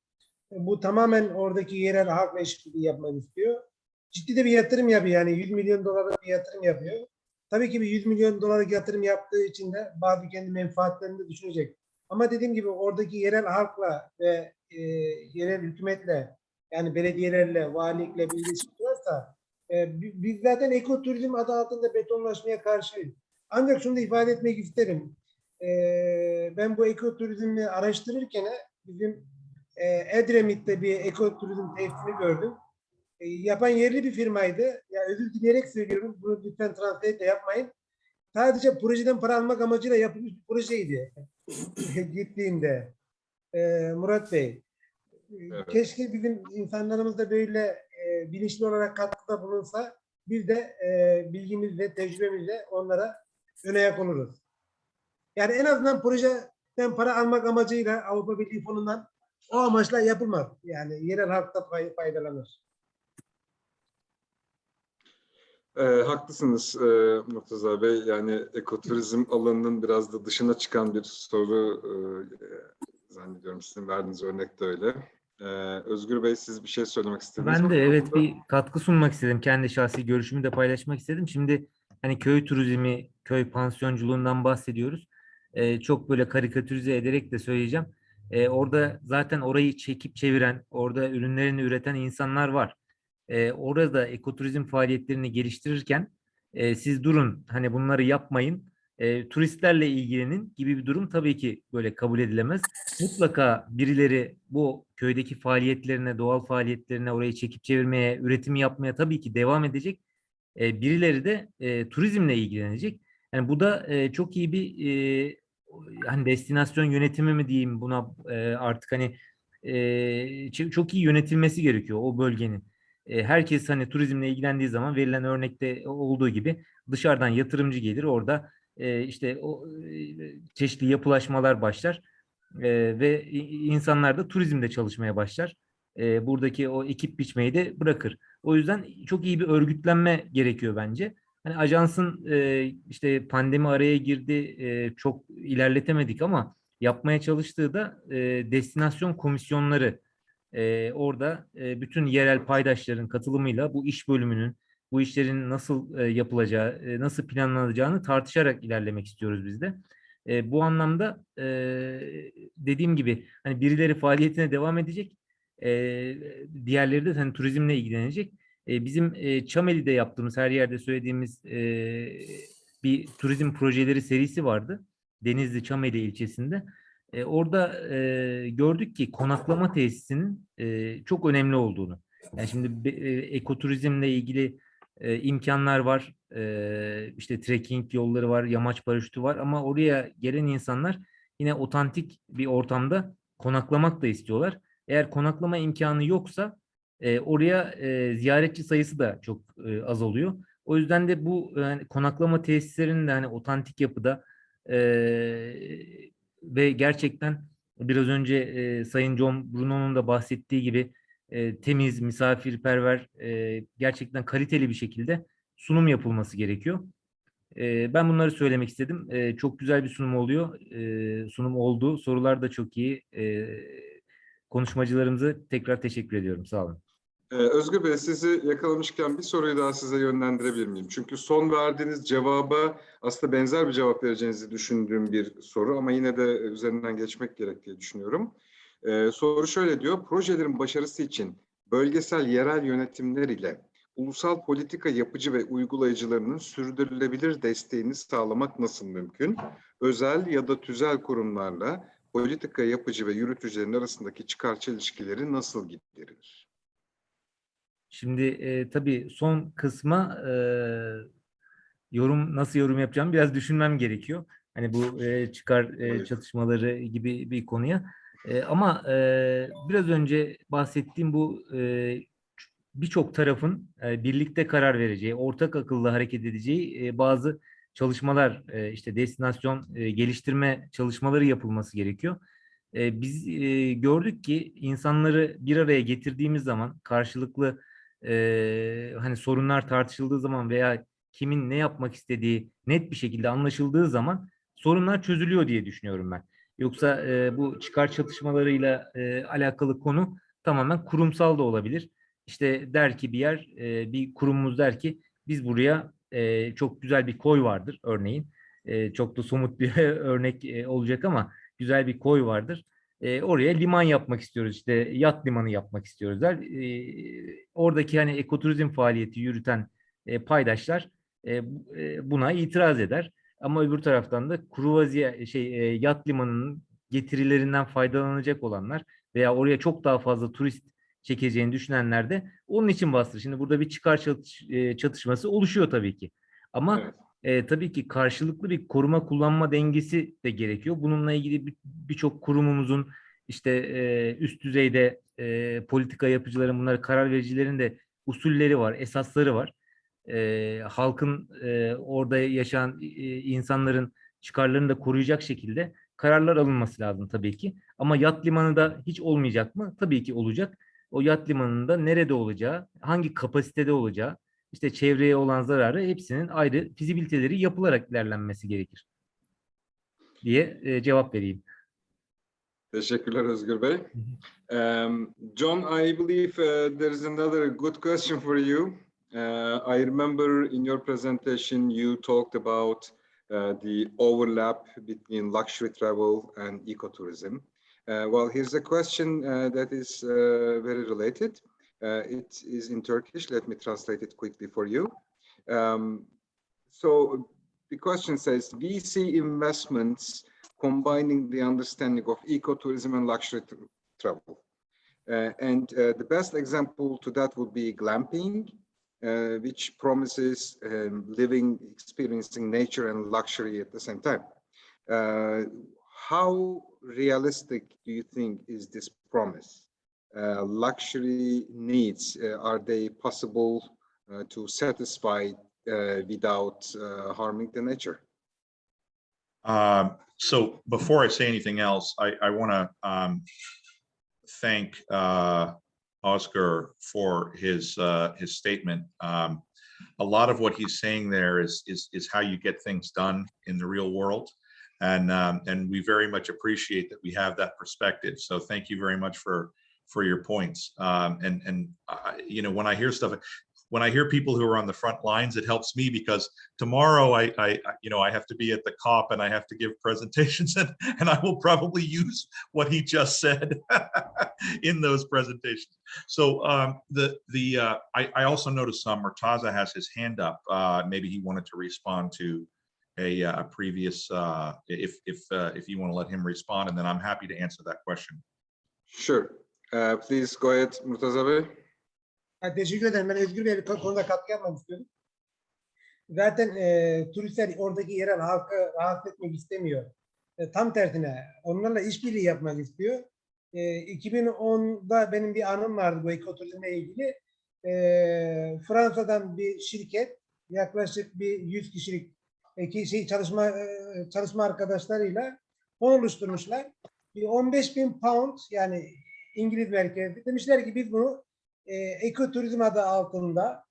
Speaker 5: Bu tamamen oradaki yerel halkla işbirliği yapmak istiyor. Ciddi de bir yatırım yapıyor. Yani 100 milyon dolarlık bir yatırım yapıyor. Tabii ki bir 100 milyon dolarlık yatırım yaptığı için de bazı kendi menfaatlerini de düşünecek. Ama dediğim gibi oradaki yerel halkla ve yerel hükümetle, yani belediyelerle, valilikle bir ilişki varsa biz zaten ekoturizm adı altında betonlaşmaya karşıyız. Ancak şunu da ifade etmek isterim. Ben bu ekoturizmi araştırırken bizim Edremit'te bir ekoturizm tesisini gördüm. Yapan yerli bir firmaydı. Ya özür dileyerek söylüyorum. Bunu lütfen translate de yapmayın. Sadece projeden para almak amacıyla yapılmış bir projeydi. Gittiğimde. Murat Bey.
Speaker 3: Evet.
Speaker 5: Keşke bizim insanlarımız da böyle bilinçli olarak katkıda bulunsa, biz de bilgimizle, tecrübemizle onlara ön ayak oluruz. Yani en azından projeden para almak amacıyla Avrupa Birliği fonundan o amaçla yapılmaz. Yani yerel halk da faydalanır.
Speaker 3: Haklısınız Murtaza Bey. Yani ekoturizm alanının biraz da dışına çıkan bir soru zannediyorum. Sizin verdiğiniz örnek de öyle. Özgür Bey, siz bir şey söylemek istediniz mi?
Speaker 2: Ben de evet bir katkı sunmak istedim. Kendi şahsi görüşümü de paylaşmak istedim. Şimdi hani köy turizmi, köy pansiyonculuğundan bahsediyoruz. Çok böyle karikatürize ederek de söyleyeceğim. Orada zaten orayı çekip çeviren, orada ürünlerini üreten insanlar var. Orada ekoturizm faaliyetlerini geliştirirken siz durun hani bunları yapmayın, turistlerle ilgilenin gibi bir durum tabii ki böyle kabul edilemez. Mutlaka birileri bu köydeki faaliyetlerine, doğal faaliyetlerine orayı çekip çevirmeye, üretim yapmaya tabii ki devam edecek. Birileri de turizmle ilgilenecek. Yani bu da çok iyi bir hani destinasyon yönetimi mi diyeyim buna artık hani çok iyi yönetilmesi gerekiyor o bölgenin. Herkes hani turizmle ilgilendiği zaman verilen örnekte olduğu gibi dışarıdan yatırımcı gelir orada işte o çeşitli yapılaşmalar başlar ve insanlar da turizmde çalışmaya başlar. Buradaki o ekip biçmeyi de bırakır. O yüzden çok iyi bir örgütlenme gerekiyor bence. Hani ajansın işte pandemi araya girdi, çok ilerletemedik ama yapmaya çalıştığı da destinasyon komisyonları Orada bütün yerel paydaşların katılımıyla bu iş bölümünün, bu işlerin nasıl yapılacağı, nasıl planlanacağını tartışarak ilerlemek istiyoruz biz de. Bu anlamda dediğim gibi hani birileri faaliyetine devam edecek, diğerleri de hani turizmle ilgilenecek. Bizim Çameli'de yaptığımız, her yerde söylediğimiz bir turizm projeleri serisi vardı. Denizli Çameli ilçesinde. Orada gördük ki konaklama tesisinin çok önemli olduğunu. Yani şimdi ekoturizmle ilgili imkanlar var. İşte trekking yolları var, yamaç paraşütü var ama oraya gelen insanlar yine otantik bir ortamda konaklamak da istiyorlar. Eğer konaklama imkanı yoksa oraya ziyaretçi sayısı da çok az oluyor. O yüzden de bu yani konaklama tesislerinin de hani otantik yapıda e, ve gerçekten biraz önce Sayın John Bruno'nun da bahsettiği gibi temiz, misafirperver, gerçekten kaliteli bir şekilde sunum yapılması gerekiyor. Ben bunları söylemek istedim. Çok güzel bir sunum oluyor. Sunum oldu. Sorular da çok iyi. Konuşmacılarımıza tekrar teşekkür ediyorum. Sağ olun.
Speaker 3: Özgür Bey, sizi yakalamışken bir soruyu daha size yönlendirebilir miyim? Çünkü son verdiğiniz cevaba aslında benzer bir cevap vereceğinizi düşündüğüm bir soru ama yine de üzerinden geçmek gerek diye düşünüyorum. Soru şöyle diyor, projelerin başarısı için bölgesel yerel yönetimler ile ulusal politika yapıcı ve uygulayıcılarının sürdürülebilir desteğini sağlamak nasıl mümkün? Özel ya da tüzel kurumlarla politika yapıcı ve yürütücülerin arasındaki çıkarcı ilişkileri nasıl giderilir?
Speaker 2: Şimdi tabii son kısma nasıl yorum yapacağımı biraz düşünmem gerekiyor. Hani bu çıkar çatışmaları gibi bir konuya. Ama biraz önce bahsettiğim bu birçok tarafın birlikte karar vereceği, ortak akılla hareket edeceği bazı çalışmalar, işte destinasyon geliştirme çalışmaları yapılması gerekiyor. Biz gördük ki insanları bir araya getirdiğimiz zaman karşılıklı hani sorunlar tartışıldığı zaman veya kimin ne yapmak istediği net bir şekilde anlaşıldığı zaman sorunlar çözülüyor diye düşünüyorum ben. Yoksa bu çıkar çatışmalarıyla alakalı konu tamamen kurumsal da olabilir. İşte der ki bir yer, bir kurumumuz der ki biz buraya çok güzel bir koy vardır örneğin. Çok da somut bir örnek olacak ama güzel bir koy vardır. Oraya liman yapmak istiyoruz, işte yat limanı yapmak istiyoruz der. Oradaki hani ekoturizm faaliyeti yürüten paydaşlar buna itiraz eder. Ama öbür taraftan da kruvaziye yat limanının getirilerinden faydalanacak olanlar veya oraya çok daha fazla turist çekeceğini düşünenler de onun için bastırır. Şimdi burada bir çıkar çatışması oluşuyor tabii ki. Ama tabii ki karşılıklı bir koruma kullanma dengesi de gerekiyor. Bununla ilgili birçok kurumumuzun işte üst düzeyde politika yapıcıların, bunları karar vericilerin de usulleri var, esasları var. Halkın orada yaşayan insanların çıkarlarını da koruyacak şekilde kararlar alınması lazım tabii ki. Ama yat limanı da hiç olmayacak mı? Tabii ki olacak. O yat limanında nerede olacağı, hangi kapasitede olacağı, işte çevreye olan zararı hepsinin ayrı fizibiliteleri yapılarak ilerlenmesi gerekir diye cevap vereyim.
Speaker 3: Teşekkürler Özgür Bey. John, I believe there is another good question for you. I remember in your presentation you talked about the overlap between luxury travel and ecotourism. Well, here's a question that is very related. It is in Turkish. Let me translate it quickly for you. So the question says, VC investments combining the understanding of ecotourism and luxury travel. The best example to that would be glamping, which promises living, experiencing nature and luxury at the same time. How realistic do you think is this promise? Luxury needs, are they possible to satisfy without harming the nature?
Speaker 4: So before I say anything else, I want to thank Oscar for his statement. A lot of what he's saying there is how you get things done in the real world, and we very much appreciate that we have that perspective. So thank you very much for your points. You know, when I hear stuff, when I hear people who are on the front lines, it helps me because tomorrow you know, I have to be at the COP and I have to give presentations, and I will probably use what he just said in those presentations. So I also noticed Murtaza has his hand up. Maybe he wanted to respond to a previous, if you want to let him respond, and then I'm happy to answer that question.
Speaker 3: Sure. Please go ahead, Murtaza Bey.
Speaker 5: Teşekkür ederim. Ben Özgür Bey'e bir konuda katkı yapmak istiyorum. Zaten turistler oradaki yerel halkı rahatsız etmek istemiyor. Tam tersine onlarla işbirliği yapmak istiyor. 2010'da benim bir anım vardı bu ekoturizmle ilgili. Fransa'dan bir şirket yaklaşık bir 100 kişilik çalışma arkadaşlarıyla fon oluşturmuşlar. Bir 15.000 pound, yani İngiliz merkezli. Demişler ki biz bunu Eko-Turizm adı altında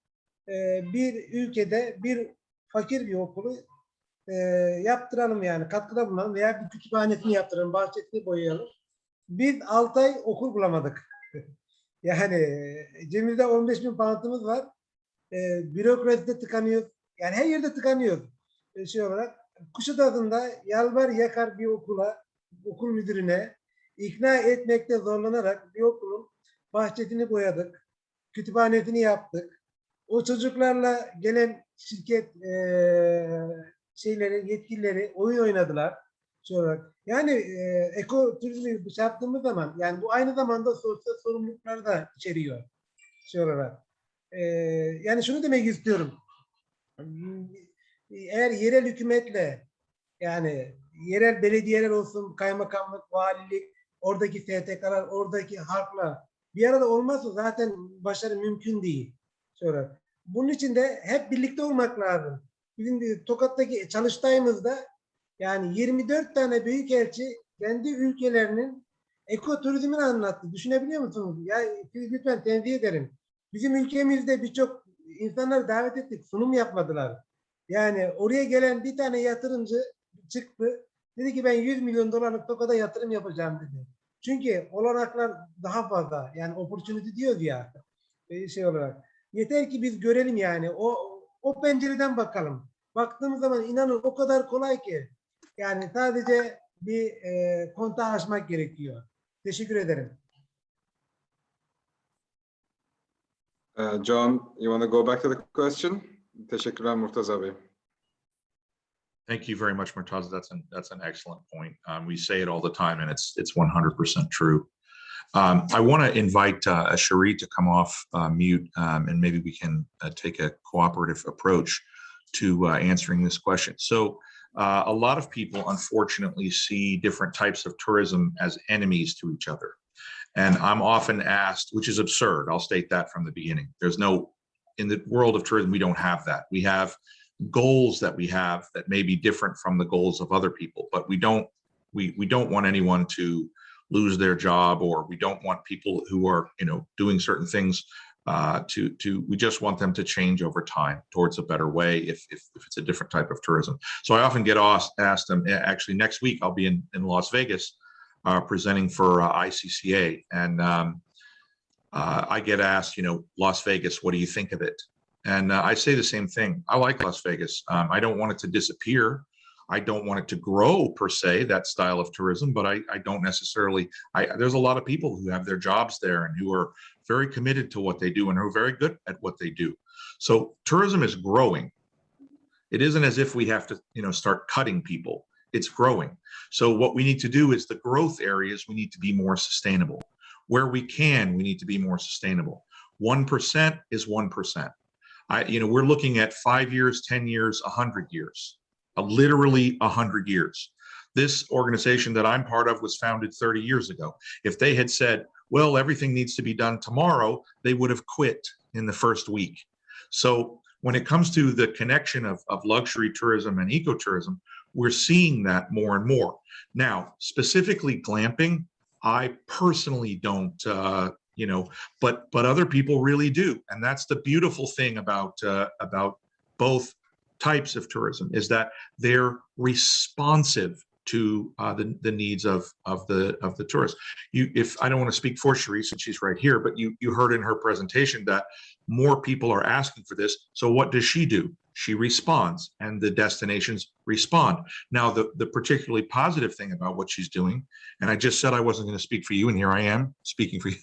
Speaker 5: bir ülkede bir fakir bir okulu yaptıralım, yani katkıda bulunalım veya bir kütüphanesini yaptıralım, bahçesini boyayalım. Biz 6 ay okul bulamadık. Yani cebimizde 15.000 pound'umuz var. Bürokraside tıkanıyoruz. Yani her yerde tıkanıyoruz. Şey olarak Kuşadası'nda yalvar yakar bir okul müdürüne ikna etmekte zorlanarak bir okulun bahçesini boyadık. Kütüphanesini yaptık. O çocuklarla gelen şirket yetkilileri oyun oynadılar. Olarak. Yani ekoturizmi yaptığımız zaman, yani bu aynı zamanda sosyal sorumlulukları da içeriyor. Olarak. Yani şunu demek istiyorum. Eğer yerel hükümetle, yani yerel belediyeler olsun, kaymakamlık, valilik, oradaki STK'lar, oradaki halkla bir arada olmazsa zaten başarı mümkün değil. Sonra bunun için de hep birlikte olmak lazım. Bizim Tokat'taki çalıştayımızda yani 24 tane büyükelçi kendi ülkelerinin ekoturizmini anlattı. Düşünebiliyor musunuz? Ya lütfen tenzih ederim. Bizim ülkemizde birçok insanları davet ettik, sunum yapmadılar. Yani oraya gelen bir tane yatırımcı çıktı. Dedi ki ben 100 milyon dolarlık Tokat'a yatırım yapacağım dedi. Çünkü olanaklar daha fazla. Yani opportunity diyoruz ya olarak. Yeter ki biz görelim yani. O pencereden bakalım. Baktığımız zaman inanın o kadar kolay ki. Yani sadece bir kontağı açmak gerekiyor. Teşekkür ederim.
Speaker 3: John, you want to go back to the question? Teşekkürler Murtaza Bey.
Speaker 4: Thank you very much, Murtaza. That's an excellent point. We say it all the time, and it's 100% true. I want to invite Cherie to come off mute, and maybe we can take a cooperative approach to answering this question. So a lot of people, unfortunately, see different types of tourism as enemies to each other. And I'm often asked, which is absurd, I'll state that from the beginning. In the world of tourism, we don't have that. We have goals that we have that may be different from the goals of other people, but we don't want anyone to lose their job, or we don't want people who are, doing certain things we just want them to change over time towards a better way if it's a different type of tourism. So I often get asked them, actually next week I'll be in Las Vegas presenting for ICCA, and I get asked, Las Vegas, what do you think of it? And I say the same thing. I like Las Vegas. I don't want it to disappear. I don't want it to grow per se, that style of tourism, but I don't necessarily, there's a lot of people who have their jobs there and who are very committed to what they do and who are very good at what they do. So tourism is growing. It isn't as if we have to, start cutting people. It's growing. So what we need to do is the growth areas, we need to be more sustainable. Where we can, we need to be more sustainable. 1% is 1%. We're looking at 5 years, 10 years, 100 years. Literally 100 years. This organization that I'm part of was founded 30 years ago. If they had said, well, everything needs to be done tomorrow, they would have quit in the first week. So when it comes to the connection of luxury tourism and ecotourism, we're seeing that more and more. Now, specifically glamping, I personally don't, but other people really do. And that's the beautiful thing about both types of tourism, is that they're responsive to the needs of the tourists. If I don't want to speak for Cherie since she's right here, but you heard in her presentation that more people are asking for this. So what does she do? She responds, and the destinations respond. Now, the particularly positive thing about what she's doing, and I just said I wasn't going to speak for you, and here I am speaking for you,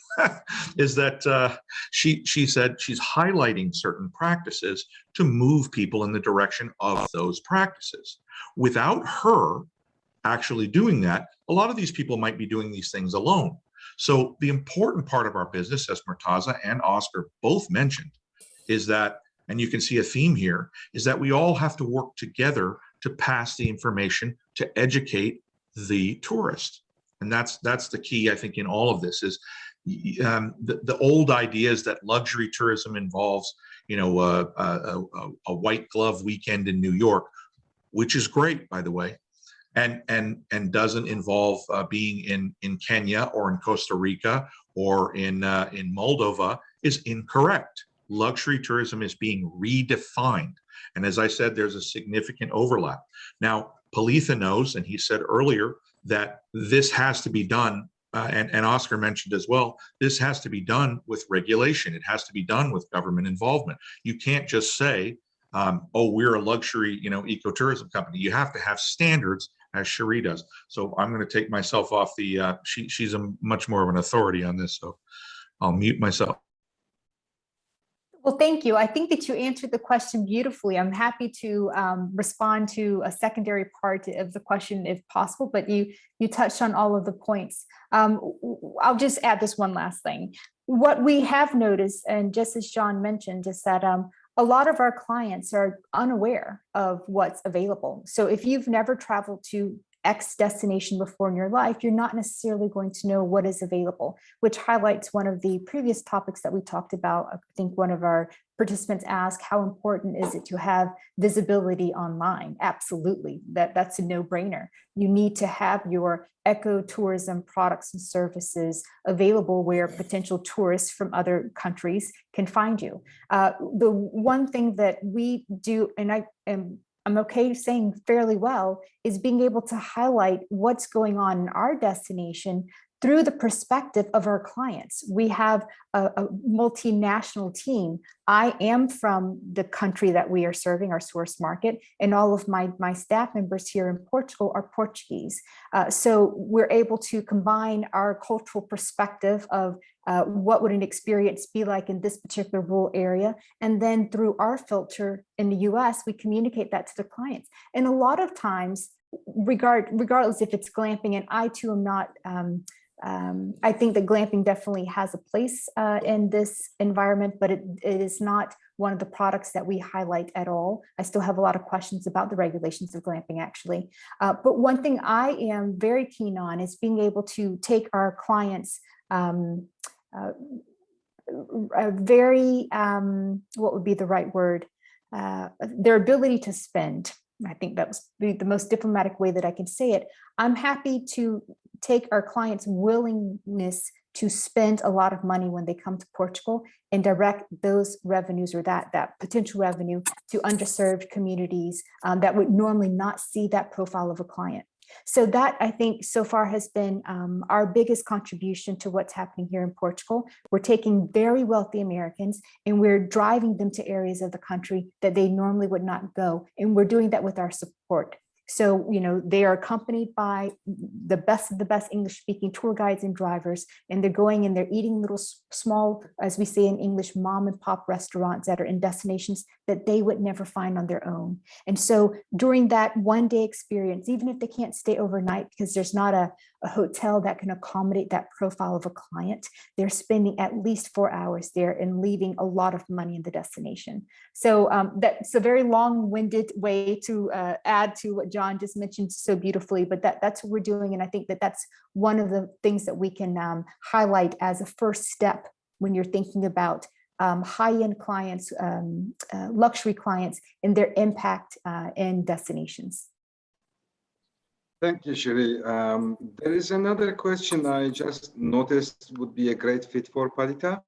Speaker 4: is that she said she's highlighting certain practices to move people in the direction of those practices. Without her actually doing that, a lot of these people might be doing these things alone. So the important part of our business, as Murtaza and Oscar both mentioned, is that, and you can see a theme here, is that we all have to work together to pass the information to educate the tourist. And that's the key, I think, in all of this is the old idea is that luxury tourism involves, a white glove weekend in New York, which is great, by the way, and doesn't involve being in Kenya or in Costa Rica or in Moldova is incorrect. Luxury tourism is being redefined. And as I said, there's a significant overlap. Now, Palitha knows, and he said earlier, that this has to be done, and Oscar mentioned as well, this has to be done with regulation. It has to be done with government involvement. You can't just say, oh, we're a luxury, ecotourism company. You have to have standards, as Cherie does. So I'm going to take myself off the, she's a much more of an authority on this, so I'll mute myself.
Speaker 7: Well, thank you. I think that you answered the question beautifully. I'm happy to respond to a secondary part of the question if possible, but you touched on all of the points. I'll just add this one last thing. What we have noticed, and just as John mentioned, is that a lot of our clients are unaware of what's available. So if you've never traveled to X destination before in your life, you're not necessarily going to know what is available, which highlights one of the previous topics that we talked about. I think one of our participants asked, how important is it to have visibility online? Absolutely, that's a no-brainer. You need to have your ecotourism products and services available where potential tourists from other countries can find you. The one thing that we do, and I'm okay saying fairly well, is being able to highlight what's going on in our destination through the perspective of our clients. We have a multinational team. I am from the country that we are serving, our source market, and all of my staff members here in Portugal are Portuguese. So we're able to combine our cultural perspective of what would an experience be like in this particular rural area, and then through our filter in the US, we communicate that to the clients. And a lot of times, regardless if it's glamping, and I too am not, I think that glamping definitely has a place in this environment, but it is not one of the products that we highlight at all. I still have a lot of questions about the regulations of glamping, actually. But one thing I am very keen on is being able to take our clients very, what would be the right word? Their ability to spend. I think that was the most diplomatic way that I can say it. I'm happy to take our clients' willingness to spend a lot of money when they come to Portugal and direct those revenues or that potential revenue to underserved communities that would normally not see that profile of a client. So that, I think, so far has been our biggest contribution to what's happening here in Portugal. We're taking very wealthy Americans and we're driving them to areas of the country that they normally would not go. And we're doing that with our support. So, they are accompanied by the best of the best English-speaking tour guides and drivers, and they're going and they're eating little small, as we say in English, mom and pop restaurants that are in destinations that they would never find on their own. And so during that one-day experience, even if they can't stay overnight because there's not a hotel that can accommodate that profile of a client, they're spending at least 4 hours there and leaving a lot of money in the destination. So that's a very long-winded way to add to what John just mentioned so beautifully, but that's what we're doing. And I think that that's one of the things that we can highlight as a first step when you're thinking about high-end clients, luxury clients, and their impact in destinations.
Speaker 3: Thank you, Cherie. There is another question I just noticed would be a great fit for Palitha.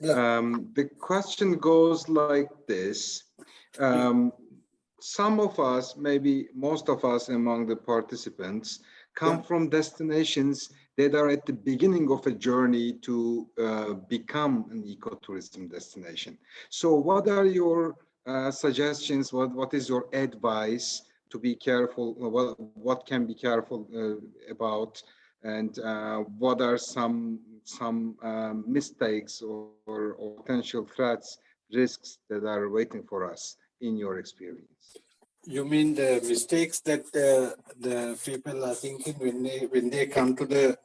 Speaker 3: Yeah. The question goes like this. some of us, maybe most of us among the participants, come from destinations that are at the beginning of a journey to become an ecotourism destination. So what are your suggestions? What is your advice to be careful? What can be careful about? And what are some mistakes or potential threats, risks that are waiting for us in your experience?
Speaker 6: You mean the mistakes that the people are thinking when they come to the?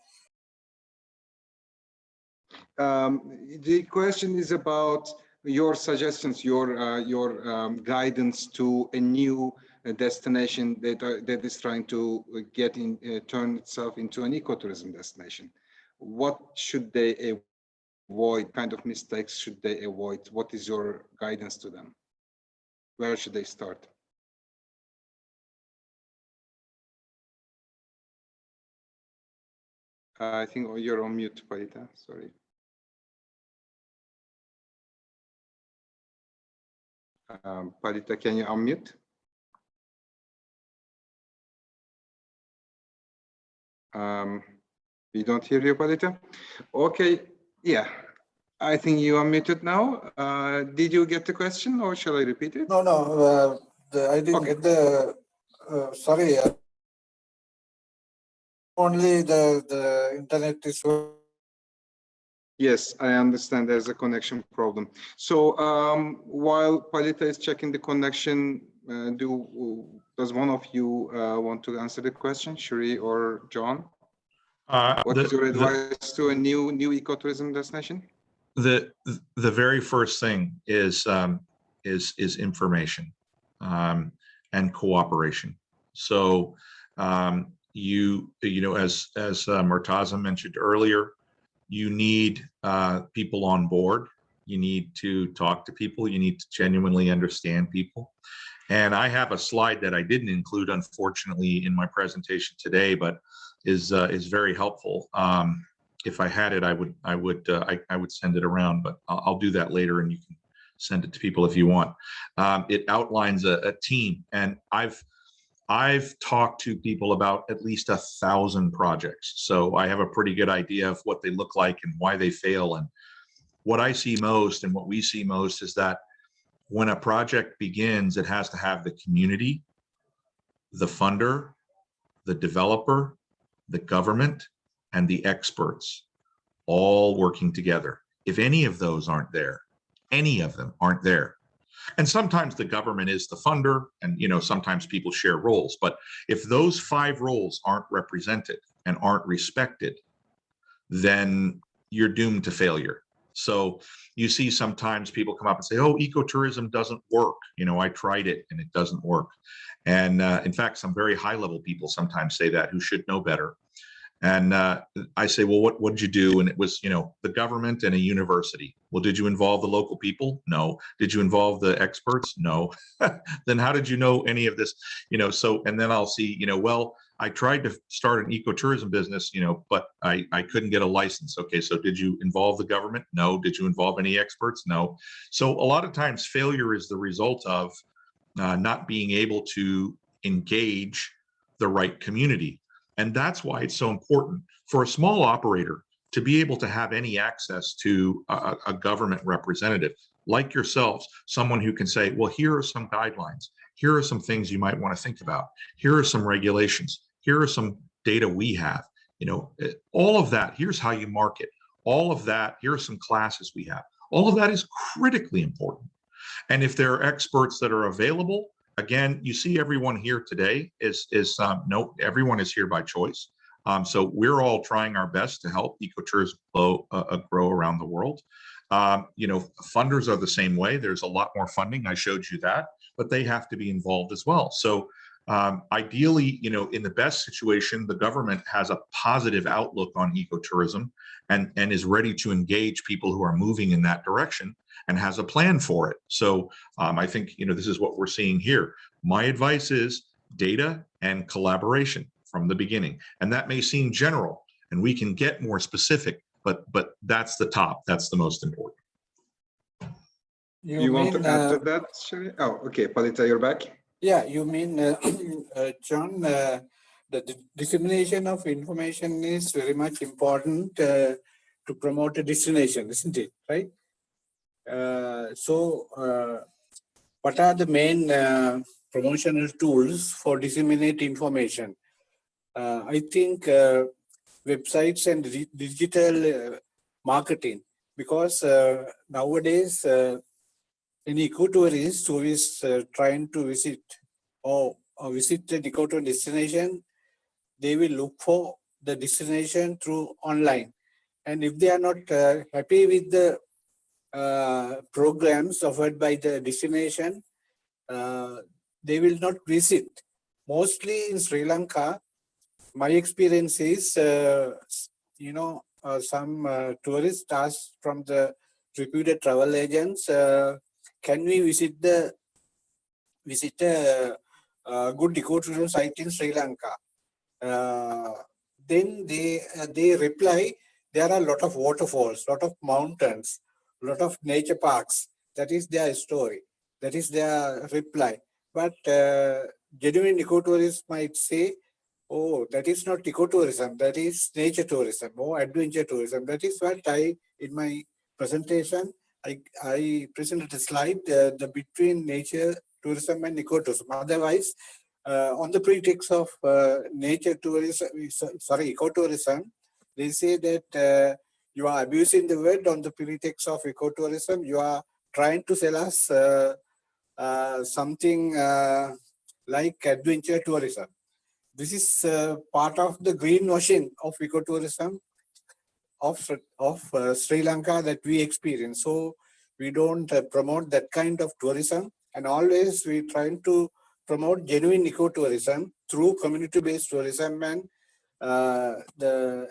Speaker 3: The question is about your suggestions, your guidance to a new destination that is trying to get in, turn itself into an ecotourism destination. What should they avoid? Kind of mistakes should they avoid? What is your guidance to them? Where should they start? I think you're on mute, Parita. Sorry. Parita, can you unmute? We don't hear you, Parita. Okay, yeah. I think you are muted now. Did you get the question, or shall I repeat it?
Speaker 6: No, I didn't get the. Sorry. Only the internet is.
Speaker 3: Yes, I understand there's a connection problem. So while Palita is checking the connection, does one of you want to answer the question, Shuri or John? What is your advice to a new ecotourism destination?
Speaker 4: The very first thing is information and cooperation. So you know, as Murtaza mentioned earlier, you need people on board. You need to talk to people. You need to genuinely understand people. And I have a slide that I didn't include, unfortunately, in my presentation today, but is very helpful. If I had it, I would send it around, but I'll do that later, and you can send it to people if you want. It outlines a team, and I've talked to people about at least 1,000 projects. So I have a pretty good idea of what they look like and why they fail. And what I see most and what we see most is that when a project begins, it has to have the community, the funder, the developer, the government, and the experts all working together. If any of those aren't there, any of them aren't there. And sometimes the government is the funder, and sometimes people share roles. But if those 5 roles aren't represented and aren't respected, then you're doomed to failure. So you see sometimes people come up and say, oh, ecotourism doesn't work. I tried it and it doesn't work. And in fact, some very high level people sometimes say that, who should know better. And I say, well, what did you do? And it was, the government and a university. Well, did you involve the local people? No. Did you involve the experts? No. Then how did you know any of this? So, and then I'll see, well, I tried to start an ecotourism business, but I couldn't get a license. Okay, so did you involve the government? No. Did you involve any experts? No. So a lot of times failure is the result of not being able to engage the right community. And that's why it's so important for a small operator to be able to have any access to a government representative like yourselves, someone who can say, well, here are some guidelines. Here are some things you might want to think about. Here are some regulations. Here are some data we have. All of that. Here's how you market. All of that. Here are some classes we have. All of that is critically important. And if there are experts that are available, again, you see everyone here today no, everyone is here by choice. So we're all trying our best to help ecotourism grow around the world. Funders are the same way. There's a lot more funding. I showed you that, but they have to be involved as well. So ideally, in the best situation, the government has a positive outlook on ecotourism and is ready to engage people who are moving in that direction and has a plan for it. So I think, this is what we're seeing here. My advice is data and collaboration from the beginning. And that may seem general, and we can get more specific, but that's the top. That's the most important.
Speaker 3: You want to add to that, Shari? Oh, okay. Palita, you're back.
Speaker 6: Yeah, you mean, John, the dissemination of information is very much important to promote a destination, isn't it? Right? What are the main promotional tools for disseminate information? I think websites and digital marketing, because nowadays an ecotourist who is trying to visit or visit an ecotour destination, they will look for the destination through online. And if they are not happy with the programs offered by the destination, they will not visit. Mostly in Sri Lanka, my experience is, some tourists ask from the reputed travel agents, can we visit a good ecotourism site in Sri Lanka? Then they reply, there are a lot of waterfalls, lot of mountains, lot of nature parks. That is their story. That is their reply. But genuine ecotourists might say, oh, that is not ecotourism, that is nature tourism or adventure tourism. That is what in my presentation, I presented a slide, the between nature tourism and ecotourism. Otherwise, on the pretext of nature tourism, ecotourism, they say that you are abusing the word. On the pretext of ecotourism, you are trying to sell us something like adventure tourism. This is part of the greenwashing of ecotourism of Sri Lanka that we experience. So we don't promote that kind of tourism, and always we try to promote genuine ecotourism through community-based tourism and the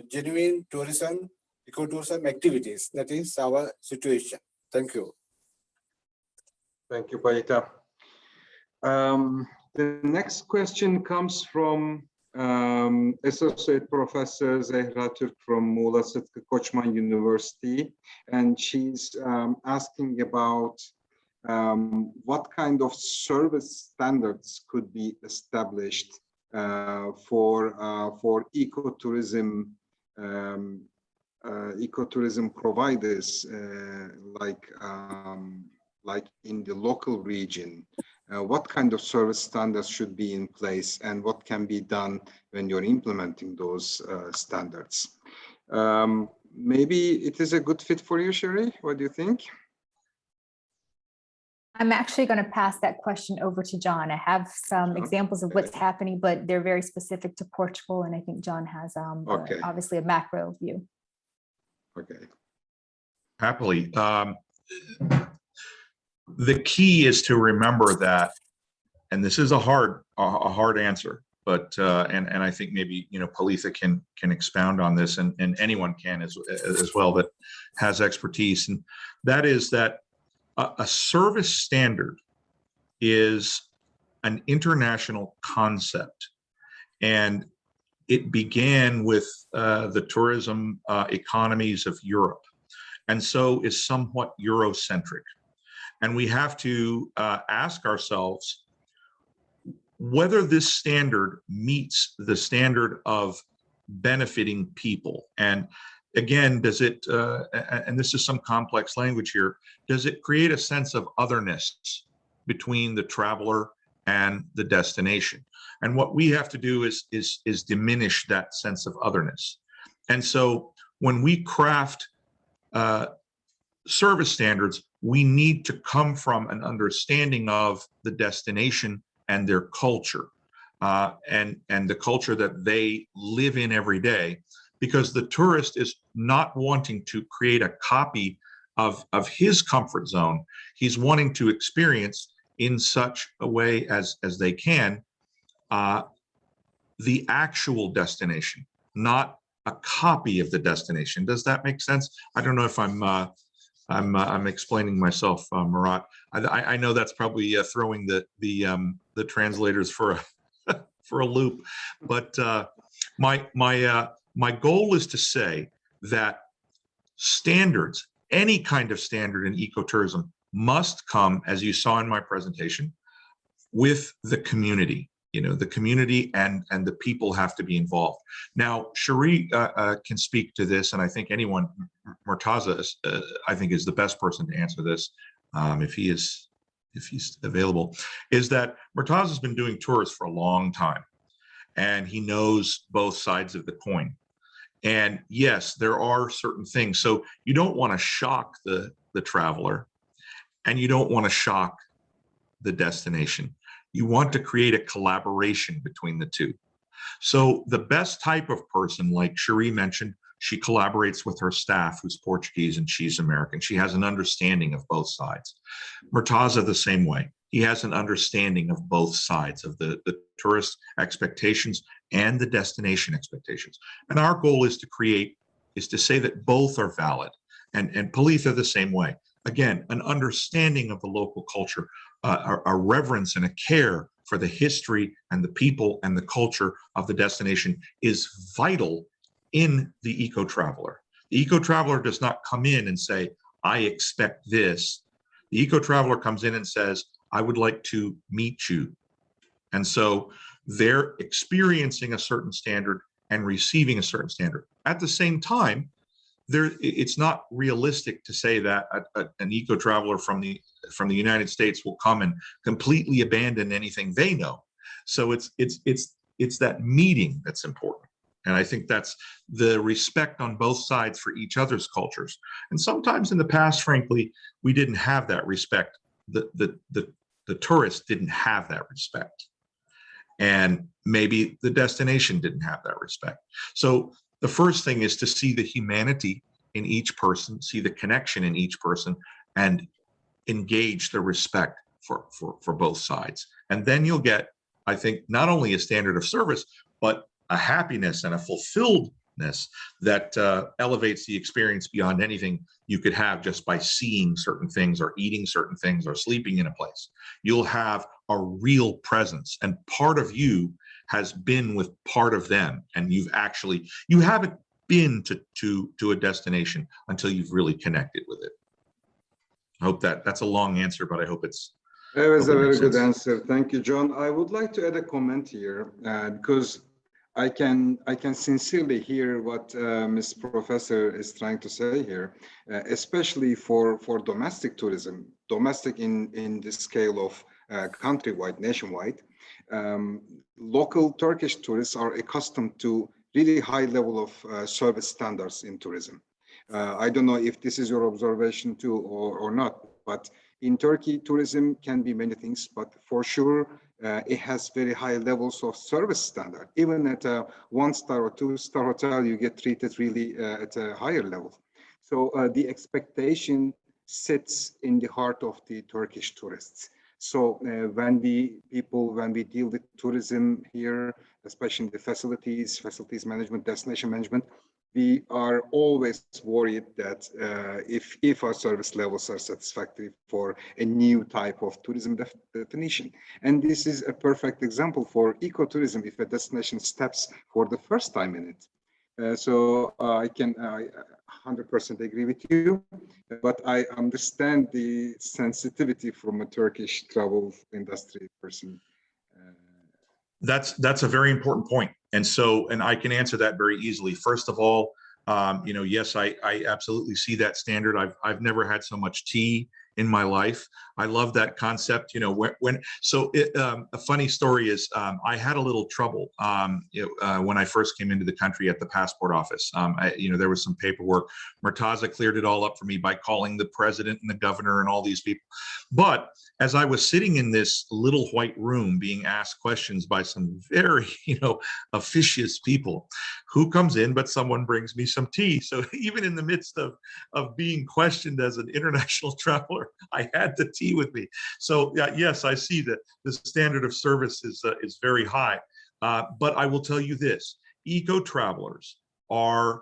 Speaker 6: genuine tourism, ecotourism activities. That is our situation. Thank you.
Speaker 3: Thank you, Bayita. The next question comes from Associate Professor Zehra Türk from Muğla Sıtkı Koçman University, and she's asking about what kind of service standards could be established for ecotourism providers like in the local region. What kind of service standards should be in place, and what can be done when you're implementing those standards? Maybe it is a good fit for you, Sherry. What do you think?
Speaker 7: I'm actually going to pass that question over to John. I have some examples of what's happening, but they're very specific to Portugal, and I think John has obviously a macro view.
Speaker 3: Okay.
Speaker 4: Happily. The key is to remember that, and this is a hard answer, but and I think maybe Palitha can expound on this, and anyone can as well that has expertise, and that is that a service standard is an international concept, and it began with the tourism economies of Europe, and so is somewhat Eurocentric. And we have to ask ourselves whether this standard meets the standard of benefiting people. And again, does it, and this is some complex language here, does it create a sense of otherness between the traveler and the destination? And what we have to do is diminish that sense of otherness. And so when we craft service standards, we need to come from an understanding of the destination and their culture, and the culture that they live in every day, because the tourist is not wanting to create a copy of his comfort zone. He's wanting to experience in such a way as they can the actual destination, not a copy of the destination. Does that make sense? I don't know if I'm explaining myself, Murat. I know that's probably throwing the translators for a loop, but my goal is to say that standards, any kind of standard in ecotourism, must come, as you saw in my presentation, with the community. The community and the people have to be involved. Now, Cherie can speak to this, and I think anyone, Murtaza, I think is the best person to answer this, if he's available, is that Murtaza has been doing tours for a long time, and he knows both sides of the coin. And yes, there are certain things. So you don't want to shock the traveler, and you don't want to shock the destination. You want to create a collaboration between the two. So the best type of person, like Cherie mentioned, she collaborates with her staff who's Portuguese and she's American. She has an understanding of both sides. Murtaza the same way. He has an understanding of both sides of the tourist expectations and the destination expectations. And our goal is to say that both are valid. And Palitha the same way. Again, an understanding of the local culture, a reverence and a care for the history and the people and the culture of the destination is vital in the eco-traveler. The eco-traveler does not come in and say, I expect this. The eco-traveler comes in and says, I would like to meet you. And so they're experiencing a certain standard and receiving a certain standard. At the same time, it's not realistic to say that an eco-traveler from the United States will come and completely abandon anything they know. So it's that meeting that's important. And I think that's the respect on both sides for each other's cultures. And sometimes in the past, frankly, we didn't have that respect. The tourist didn't have that respect. And maybe the destination didn't have that respect. So the first thing is to see the humanity in each person, see the connection in each person, and engage the respect for both sides. And then you'll get, I think, not only a standard of service, but a happiness and a fulfilledness that elevates the experience beyond anything you could have just by seeing certain things or eating certain things or sleeping in a place. You'll have a real presence, and part of you has been with part of them, and you haven't been to a destination until you've really connected with it. I hope that's a long answer, but I hope it's.
Speaker 3: That was a very good answer. Thank you, John. I would like to add a comment here because I can sincerely hear what Ms. Professor is trying to say here, especially for domestic tourism, domestic in the scale of countrywide, nationwide. Local Turkish tourists are accustomed to really high level of service standards in tourism. I don't know if this is your observation too or not, but in Turkey, tourism can be many things, but for sure, it has very high levels of service standard. Even at a 1-star or 2-star hotel, you get treated really at a higher level. So the expectation sits in the heart of the Turkish tourists. So when we deal with tourism here, especially in the facilities management, destination management, we are always worried that if our service levels are satisfactory for a new type of tourism definition. And this is a perfect example for ecotourism if a destination steps for the first time in it. So I 100% agree with you, but I understand the sensitivity from a Turkish travel industry person.
Speaker 4: That's a very important point. And I can answer that very easily. First of all, yes, I absolutely see that standard. I've never had so much tea in my life. I love that concept. A funny story is I had a little trouble when I first came into the country at the passport office. There was some paperwork. Murtaza cleared it all up for me by calling the president and the governor and all these people. But as I was sitting in this little white room being asked questions by some very, officious people, who comes in but someone brings me some tea. So even in the midst of being questioned as an international traveler, I had the tea with me. So yes, I see that the standard of service is very high. But I will tell you this: eco-travelers are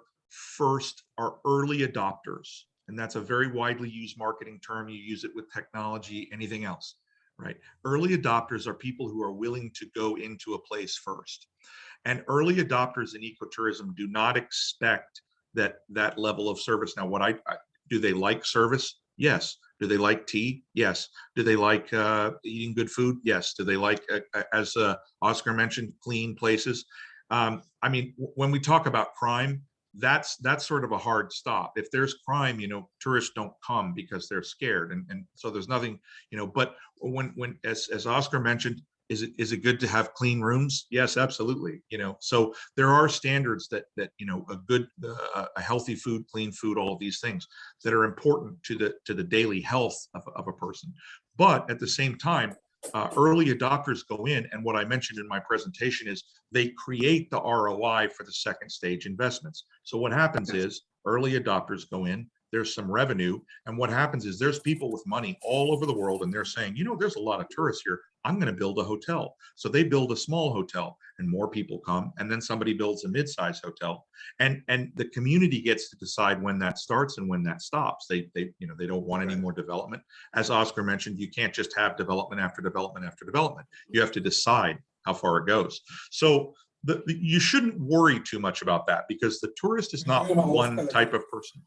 Speaker 4: early adopters. And that's a very widely used marketing term. You use it with technology, anything else, right? Early adopters are people who are willing to go into a place first. And early adopters in ecotourism do not expect that level of service. Now, do they like service? Yes. Do they like tea? Yes. Do they like eating good food? Yes. Do they like, as Oscar mentioned, clean places? I mean, when we talk about crime, that's sort of a hard stop. If there's crime, tourists don't come because they're scared, and so there's nothing, but when as Oscar mentioned, is it good to have clean rooms? Yes, absolutely. So there are standards that a good, a healthy food, clean food, all of these things that are important to the daily health of a person. But at the same time, early adopters go in, and what I mentioned in my presentation is they create the ROI for the second stage investments. So what happens is early adopters go in, there's some revenue, and what happens is there's people with money all over the world, and they're saying, there's a lot of tourists here, I'm going to build a hotel. So they build a small hotel, and more people come, and then somebody builds a mid-sized hotel, and the community gets to decide when that starts and when that stops. They don't want any more development. As Oscar mentioned, you can't just have development after development after development. You have to decide how far it goes. So you shouldn't worry too much about that, because the tourist is not one type of person.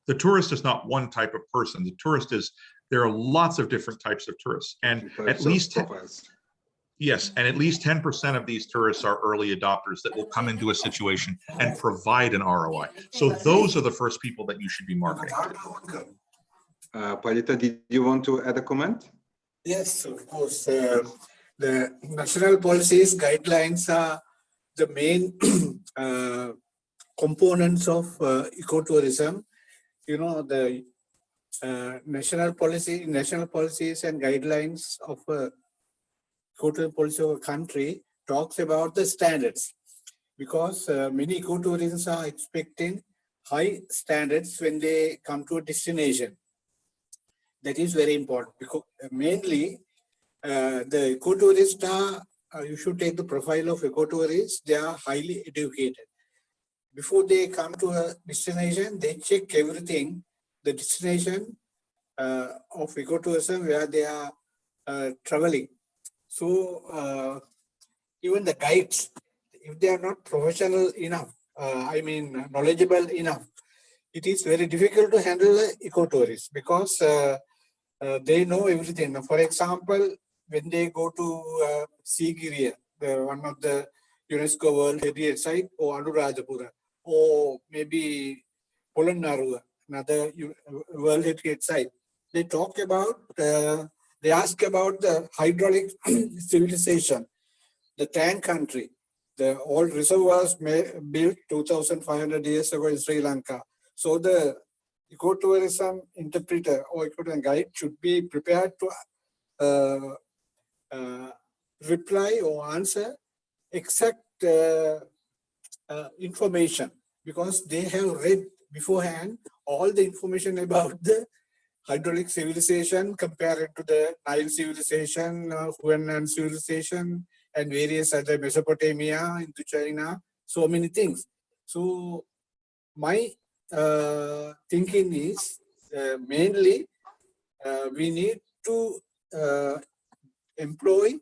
Speaker 4: The tourist is not one type of person. The tourist is, there are lots of different types of tourists, and at least yes, and at least 10% of these tourists are early adopters that will come into a situation and provide an ROI. So those are the first people that you should be marketing to.
Speaker 3: Palita, did you want to add a comment?
Speaker 6: Yes, of course. The national policies, guidelines are the main components of ecotourism. The national policies and guidelines of ecotourism policy of a country talks about the standards, because many ecotourisms are expecting high standards when they come to a destination. That is very important, because mainly the ecotourists are, you should take the profile of ecotourists, they are highly educated. Before they come to a destination, they check everything, the destination of ecotourism where they are traveling. So even the guides, if they are not professional enough, knowledgeable enough, it is very difficult to handle ecotourists, because they know everything. For example, when they go to Sigiriya, one of the UNESCO World Heritage Site, or Anuradhapura, or maybe Polonnaruwa, another World Heritage Site, they talk about, they ask about the hydraulic civilization, the tank country, the old reservoirs built 2,500 years ago in Sri Lanka. So the ecotourism interpreter or ecotourism guide should be prepared to reply or answer exact information, because they have read beforehand all the information about the hydraulic civilization, compared to the Nile civilization, Hunan civilization, and various other Mesopotamia into China, so many things. So my thinking is mainly we need to employ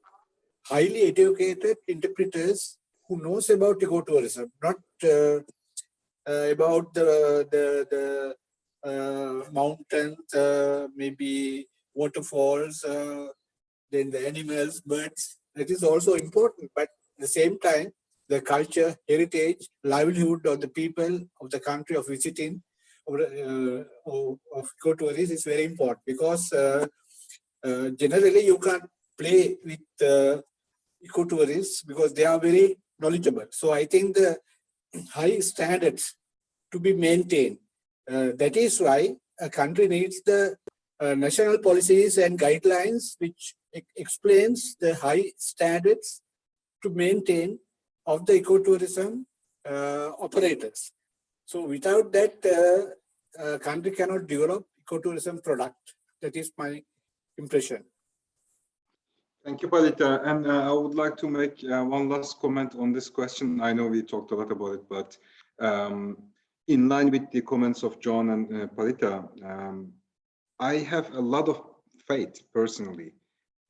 Speaker 6: highly educated interpreters who knows about ecotourism, not about the mountains, maybe waterfalls, then the animals, birds. That is also important, but at the same time, the culture, heritage, livelihood of the people of the country of visiting of ecotourism is very important, because generally you can't play with ecotourists because they are very knowledgeable. So I think the high standards to be maintained. That is why a country needs the national policies and guidelines which explains the high standards to maintain of the ecotourism operators. So without that, country cannot develop ecotourism product. That is my impression.
Speaker 3: Thank you, Palita. And I would like to make one last comment on this question. I know we talked a lot about it, but in line with the comments of John and Palita, I have a lot of faith personally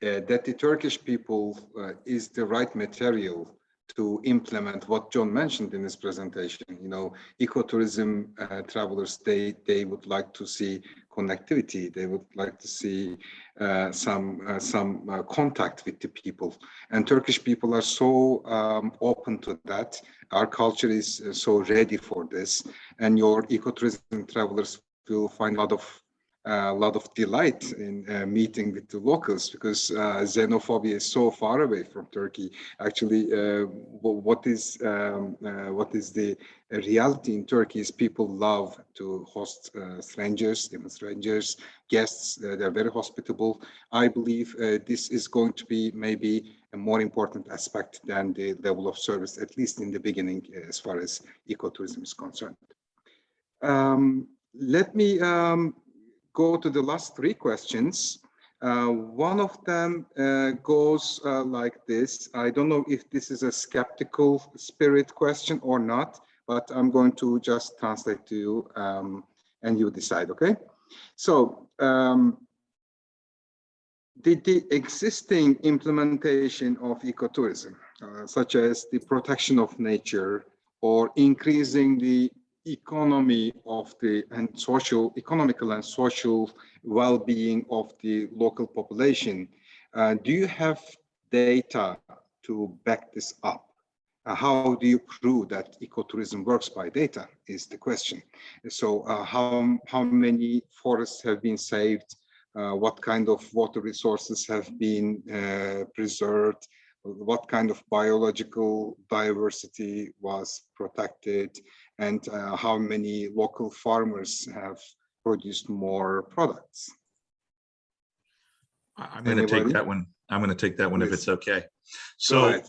Speaker 3: that the Turkish people is the right material to implement what John mentioned in his presentation. Ecotourism travelers, they would like to see connectivity. They would like to see some contact with the people. And Turkish people are so open to that. Our culture is so ready for this. And your ecotourism travelers will find a lot of delight in meeting with the locals, because xenophobia is so far away from Turkey. Actually, what is the reality in Turkey is people love to host strangers, even strangers, guests. They're very hospitable. I believe this is going to be maybe a more important aspect than the level of service, at least in the beginning, as far as ecotourism is concerned. Let me go to the last three questions. One of them goes like this. I don't know if this is a skeptical spirit question or not, but I'm going to just translate to you and you decide, okay? So, the existing implementation of ecotourism, such as the protection of nature or increasing the economy of the economical and social well-being of the local population, do you have data to back this up? How do you prove that ecotourism works by data is the question. So how many forests have been saved? What kind of water resources have been preserved? What kind of biological diversity was protected? And how many local farmers have produced more products?
Speaker 4: I'm going to take that one. I'm going to take that one. Please. If it's okay. So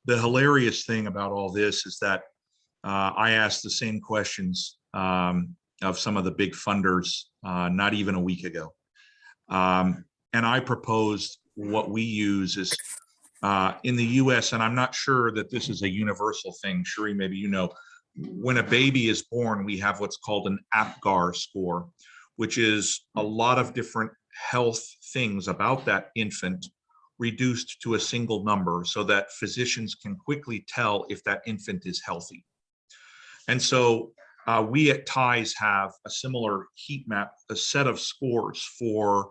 Speaker 4: the hilarious thing about all this is that I asked the same questions of some of the big funders not even a week ago. And I proposed what we use is in the US, and I'm not sure that this is a universal thing. Shuri, maybe you know, when a baby is born, we have what's called an APGAR score, which is a lot of different health things about that infant reduced to a single number so that physicians can quickly tell if that infant is healthy. And so we at TIES have a similar heat map, a set of scores for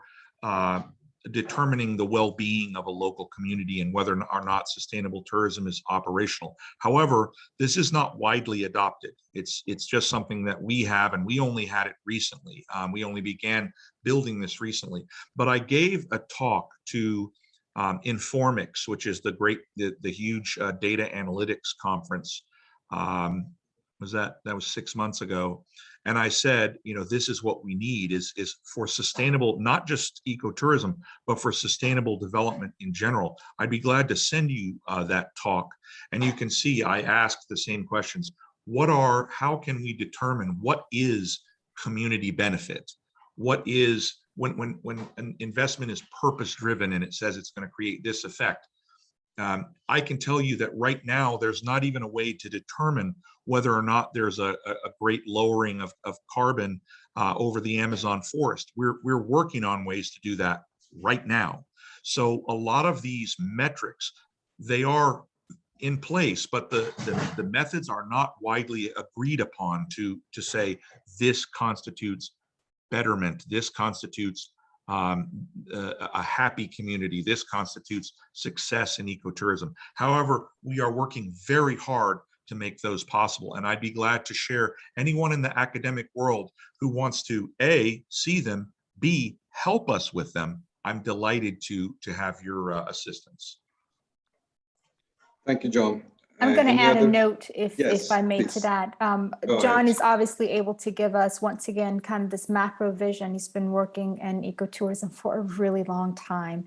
Speaker 4: determining the well-being of a local community and whether or not sustainable tourism is operational. However, this is not widely adopted. It's just something that we have, and we only had it recently. We only began building this recently. But I gave a talk to Informix, which is the huge data analytics conference. That was 6 months ago. And I said, you know, this is what we need is for sustainable, not just ecotourism, but for sustainable development in general. I'd be glad to send you that talk. And you can see I asked the same questions. How can we determine what is community benefit? What is, when an investment is purpose driven and it says it's going to create this effect? I can tell you that right now, there's not even a way to determine whether or not there's a great lowering of carbon over the Amazon forest. We're working on ways to do that right now. So a lot of these metrics, they are in place, but the methods are not widely agreed upon to say this constitutes betterment, this constitutes a happy community, this constitutes success in ecotourism. However, we are working very hard to make those possible. And I'd be glad to share anyone in the academic world who wants to A, see them, B, help us with them. I'm delighted to have your assistance.
Speaker 3: Thank you, John.
Speaker 7: I'm going to add a note, if I may,
Speaker 3: please.
Speaker 7: to that.
Speaker 3: Go
Speaker 7: John
Speaker 3: ahead.
Speaker 7: is obviously able to give us, once again, kind of this macro vision. He's been working in ecotourism for a really long time.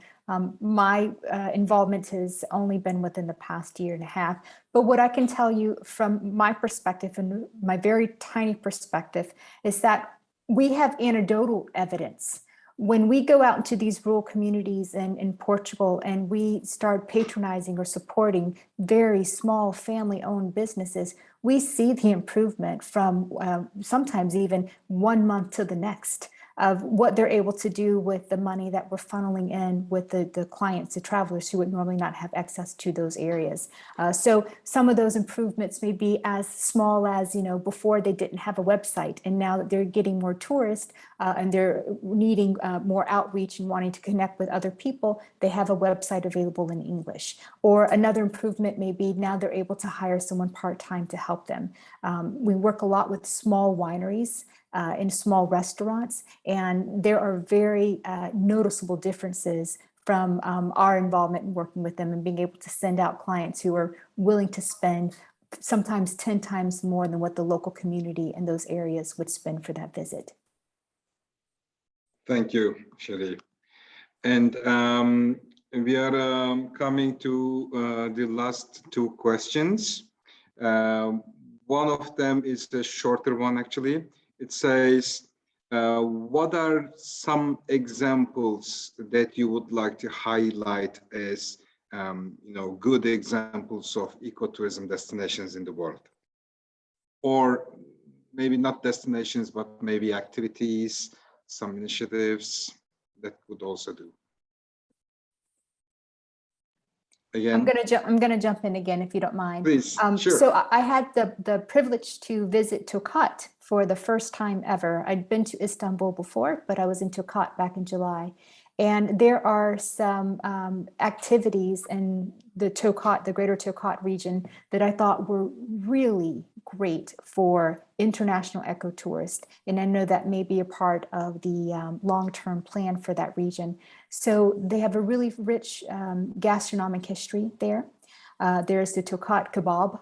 Speaker 7: My involvement has only been within the past year and a half. But what I can tell you from my perspective, and my very tiny perspective, is that we have anecdotal evidence. When we go out into these rural communities in Portugal and we start patronizing or supporting very small family-owned businesses, we see the improvement from sometimes even 1 month to the next. of what they're able to do with the money that we're funneling in with the clients, the travelers who would normally not have access to those areas. So some of those improvements may be as small as, before they didn't have a website, and now that they're getting more tourists and they're needing more outreach and wanting to connect with other people, they have a website available in English. Or another improvement may be now they're able to hire someone part-time to help them. We work a lot with small wineries in small restaurants, and there are very noticeable differences from our involvement in working with them and being able to send out clients who are willing to spend sometimes 10 times more than what the local community in those areas would spend for that visit.
Speaker 3: Thank you, Sherry. And we are coming to the last two questions. One of them is the shorter one, actually. It says, what are some examples that you would like to highlight as good examples of ecotourism destinations in the world? Or maybe not destinations, but maybe activities, some initiatives that would also do. Again,
Speaker 7: I'm gonna jump in again, if you don't mind.
Speaker 3: please, sure.
Speaker 7: So I had the privilege to visit Tokat for the first time ever. I'd been to Istanbul before, but I was in Tokat back in July. And there are some activities in the Tokat, the greater Tokat region, that I thought were really great for international ecotourists. And I know that may be a part of the long-term plan for that region. So they have a really rich gastronomic history there. There's the Tokat kebab.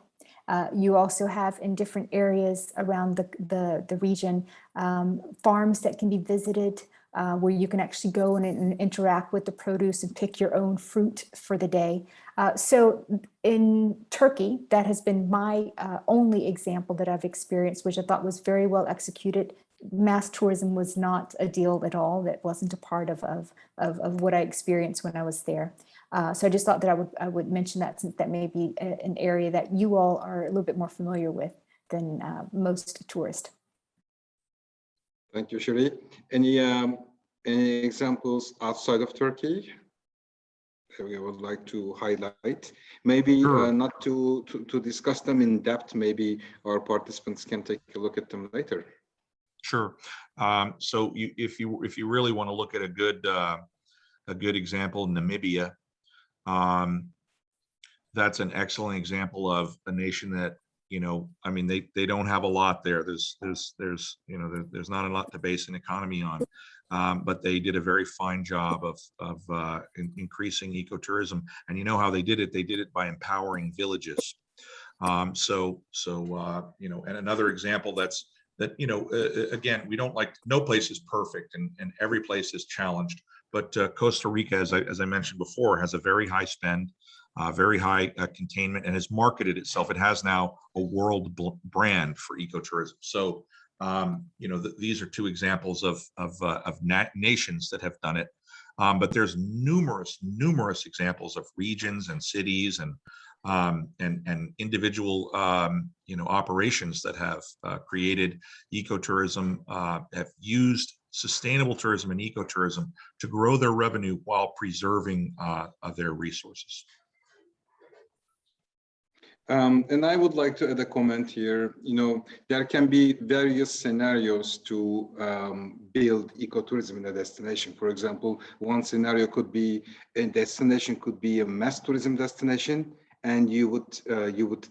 Speaker 7: You also have in different areas around the region farms that can be visited, where you can actually go and interact with the produce and pick your own fruit for the day. So in Turkey, that has been my only example that I've experienced, which I thought was very well executed. Mass tourism was not a deal at all. That wasn't a part of what I experienced when I was there. So I just thought that I would mention that, since that may be an area that you all are a little bit more familiar with than most tourists.
Speaker 3: Thank you, Sherry. Any examples outside of Turkey that we would like to highlight? Maybe
Speaker 4: Sure.
Speaker 3: Not to discuss them in depth. Maybe our participants can take a look at them later.
Speaker 4: Sure. So if you really want to look at a good example, Namibia, that's an excellent example of a nation that, I mean, they don't have a lot there. There's not a lot to base an economy on, but they did a very fine job of increasing ecotourism. And you know how they did it? They did it by empowering villages. And another example again, we don't like, no place is perfect, and every place is challenged. But Costa Rica, as I mentioned before, has a very high spend, very high containment, and has marketed itself. It has now a world brand for ecotourism. So, these are two examples of nations that have done it. But there's numerous examples of regions and cities and individual operations that have created ecotourism, have used sustainable tourism and ecotourism to grow their revenue while preserving their resources.
Speaker 3: And I would like to add a comment here. There can be various scenarios to build ecotourism in a destination. For example, one scenario could be a destination could be a mass tourism destination, and you would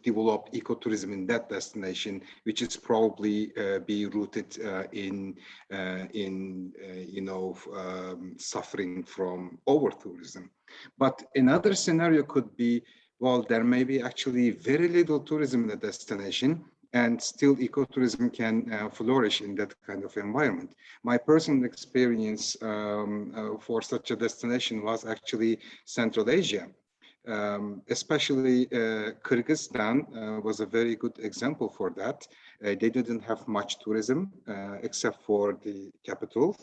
Speaker 3: develop ecotourism in that destination, which is probably be rooted in suffering from over tourism. But another scenario could be, well, there may be actually very little tourism in the destination, and still ecotourism can flourish in that kind of environment. My personal experience for such a destination was actually Central Asia. Especially Kyrgyzstan was a very good example for that. They didn't have much tourism except for the capital,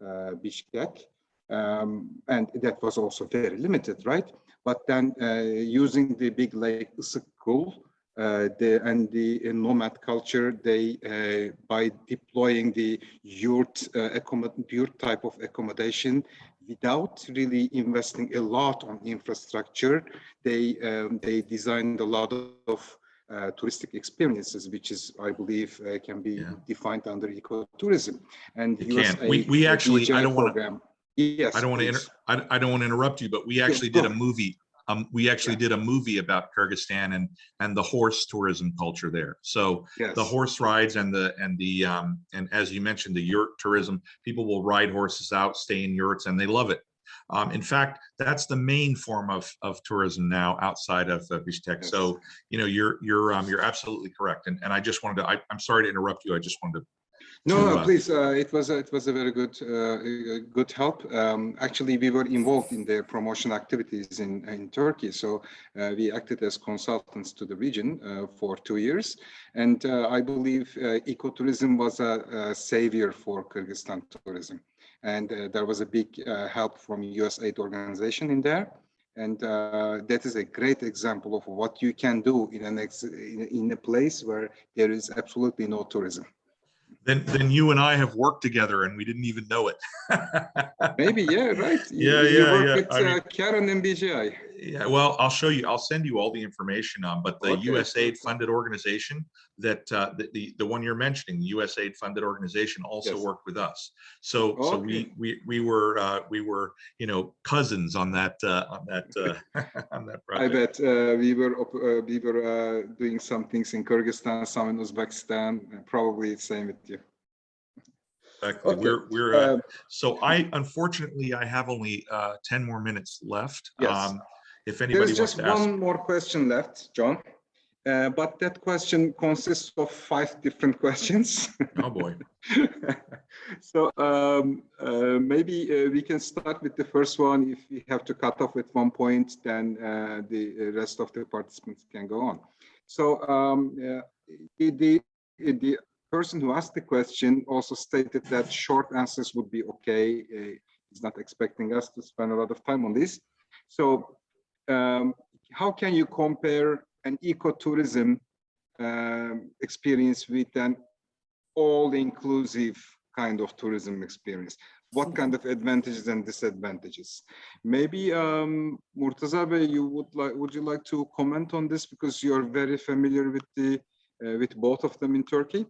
Speaker 3: Bishkek. And that was also very limited, right? But then using the big lake Issik Kul, the nomad culture, they by deploying the yurt type of accommodation without really investing a lot on infrastructure, they designed a lot of touristic experiences, which is, I believe, can be defined under ecotourism. And
Speaker 4: it can. We actually, I don't want to.
Speaker 3: Yes,
Speaker 4: I don't want to interrupt you, but we actually did a movie. We actually did a movie about Kyrgyzstan and the horse tourism culture there. So the horse rides and as you mentioned, the yurt tourism, people will ride horses out, stay in yurts, and they love it. In fact, that's the main form of tourism now outside of Bishkek. So, you know, you're absolutely correct. And I just wanted to, I'm sorry to interrupt you. I just wanted to.
Speaker 3: No, please. It was a very good help. Actually, we were involved in their promotion activities in Turkey. So we acted as consultants to the region for 2 years. And I believe ecotourism was a savior for Kyrgyzstan tourism. And there was a big help from USAID organization in there. And that is a great example of what you can do in a place where there is absolutely no tourism.
Speaker 4: Then you and I have worked together and we didn't even know it.
Speaker 3: Maybe, yeah, right. You work with Karen and BGI.
Speaker 4: Yeah, well, I'll send you all the information on, but the USAID funded organization that the one you're mentioning, the USAID funded organization also worked with us. So we were you know, cousins on that on that project.
Speaker 3: I bet we were doing some things in Kyrgyzstan, some in Uzbekistan, probably the same with you.
Speaker 4: Exactly. We're so unfortunately I have only 10 more minutes left.
Speaker 3: Yes.
Speaker 4: If anybody
Speaker 3: There's just
Speaker 4: wants to ask.
Speaker 3: one more question left, John. But that question consists of 5 different questions.
Speaker 4: Oh boy.
Speaker 3: So maybe we can start with the first one. If we have to cut off at one point, then the rest of the participants can go on. So the person who asked the question also stated that short answers would be okay. He's not expecting us to spend a lot of time on this. So how can you compare an ecotourism experience with an all-inclusive kind of tourism experience? What kind of advantages and disadvantages? Maybe Murtaza Bey, would you like to comment on this, because you're very familiar with both of them in Turkey?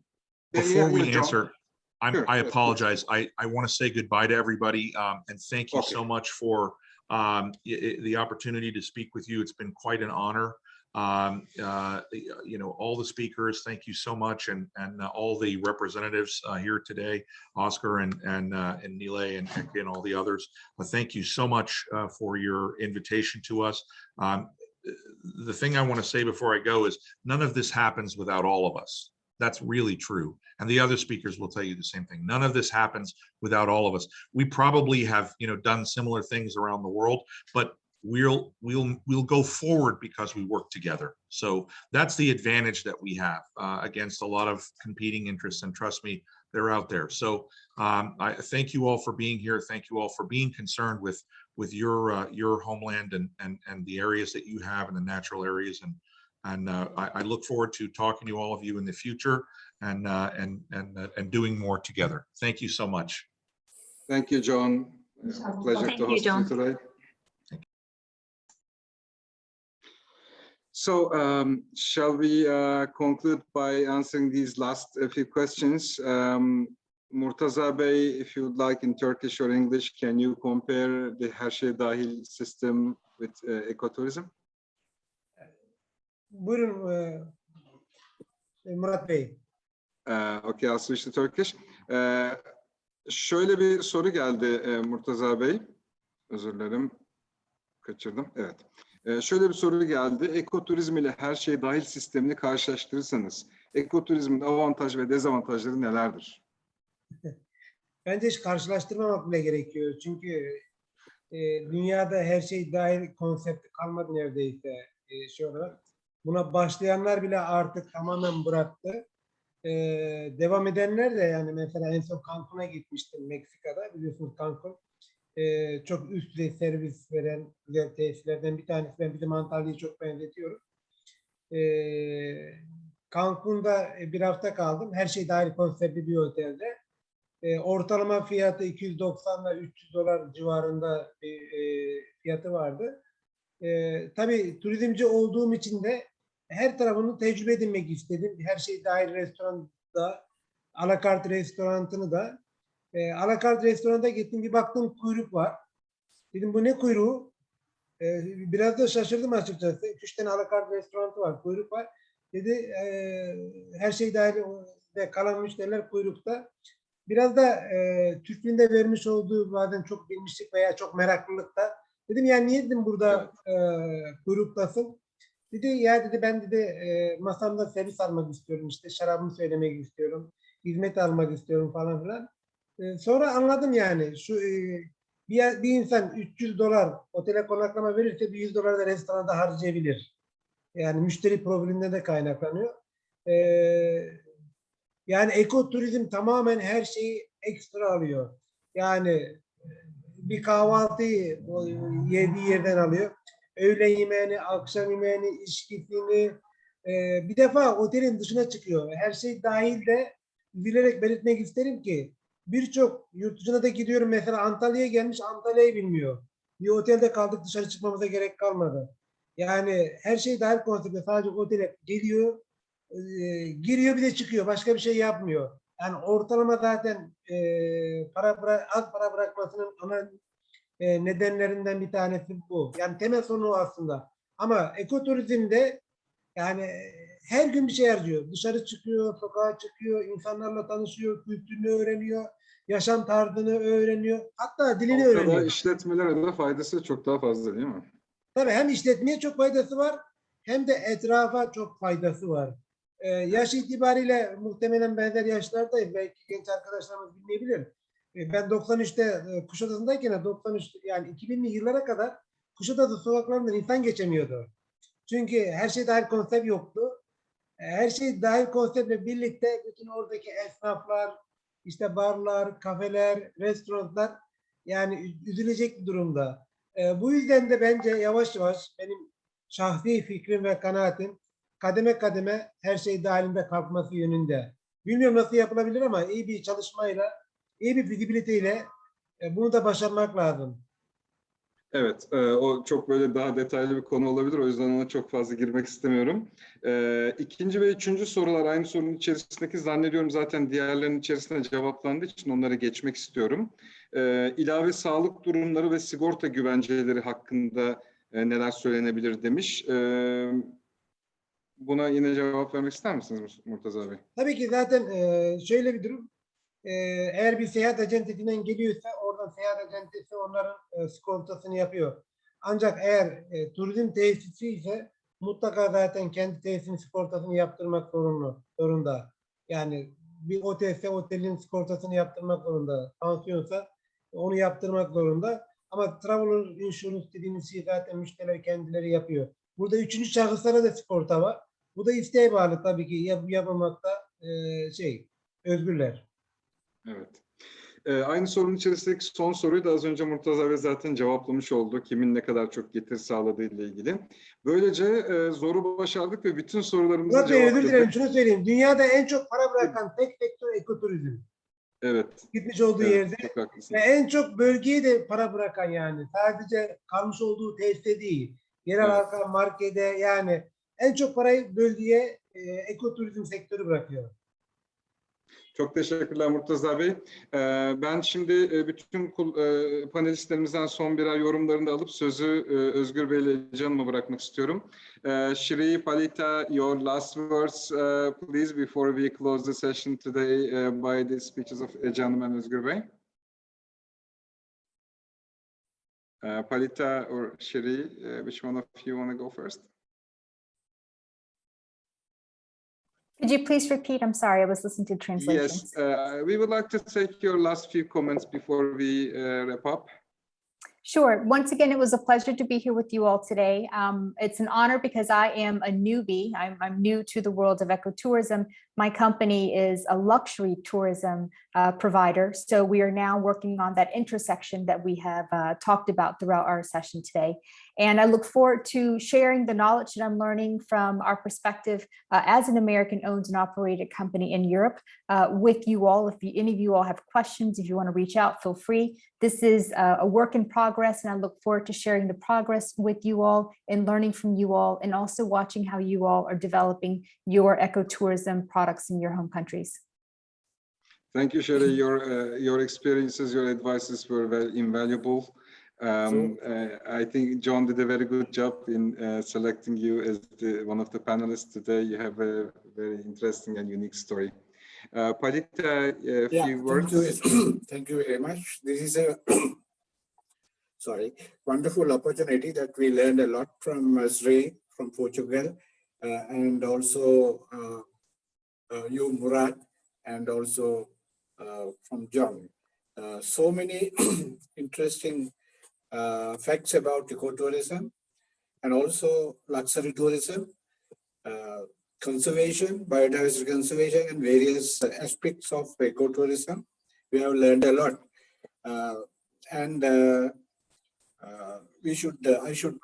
Speaker 4: Before we answer, I apologize. I want to say goodbye to everybody and thank you so much for the opportunity to speak with you. It's been quite an honor. You know, all the speakers, thank you so much, and all the representatives here today, Oscar and Nile and all the others. Thank you so much for your invitation to us. The thing I want to say before I go is none of this happens without all of us. That's really true. And the other speakers will tell you the same thing. None of this happens without all of us. We probably have, you know, done similar things around the world, but we'll go forward because we work together. So that's the advantage that we have against a lot of competing interests. And trust me, they're out there. So I thank you all for being here. Thank you all for being concerned with your homeland and the areas that you have and the natural areas. And I look forward to talking to all of you in the future and doing more together. Thank you so much.
Speaker 3: Thank you, John. Pleasure to host you today. So shall we conclude by answering these last few questions? Murtaza Bey, if you would like, in Turkish or English, can you compare the Her Şey Dahil system with ecotourism?
Speaker 5: Buyurun Murat Bey.
Speaker 3: Okay, I'll switch to Turkish. Şöyle bir soru geldi Murtaza Bey. Özür dilerim. Kaçırdım. Evet. Şöyle bir soru geldi. Ekoturizm ile her şey dahil sistemini karşılaştırırsanız ekoturizmin avantaj ve dezavantajları nelerdir?
Speaker 5: Bence hiç karşılaştırmamak bile gerekiyor. Çünkü dünyada her şey dahil konsepti kalmadı neredeyse şey olarak. Buna başlayanlar bile artık tamamen bıraktı. Devam edenler de, yani mesela en son Cancun'a gitmiştim, Meksika'da. Biliyorsunuz Cancun çok üst düzey servis veren güzel tesislerden bir tanesi. Ben bizim Antalya'yı çok benzetiyorum. Cancun'da bir hafta kaldım. Her şey dahil konseptli bir otelde. Ortalama fiyatı 290 ile 300 dolar civarında bir fiyatı vardı. Tabii turizmci olduğum için de her tarafını tecrübe edinmek istedim. Her şey dahil restoranda, alakart restoranını da. Alakart restoranda gittim, bir baktım kuyruk var. Dedim bu ne kuyruğu? Biraz da şaşırdım açıkçası. 2-3 tane alakart restoranı var, kuyruk var. Dedi her şey dahil ve kalan müşteriler kuyrukta. Biraz da Türklüğün de vermiş olduğu bazen çok bilmişlik veya çok meraklılıkta. Dedim yani niye dedim burada kuyruktasın? Dedi ya dedi ben dedi masamda servis almak istiyorum, işte şarabımı söylemek istiyorum, hizmet almak istiyorum falan filan. Sonra anladım yani şu bir insan 300 dolar otele konaklama verirse 100 dolar da restoranda harcayabilir. Yani müşteri profilinden de kaynaklanıyor. Yani ekoturizm tamamen her şeyi ekstra alıyor. Yani bir kahvaltıyı yediği yerden alıyor. Öğle yemeğini, akşam yemeğini, içkisini, bir defa otelin dışına çıkıyor. Her şey dahil de bilerek belirtmek isterim ki birçok yurt dışına da gidiyorum, mesela Antalya'ya gelmiş, Antalya'yı bilmiyor. Bir otelde kaldık, dışarı çıkmamıza gerek kalmadı. Yani her şey dahil konsepte sadece otele geliyor, giriyor bir de çıkıyor. Başka bir şey yapmıyor. Yani ortalama zaten az para bırakmasının ana nedenlerinden bir tanesi bu. Yani temel sorunu aslında. Ama ekoturizmde yani her gün bir şey harcıyor. Dışarı çıkıyor, sokağa çıkıyor, insanlarla tanışıyor, kültürünü öğreniyor, yaşam tarzını öğreniyor. Hatta dilini
Speaker 3: Halka da
Speaker 5: öğreniyor.
Speaker 3: işletmelere de faydası çok daha fazla değil mi?
Speaker 5: Tabii hem işletmeye çok faydası var, hem de etrafa çok faydası var. Yaş itibariyle muhtemelen benzer yaşlardayım. Belki genç arkadaşlarımız bilmeyebilir. Ben 93'te Kuşadası'ndayken 93 yani 2000'li yıllara kadar Kuşadası sokaklarından insan geçemiyordu. Çünkü her şey dahil konsept yoktu. Her şey dahil konseptle birlikte bütün oradaki esnaflar, işte barlar, kafeler, restoranlar yani üzülecek bir durumda. Bu yüzden de bence yavaş yavaş benim şahsi fikrim ve kanaatim kademe kademe her şey dahilinde kalkması yönünde. Bilmiyorum nasıl yapılabilir ama iyi bir çalışmayla, iyi bir fizibiliteyle bunu da başarmak lazım.
Speaker 3: Evet, o çok böyle daha detaylı bir konu olabilir. O yüzden ona çok fazla girmek istemiyorum. İkinci ve üçüncü sorular aynı sorunun içerisindeki, zannediyorum zaten diğerlerinin içerisinde cevaplandığı için onlara geçmek istiyorum. İlave sağlık durumları ve sigorta güvenceleri hakkında neler söylenebilir demiş. Buna yine cevap vermek ister misiniz Murtaza Bey?
Speaker 5: Tabii ki zaten şöyle bir durum. Eğer bir seyahat acentesinden geliyorsa oradan seyahat acentesi onların sigortasını yapıyor. Ancak eğer turizm tesisi ise mutlaka zaten kendi tesisinin sigortasını yaptırmak zorunda. Yani bir otelse otelin sigortasını yaptırmak zorunda. Pansiyonsa onu yaptırmak zorunda. Ama travel insurance dediğimiz şey zaten müşteriler kendileri yapıyor. Burada üçüncü şahıslara da sigorta var. Bu da isteğe bağlı tabii ki, yapmamakta özgürler.
Speaker 3: Evet. Aynı sorunun içerisindeki son soruyu da az önce Murtaza Bey zaten cevaplamış oldu. Kimin ne kadar çok getiri sağladığı ile ilgili. Böylece zoru başardık ve bütün sorularımızı
Speaker 5: Murat Bey, özür
Speaker 3: cevapladık.
Speaker 5: dilerim, şunu söyleyeyim. Dünyada en çok para bırakan tek sektör ekoturizm.
Speaker 3: Evet.
Speaker 5: Gitmiş olduğu
Speaker 3: Evet,
Speaker 5: yerde.
Speaker 3: çok
Speaker 5: Ve
Speaker 3: haklısınız.
Speaker 5: en çok bölgeye de para bırakan yani. Sadece kalmış olduğu tesiste değil. Yerel
Speaker 3: Evet.
Speaker 5: halka, markete yani en çok parayı bölgeye ekoturizm sektörü bırakıyor.
Speaker 3: Çok teşekkürler Murtaza Bey. Ben şimdi bütün panelistlerimizden son birer yorumlarını da alıp sözü Özgür Bey ile Ece Hanım'a bırakmak istiyorum. Shri, Palita, your last words please before we close the session today by the speeches of Ece Hanım and Özgür Bey. Palita or Shri, which one of you want to go first?
Speaker 7: Could you please repeat? I'm sorry, I was listening to translations.
Speaker 3: Yes, we would like to take your last few comments before we wrap up.
Speaker 7: Sure. Once again, it was a pleasure to be here with you all today. It's an honor because I am a newbie. I'm new to the world of ecotourism. My company is a luxury tourism provider. So we are now working on that intersection that we have talked about throughout our session today. And I look forward to sharing the knowledge that I'm learning from our perspective as an American-owned and operated company in Europe with you all. If any of you all have questions, if you want to reach out, feel free. This is a work in progress, and I look forward to sharing the progress with you all and learning from you all, and also watching how you all are developing your ecotourism products in your home countries.
Speaker 3: Thank you, Sherry. Your experiences, your advices were very invaluable. I think John did a very good job in selecting you as one of the panelists today. You have a very interesting and unique story. Palita, a few words.
Speaker 6: Thank you very much. This is a wonderful opportunity that we learned a lot from Sri from Portugal, and also you, Murad, and also from John. So many interesting facts about ecotourism and also luxury tourism, conservation, biodiversity conservation, and various aspects of ecotourism. We have learned a lot, and I should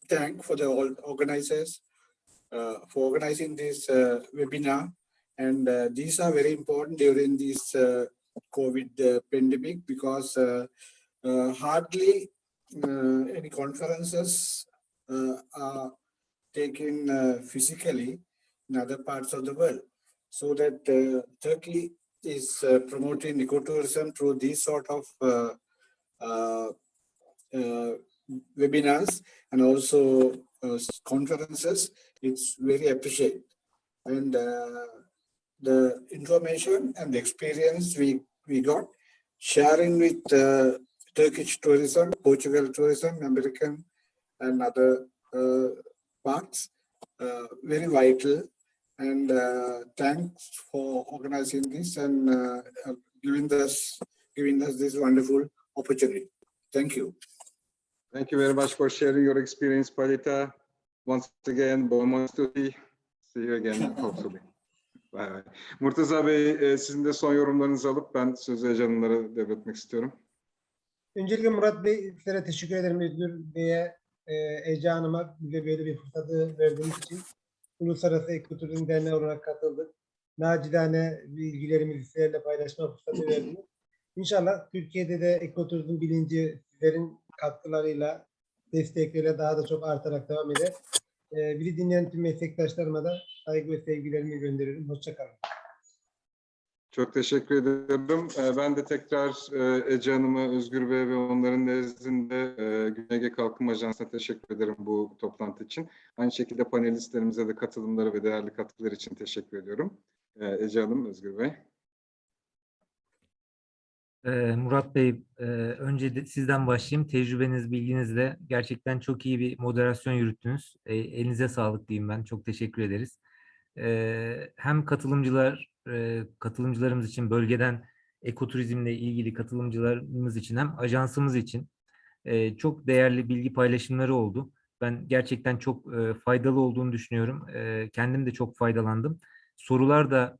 Speaker 6: thank for the organizers for organizing this webinar. And these are very important during this COVID pandemic, because hardly any conferences are taken physically in other parts of the world. So that Turkey is promoting ecotourism through these sort of webinars and also conferences. It's very appreciated. And the information and the experience we got, sharing with Turkish tourism, Portugal tourism, American and other parts, very vital. And thanks for organizing this and giving us this wonderful opportunity. Thank you.
Speaker 3: Thank you very much for sharing your experience, Palita. Once again, bon study. See you again, hopefully. Bye bye. Murtaza Bey, sizin de son yorumlarınızı alıp ben sözü Ece Hanımlara devretmek istiyorum.
Speaker 5: Öncelikle Murat Bey, sizlere teşekkür ederim. Özgür Bey'e, Ece Hanım'a bize böyle bir fırsatı verdiğiniz için. Uluslararası Eko-Turizm Derneği olarak katıldık. Nacizane bilgilerimizi sizlerle paylaşma fırsatı verdiniz. İnşallah Türkiye'de de ekoturizm bilinci sizlerin katkılarıyla, destekleriyle daha da çok artarak devam eder. Bizi dinleyen tüm meslektaşlarıma da saygı ve sevgilerimi gönderiyorum. Hoşça kalın.
Speaker 3: Çok teşekkür ederim. Ben de tekrar Ece Hanım'a, Özgür Bey ve onların nezdinde Güney Kalkınma Ajansı'na teşekkür ederim bu toplantı için. Aynı şekilde panelistlerimize de katılımları ve değerli katkıları için teşekkür ediyorum. Ece Hanım, Özgür Bey.
Speaker 2: Murat Bey, önce de sizden başlayayım. Tecrübeniz, bilginizle gerçekten çok iyi bir moderasyon yürüttünüz. Elinize sağlık diyeyim ben. Çok teşekkür ederiz. Hem katılımcılarımız için, bölgeden ekoturizmle ilgili katılımcılarımız için, hem ajansımız için çok değerli bilgi paylaşımları oldu. Ben gerçekten çok faydalı olduğunu düşünüyorum. Kendim de çok faydalandım. Sorular da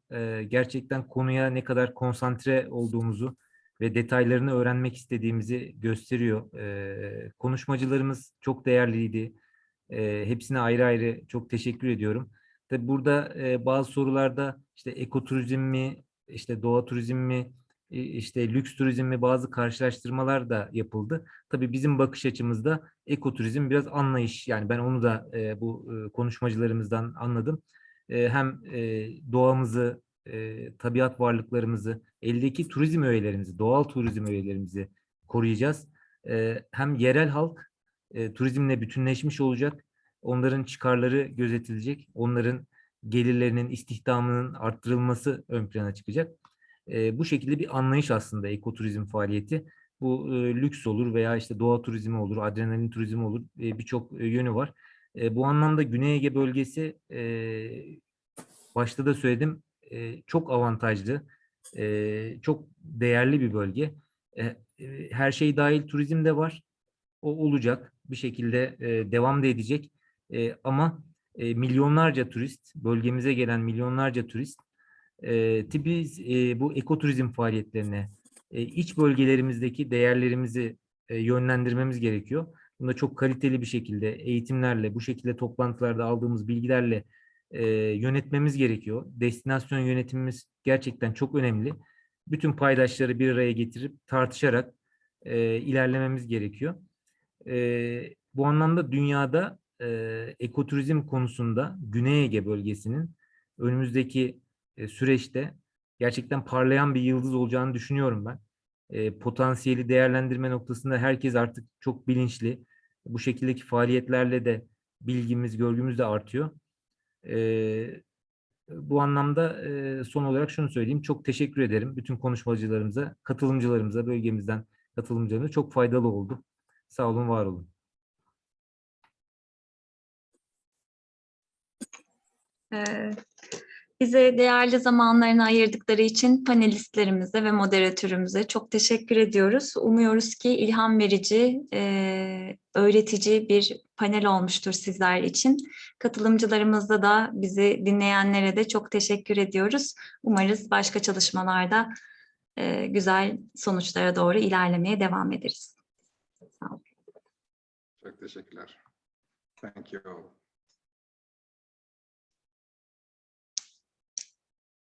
Speaker 2: gerçekten konuya ne kadar konsantre olduğumuzu ve detaylarını öğrenmek istediğimizi gösteriyor. Konuşmacılarımız çok değerliydi. Hepsine ayrı ayrı çok teşekkür ediyorum. Tabii burada bazı sorularda işte ekoturizm mi, işte doğa turizm mi, işte lüks turizm mi, bazı karşılaştırmalar da yapıldı. Tabii bizim bakış açımızda ekoturizm biraz anlayış. Yani ben onu da bu konuşmacılarımızdan anladım. Hem doğamızı, tabiat varlıklarımızı, eldeki turizm öğelerimizi, doğal turizm öğelerimizi koruyacağız. Hem yerel halk turizmle bütünleşmiş olacak. Onların çıkarları gözetilecek. Onların gelirlerinin, istihdamının arttırılması ön plana çıkacak. Bu şekilde bir anlayış aslında ekoturizm faaliyeti. Bu lüks olur veya işte doğa turizmi olur, adrenalin turizmi olur. Birçok yönü var. Bu anlamda Güney Ege bölgesi, başta da söyledim, çok avantajlı, çok değerli bir bölge. Her şey dahil turizm de var. O olacak. Bir şekilde devam da edecek. Ama milyonlarca turist, bölgemize gelen milyonlarca turist, biz bu ekoturizm faaliyetlerine, iç bölgelerimizdeki değerlerimizi yönlendirmemiz gerekiyor. Bunu da çok kaliteli bir şekilde eğitimlerle, bu şekilde toplantılarda aldığımız bilgilerle yönetmemiz gerekiyor. Destinasyon yönetimimiz gerçekten çok önemli. Bütün paydaşları bir araya getirip tartışarak ilerlememiz gerekiyor. Bu anlamda dünyada ekoturizm konusunda Güney Ege bölgesinin önümüzdeki süreçte gerçekten parlayan bir yıldız olacağını düşünüyorum ben. Potansiyeli değerlendirme noktasında herkes artık çok bilinçli. Bu şekildeki faaliyetlerle de bilgimiz, görgümüz de artıyor. Bu anlamda son olarak şunu söyleyeyim. Çok teşekkür ederim bütün konuşmacılarımıza, katılımcılarımıza, bölgemizden katılımcılarımıza çok faydalı oldu. Sağ olun, var olun.
Speaker 1: Bize değerli zamanlarını ayırdıkları için panelistlerimize ve moderatörümüze çok teşekkür ediyoruz. Umuyoruz ki ilham verici, öğretici bir panel olmuştur sizler için. Katılımcılarımızda da bizi dinleyenlere de çok teşekkür ediyoruz. Umarız başka çalışmalarda güzel sonuçlara doğru ilerlemeye devam ederiz. Sağ olun.
Speaker 3: Çok teşekkürler. Thank you all.